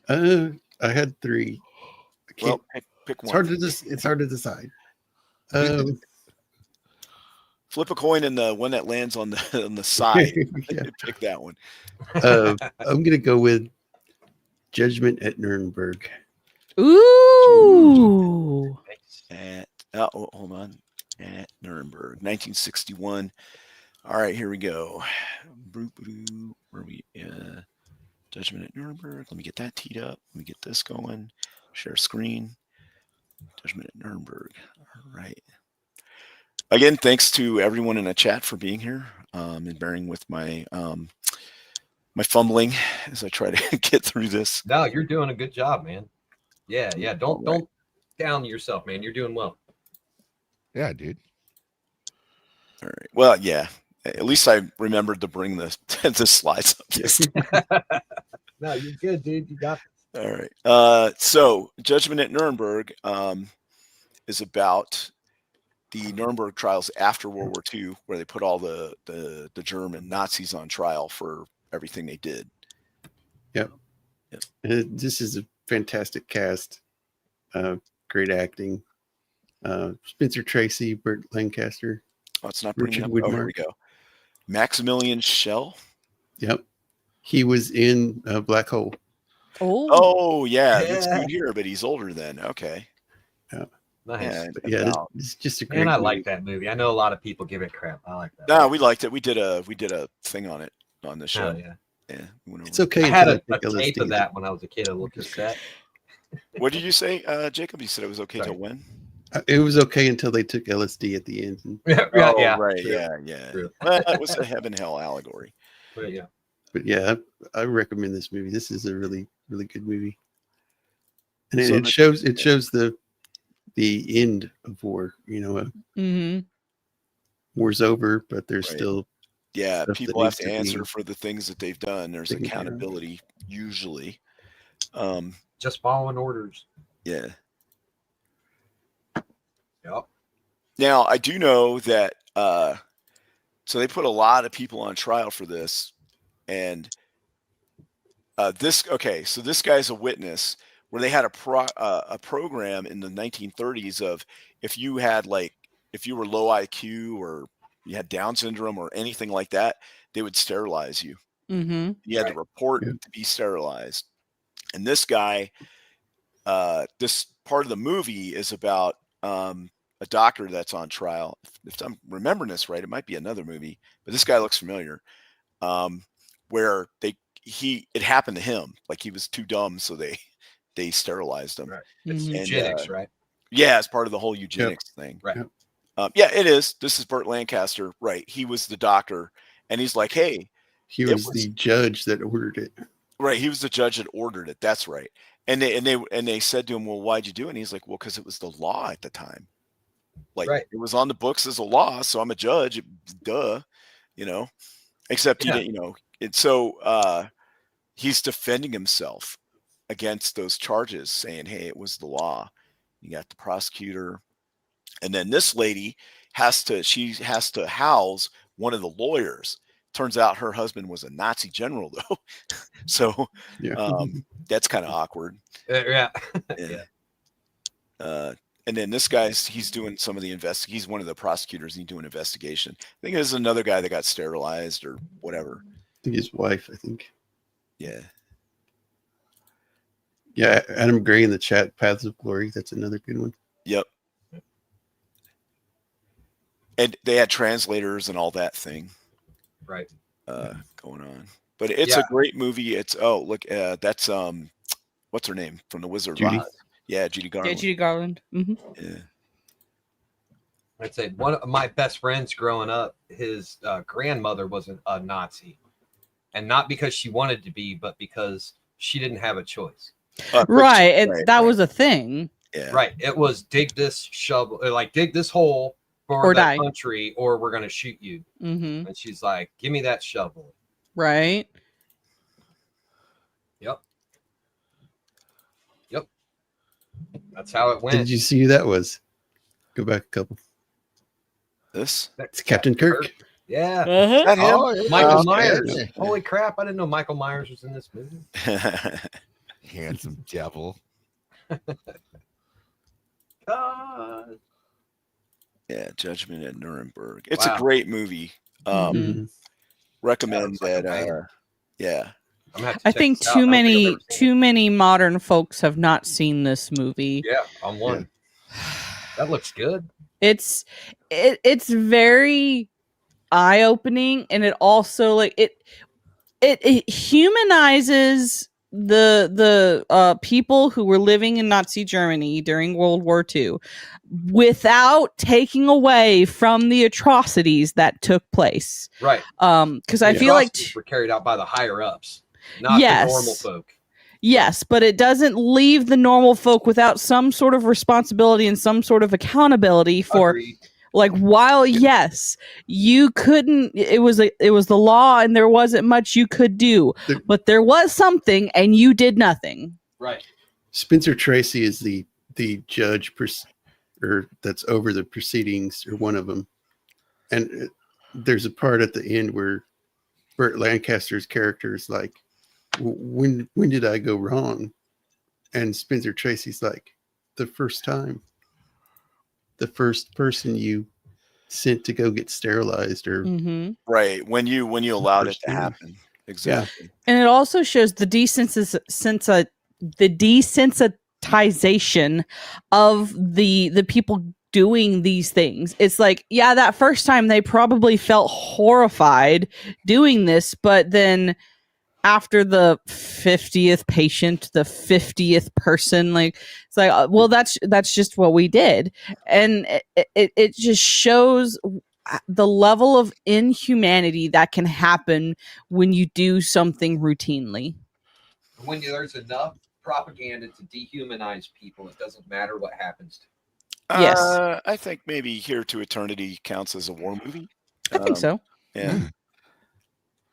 I had 3. I can't. Well, pick It's one. hard to it's hard to decide. Flip a coin, and the one that lands on the side, yeah. pick that one. I'm gonna go with Judgment at Nuremberg. Ooh. Hold on. At Nuremberg, 1961. All right, here we go. Where are we? Judgment at Nuremberg. Let me get that teed up. Let me get this going. Share screen. Judgment at Nuremberg. All right. Again, thanks to everyone in the chat for being here and bearing with my my fumbling as I try to get through this. No, you're doing a good job, man. Yeah. All right. Don't down yourself, man. You're doing well. Yeah, dude. All right. Well, yeah. At least I remembered to bring the slides up. This No, you're good, dude. You got this. All right. So Judgment at Nuremberg is about the Nuremberg trials after World War II, where they put all the German Nazis on trial for everything they did. Yep. This is a fantastic cast. Great acting. Spencer Tracy, Burt Lancaster. Oh, it's not bringing Richard up. Oh, here Widmark. we go. Maximilian Schell. Yep. He was in Black Hole. Oh. Oh, yeah. This dude here, but he's older then. Okay. Nice. Yeah. But yeah, about- it's just a great Man, I movie. like that movie. I know a lot of people give it crap. I like that. No, we liked it. We did a thing on it on the show. Hell yeah. Yeah. we went It's over okay. I had until a I take tape LSD. of that when I was a kid. A little cassette. it. What did you say, Jacob? You said it was okay Sorry. to win? It was okay until they took LSD at the end. yeah, Oh, yeah, right. true. Yeah. True. Well, that was a heaven hell allegory. But yeah. But yeah, I recommend this movie. This is a really, really good movie. And So it shows the end of war. Mm-hmm. War's over, but there's Right. still Yeah, stuff that people have needs to to be answer for the things that they've done. There's taken care of. accountability usually. Just following orders. Yeah. Yep. Now I do know that so they put a lot of people on trial for this, and so this guy's a witness where they had a program in the 1930s of if you were low IQ or you had Down syndrome or anything like that, they would sterilize you. Mm-hmm. You had to report Yeah. to be sterilized. And this guy, this part of the movie is about a doctor that's on trial. If I'm remembering this right, it might be another movie, but this guy looks familiar. Where it happened to him, like he was too dumb, so they sterilized him. Right. It's Mhm. eugenics, right? Yeah, it's part of the whole eugenics thing. Right. Yep. Yeah, it is. This is Burt Lancaster, right? He was the doctor, and he's like, "Hey, He was the judge that ordered it. right." He was the judge that ordered it. That's right. And they said to him, "Well, why'd you do it?" And he's like, "Well, because it was the law at the time. Like Right. it was on the books as a law, so I'm a judge. Duh, you know." Except he Yeah. didn't, And so he's defending himself against those charges, saying, "Hey, it was the law." You got the prosecutor. And then this lady has to house one of the lawyers. Turns out her husband was a Nazi general, though. So Yeah. that's kind of awkward. Yeah. And then this guy's he's doing some of the he's one of the prosecutors and he's doing an investigation. I think there's another guy that got sterilized or whatever. I think his wife, I think. Yeah. Yeah, Adam Gray in the chat, Paths of Glory. That's another good one. Yep. And they had translators and all that thing. Right. Going on. But it's a great movie. It's that's what's her name from The Wizard of Oz? Yeah, Judy Garland. Yeah, Judy Garland. Mm-hmm. Yeah. I'd say one of my best friends growing up, his grandmother was a Nazi, and not because she wanted to be, but because she didn't have a choice. Right. That was a thing. Yeah. Right. It was dig this shovel, like dig this hole for the country, or we're gonna shoot you. Mm-hmm. And she's like, "Give me that shovel." Right. Yep. That's how it went. Did you see who that was? Go back a couple. This? It's Captain Kirk. Yeah. Uh-huh. Oh, yeah. Michael Okay. Myers. Holy crap. I didn't know Michael Myers was in this movie. Handsome devil. God. Yeah, Judgment at Nuremberg. It's a great movie. Recommend that. Yeah. I think too many modern folks have not seen this movie. Yeah, I'm one. That looks good. It's very eye-opening, and it also it humanizes the people who were living in Nazi Germany during World War II without taking away from the atrocities that took place. Right. Because I feel like were carried out by the higher ups, not the normal folk. Yes, but it doesn't leave the normal folk without some sort of responsibility and some sort of accountability for. Agreed. Like, while yes, you couldn't, it was the law and there wasn't much you could do, but there was something and you did nothing. Right. Spencer Tracy is the judge or that's over the proceedings, or one of them. And there's a part at the end where Burt Lancaster's character is like, when did I go wrong? And Spencer Tracy's like, the first time. The first person you sent to go get sterilized, or right when you allowed it to happen. Exactly. Yeah. And it also shows the desensitization of the people doing these things. It's like, yeah, that first time they probably felt horrified doing this, but then after the 50th patient, the 50th person, like, it's like, well, that's just what we did. And it just shows the level of inhumanity that can happen when you do something routinely. When there's enough propaganda to dehumanize people, it doesn't matter what happens to them. Yes. I think maybe Here to Eternity counts as a war movie. I think so. Yeah.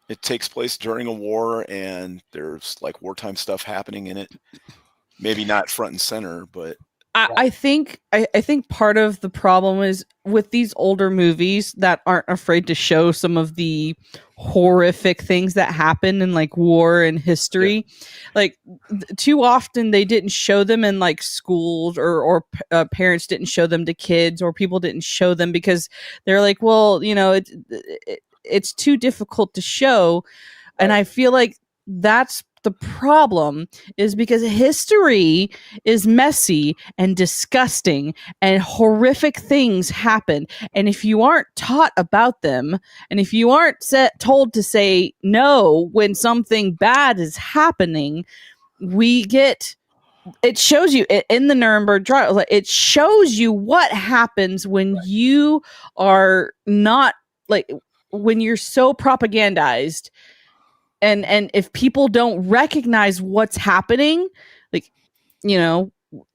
It takes place during a war, and there's like wartime stuff happening in it. Maybe not front and center, but I think part of the problem is with these older movies that aren't afraid to show some of the horrific things that happen in like war and history. Yeah. Like too often they didn't show them in like schools, or parents didn't show them to kids, or people didn't show them because they're like, well, it's too difficult to show. And I feel like that's the problem, is because history is messy and disgusting and horrific things happen. And if you aren't taught about them, and if you aren't told to say no when something bad is happening, we get it shows you in the Nuremberg trial. It shows you what happens when you are not like when you're so propagandized, and if people don't recognize what's happening, like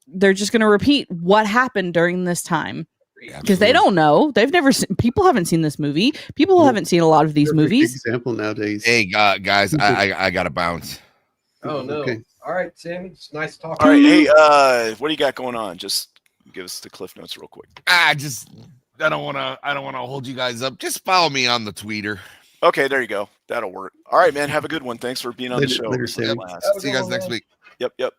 they're just going to repeat what happened during this time because they don't know. They've never seen. People haven't seen this movie. People haven't seen a lot of these movies. Example nowadays. Hey, guys, I gotta bounce. Oh no! Okay. All right, Sammy. It's nice talking. All right, hey, what do you got going on? Just give us the cliff notes real quick. I don't want to hold you guys up. Just follow me on the Twitter. Okay, there you go. That'll work. All right, man. Have a good one. Thanks for being on the show. Later, Sam. See you guys next week. Yep.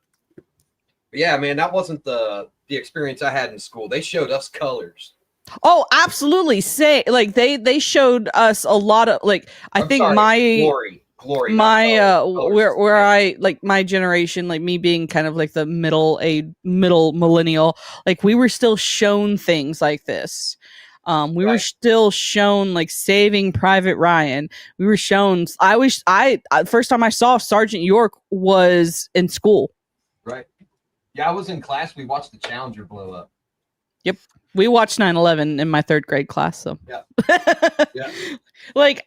Yeah, man, that wasn't the experience I had in school. They showed us colors. Oh, absolutely. Say like they showed us a lot of like glory. My where I like my generation, like me being kind of like the middle millennial, like we were still shown things like this. We were still shown like Saving Private Ryan. We were shown. First time I saw Sergeant York was in school. Right. Yeah, I was in class. We watched the Challenger blow up. Yep. We watched 9/11 in my 3rd grade class. So yeah. Like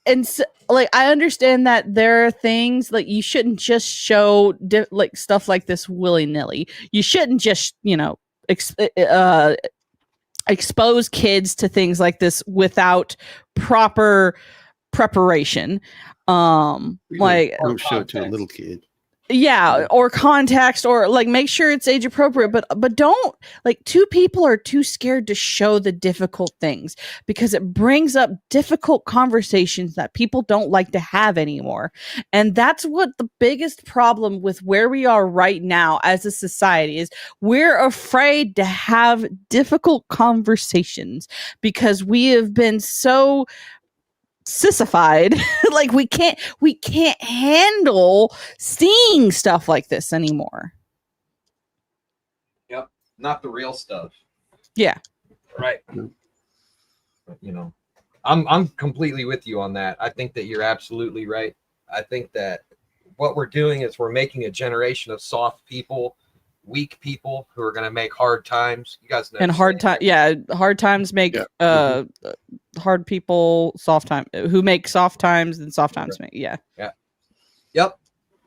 and so, like I understand that there are things like you shouldn't just show like stuff like this willy-nilly. You shouldn't just expose kids to things like this without proper preparation. Like don't show it to a little kid. Yeah, or context, or like make sure it's age appropriate, but don't like two people are too scared to show the difficult things because it brings up difficult conversations that people don't like to have anymore. And that's what the biggest problem with where we are right now as a society is. We're afraid to have difficult conversations because we have been so sissified. Like we can't handle seeing stuff like this anymore. Yep, not the real stuff. Yeah, right. I'm completely with you on that. I think that you're absolutely right. I think that what we're doing is we're making a generation of soft people, weak people who are going to make hard times. You guys know. And hard times make hard people soft time. Who make soft times, then soft times make Yep.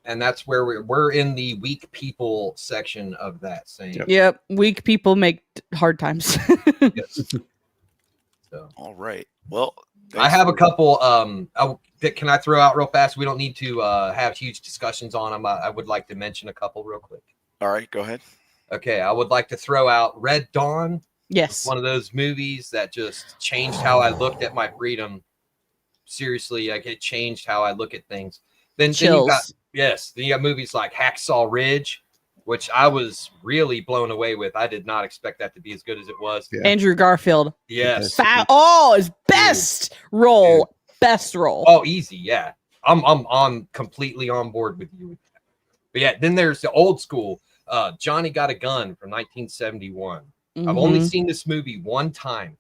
And that's where we're in the weak people section of that saying. Yep. Weak people make hard times. Yes. So. All right. Well, I have a couple. Can I throw out real fast? We don't need to have huge discussions on them. I would like to mention a couple real quick. All right, go ahead. Okay, I would like to throw out Red Dawn. Yes. One of those movies that just changed how I looked at my freedom. Seriously, like it changed how I look at things. Then you got movies like Hacksaw Ridge, which I was really blown away with. I did not expect that to be as good as it was. Yeah. Andrew Garfield. Yes. His best role. Dude. Best role. Oh, easy. Yeah. I'm completely on board with you. But yeah, then there's the old school Johnny Got a Gun from 1971. I've only seen this movie one time.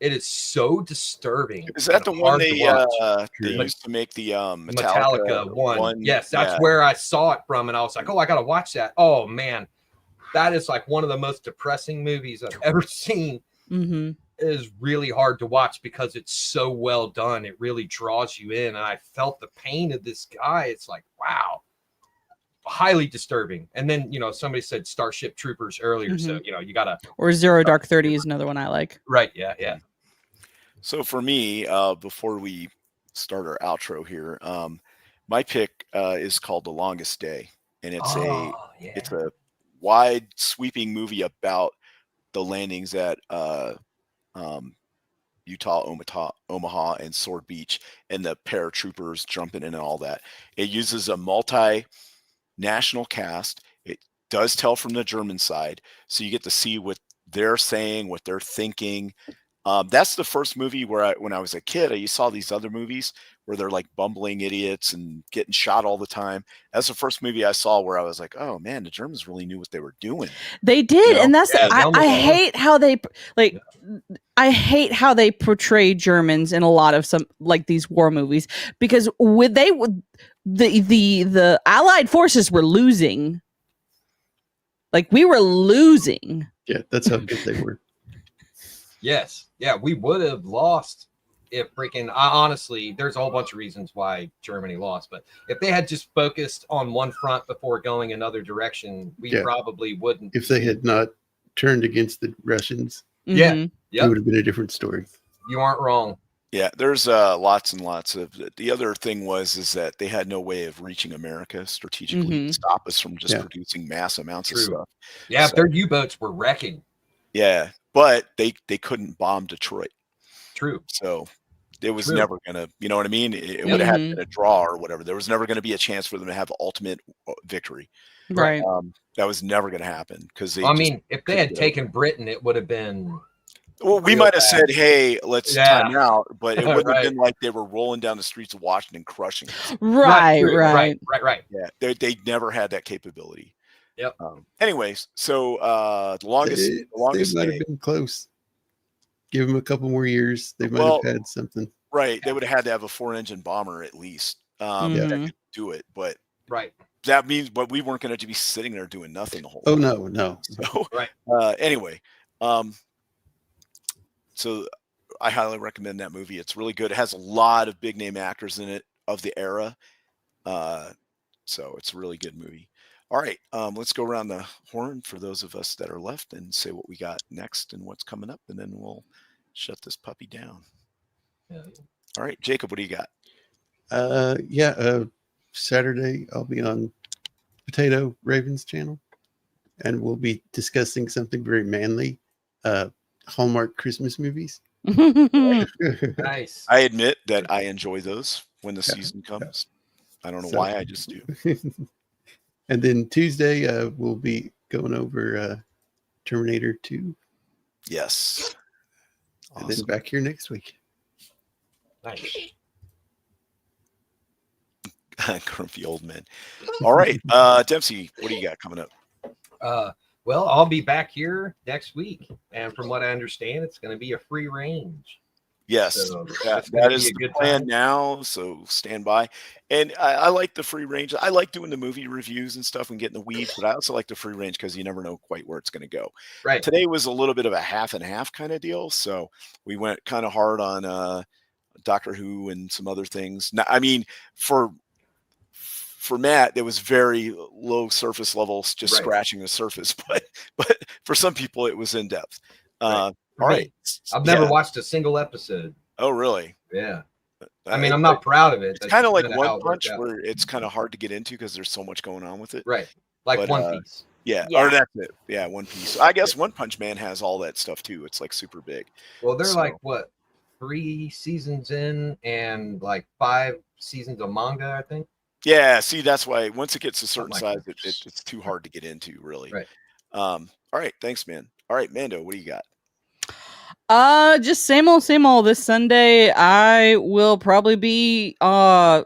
It is so disturbing. Is that the one they used to make the Metallica one? Yes, that's where I saw it from, and I was like, oh, I gotta watch that. Oh man, that is like one of the most depressing movies I've ever seen. Mm-hmm. It is really hard to watch because it's so well done. It really draws you in, and I felt the pain of this guy. It's like, wow. Highly disturbing. And then somebody said Starship Troopers earlier, so you gotta, or Zero Dark 30 is another one I like. Right. Yeah. So for me, before we start our outro here, my pick is called The Longest Day, and it's a wide sweeping movie about the landings at Utah, Omaha, and Sword Beach, and the paratroopers jumping in and all that. It uses a multi-national cast. It does tell from the German side, so you get to see what they're saying, what they're thinking. That's the first movie where when I was a kid, you saw these other movies where they're like bumbling idiots and getting shot all the time. That's the first movie I saw where I was like, oh man, the Germans really knew what they were doing. They did. And that's, I hate how they I hate how they portray Germans in a lot of some like these war movies, because the Allied forces were losing. Like, we were losing. Yeah, that's how good they were. Yes. Yeah, we would have lost if freaking honestly, there's a whole bunch of reasons why Germany lost, but if they had just focused on one front before going another direction, we probably wouldn't. If they had not turned against the Russians, yeah, it would have been a different story. You aren't wrong. Yeah, there's lots and lots of. The other thing is that they had no way of reaching America strategically to stop us from just producing mass amounts of stuff. Yeah, their U-boats were wrecking. Yeah, but they couldn't bomb Detroit. True. So it was never gonna, you know what I mean? It would have had been a draw or whatever. There was never going to be a chance for them to have ultimate victory. Right. That was never going to happen because they. I mean, if they had taken Britain, it would have been. Well, we might have said, "Hey, let's time out," but it wouldn't have been like they were rolling down the streets of Washington, crushing us. Right. Yeah, They never had that capability. Yep. Anyways, so the longest they might have been close. Give them a couple more years, they might have had something. Right, they would have had to have a 4-engine bomber at least that could do it. But that means, but we weren't going to be sitting there doing nothing the whole time. No. So anyway, so I highly recommend that movie. It's really good. It has a lot of big name actors in it of the era. So it's a really good movie. All right, let's go around the horn for those of us that are left and say what we got next and what's coming up, and then we'll shut this puppy down. All right, Jacob, what do you got? Saturday I'll be on Potato Ravens channel, and we'll be discussing something very manly, Hallmark Christmas movies. Nice. I admit that I enjoy those when the season comes. I don't know why, I just do. And then Tuesday we'll be going over Terminator 2. Yes. And then back here next week. Nice. Grumpy old men. All right, Dempsey, what do you got coming up? Well, I'll be back here next week, and from what I understand, it's going to be a free range. Yes, So that is the plan now. So stand by. And I like the free range. I like doing the movie reviews and stuff and getting the weeds, but I also like the free range because you never know quite where it's going to go. Right. Today was a little bit of a half and half kind of deal. So we went kind of hard on Doctor Who and some other things. Now, I mean, for Matt, there was very low surface levels, just scratching the surface. But for some people, it was in depth. All right. I've never watched a single episode. Oh, really? Yeah. I mean, I'm not proud of it. It's kind of like One Punch, where it's kind of hard to get into because there's so much going on with it. Right. Like One Piece. Yeah. Or that's it. Yeah, One Piece. I guess One Punch Man has all that stuff too. It's like super big. Well, they're like, what, 3 seasons in and like 5 seasons of manga, I think. Yeah. See, that's why once it gets a certain size, it's too hard to get into, really. Right. All right. Thanks, man. All right, Mando, what do you got? Just same old this Sunday. I will probably be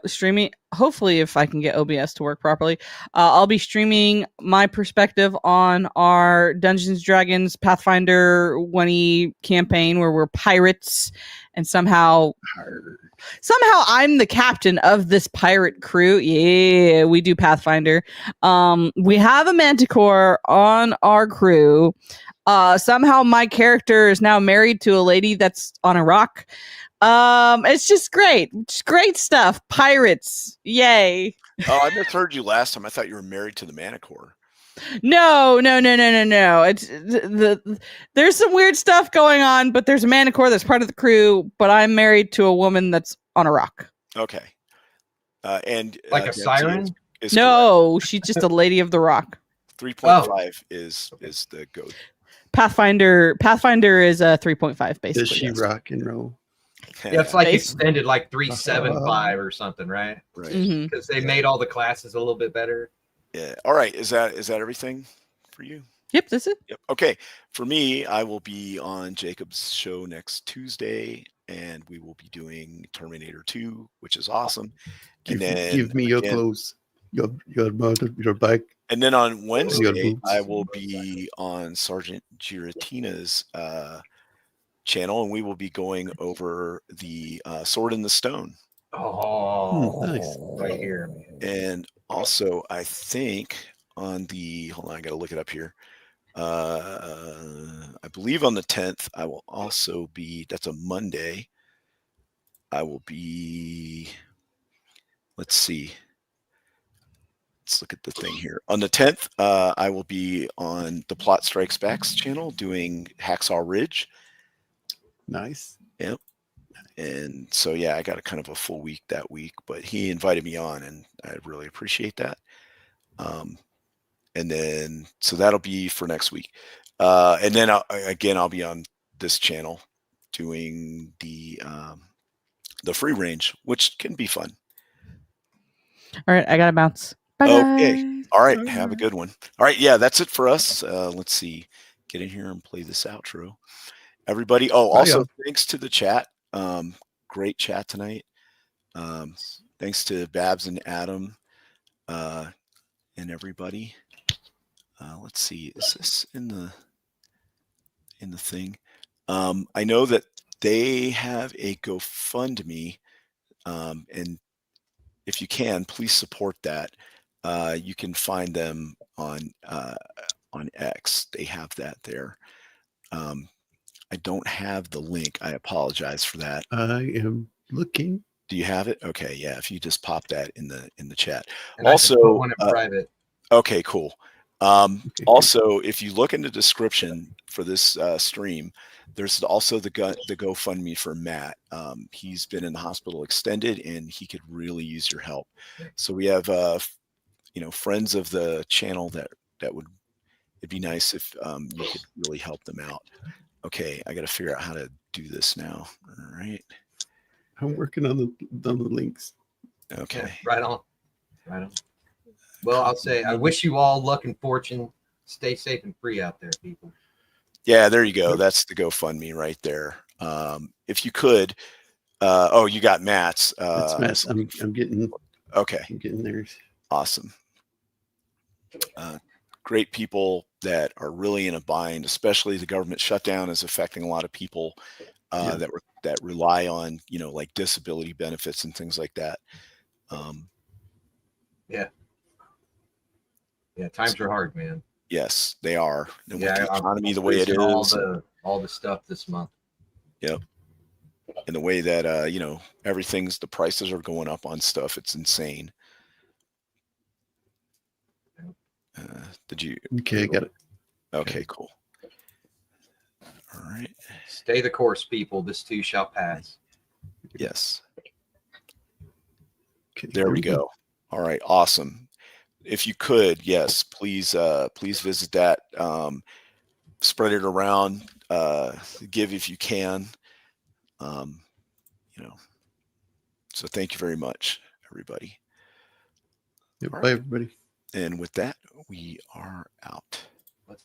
streaming, hopefully if I can get OBS to work properly. I'll be streaming my perspective on our Dungeons Dragons Pathfinder 1E campaign where we're pirates and somehow I'm the captain of this pirate crew. Yeah, we do Pathfinder. We have a manticore on our crew. Somehow my character is now married to a lady that's on a rock. It's just great. It's great stuff. Pirates. Yay. Oh, I misheard you last time. I thought you were married to the Manicore. No. It's there's some weird stuff going on, but there's a Manicore that's part of the crew, but I'm married to a woman that's on a rock. Okay. And like a siren? No, she's just a lady of the rock. 3.5 is the goat. Pathfinder is a 3.5 basically. Does she rock and roll? Yeah, it's like extended like 3.75 or something, right? Right. Because they made all the classes a little bit better. Yeah. All right. Is that everything for you? Yep, that's it. Yep. Okay. For me, I will be on Jacob's show next Tuesday, and we will be doing Terminator 2, which is awesome. And then give me your clothes, your bike. And then on Wednesday, I will be on Sergeant Giratina's channel, and we will be going over the Sword in the Stone. Oh, nice. right here. And also, I think on the, hold on, I got to look it up here. I believe on the 10th, I will also be, that's a Monday. I will be, let's see. Let's look at the thing here. On the 10th, I will be on the Plot Strikes Back's channel doing Hacksaw Ridge. Nice. Yep. And so, yeah, I got a kind of a full week that week, but he invited me on and I really appreciate that. And then, so that'll be for next week. And then I'll be on this channel doing the free range, which can be fun. All right, I gotta bounce. Bye. Okay. All right. Have a good one. All right. Yeah, that's it for us. Let's see. Get in here and play this outro. Everybody. Oh, also thanks to the chat. Great chat tonight. Thanks to Babs and Adam and everybody. Let's see. Is this in the thing? I know that they have a GoFundMe, and if you can, please support that. You can find them on X. They have that there. I don't have the link. I apologize for that. I am looking. Do you have it? Okay, yeah. If you just pop that in the chat. And also, I just put one in private. Okay, cool. Also, if you look in the description for this stream, there's also the GoFundMe for Matt. He's been in the hospital extended, and he could really use your help. So we have, friends of the channel that would. It'd be nice if you could really help them out. Okay, I got to figure out how to do this now. All right. I'm working on the links. Okay. Yeah, right on. Well, I'll say I wish you all luck and fortune. Stay safe and free out there, people. Yeah, there you go. That's the GoFundMe right there. If you could, you got Matt's. That's Matt's. I'm getting. Okay. I'm getting there. Awesome. Great people that are really in a bind, especially the government shutdown is affecting a lot of people that rely on, like disability benefits and things like that. Yeah, times are hard, man. Yes, they are. And yeah, with the economy the way it is, all the stuff this month. Yep. And the way that the prices are going up on stuff, it's insane. Did you? Okay, got it. Okay, cool. All right. Stay the course, people. This too shall pass. Yes. Okay, there we go. All right, awesome. If you could, yes, please visit that. Spread it around. Give if you can. So thank you very much, everybody. Yeah, bye, everybody. And with that, we are out. Let's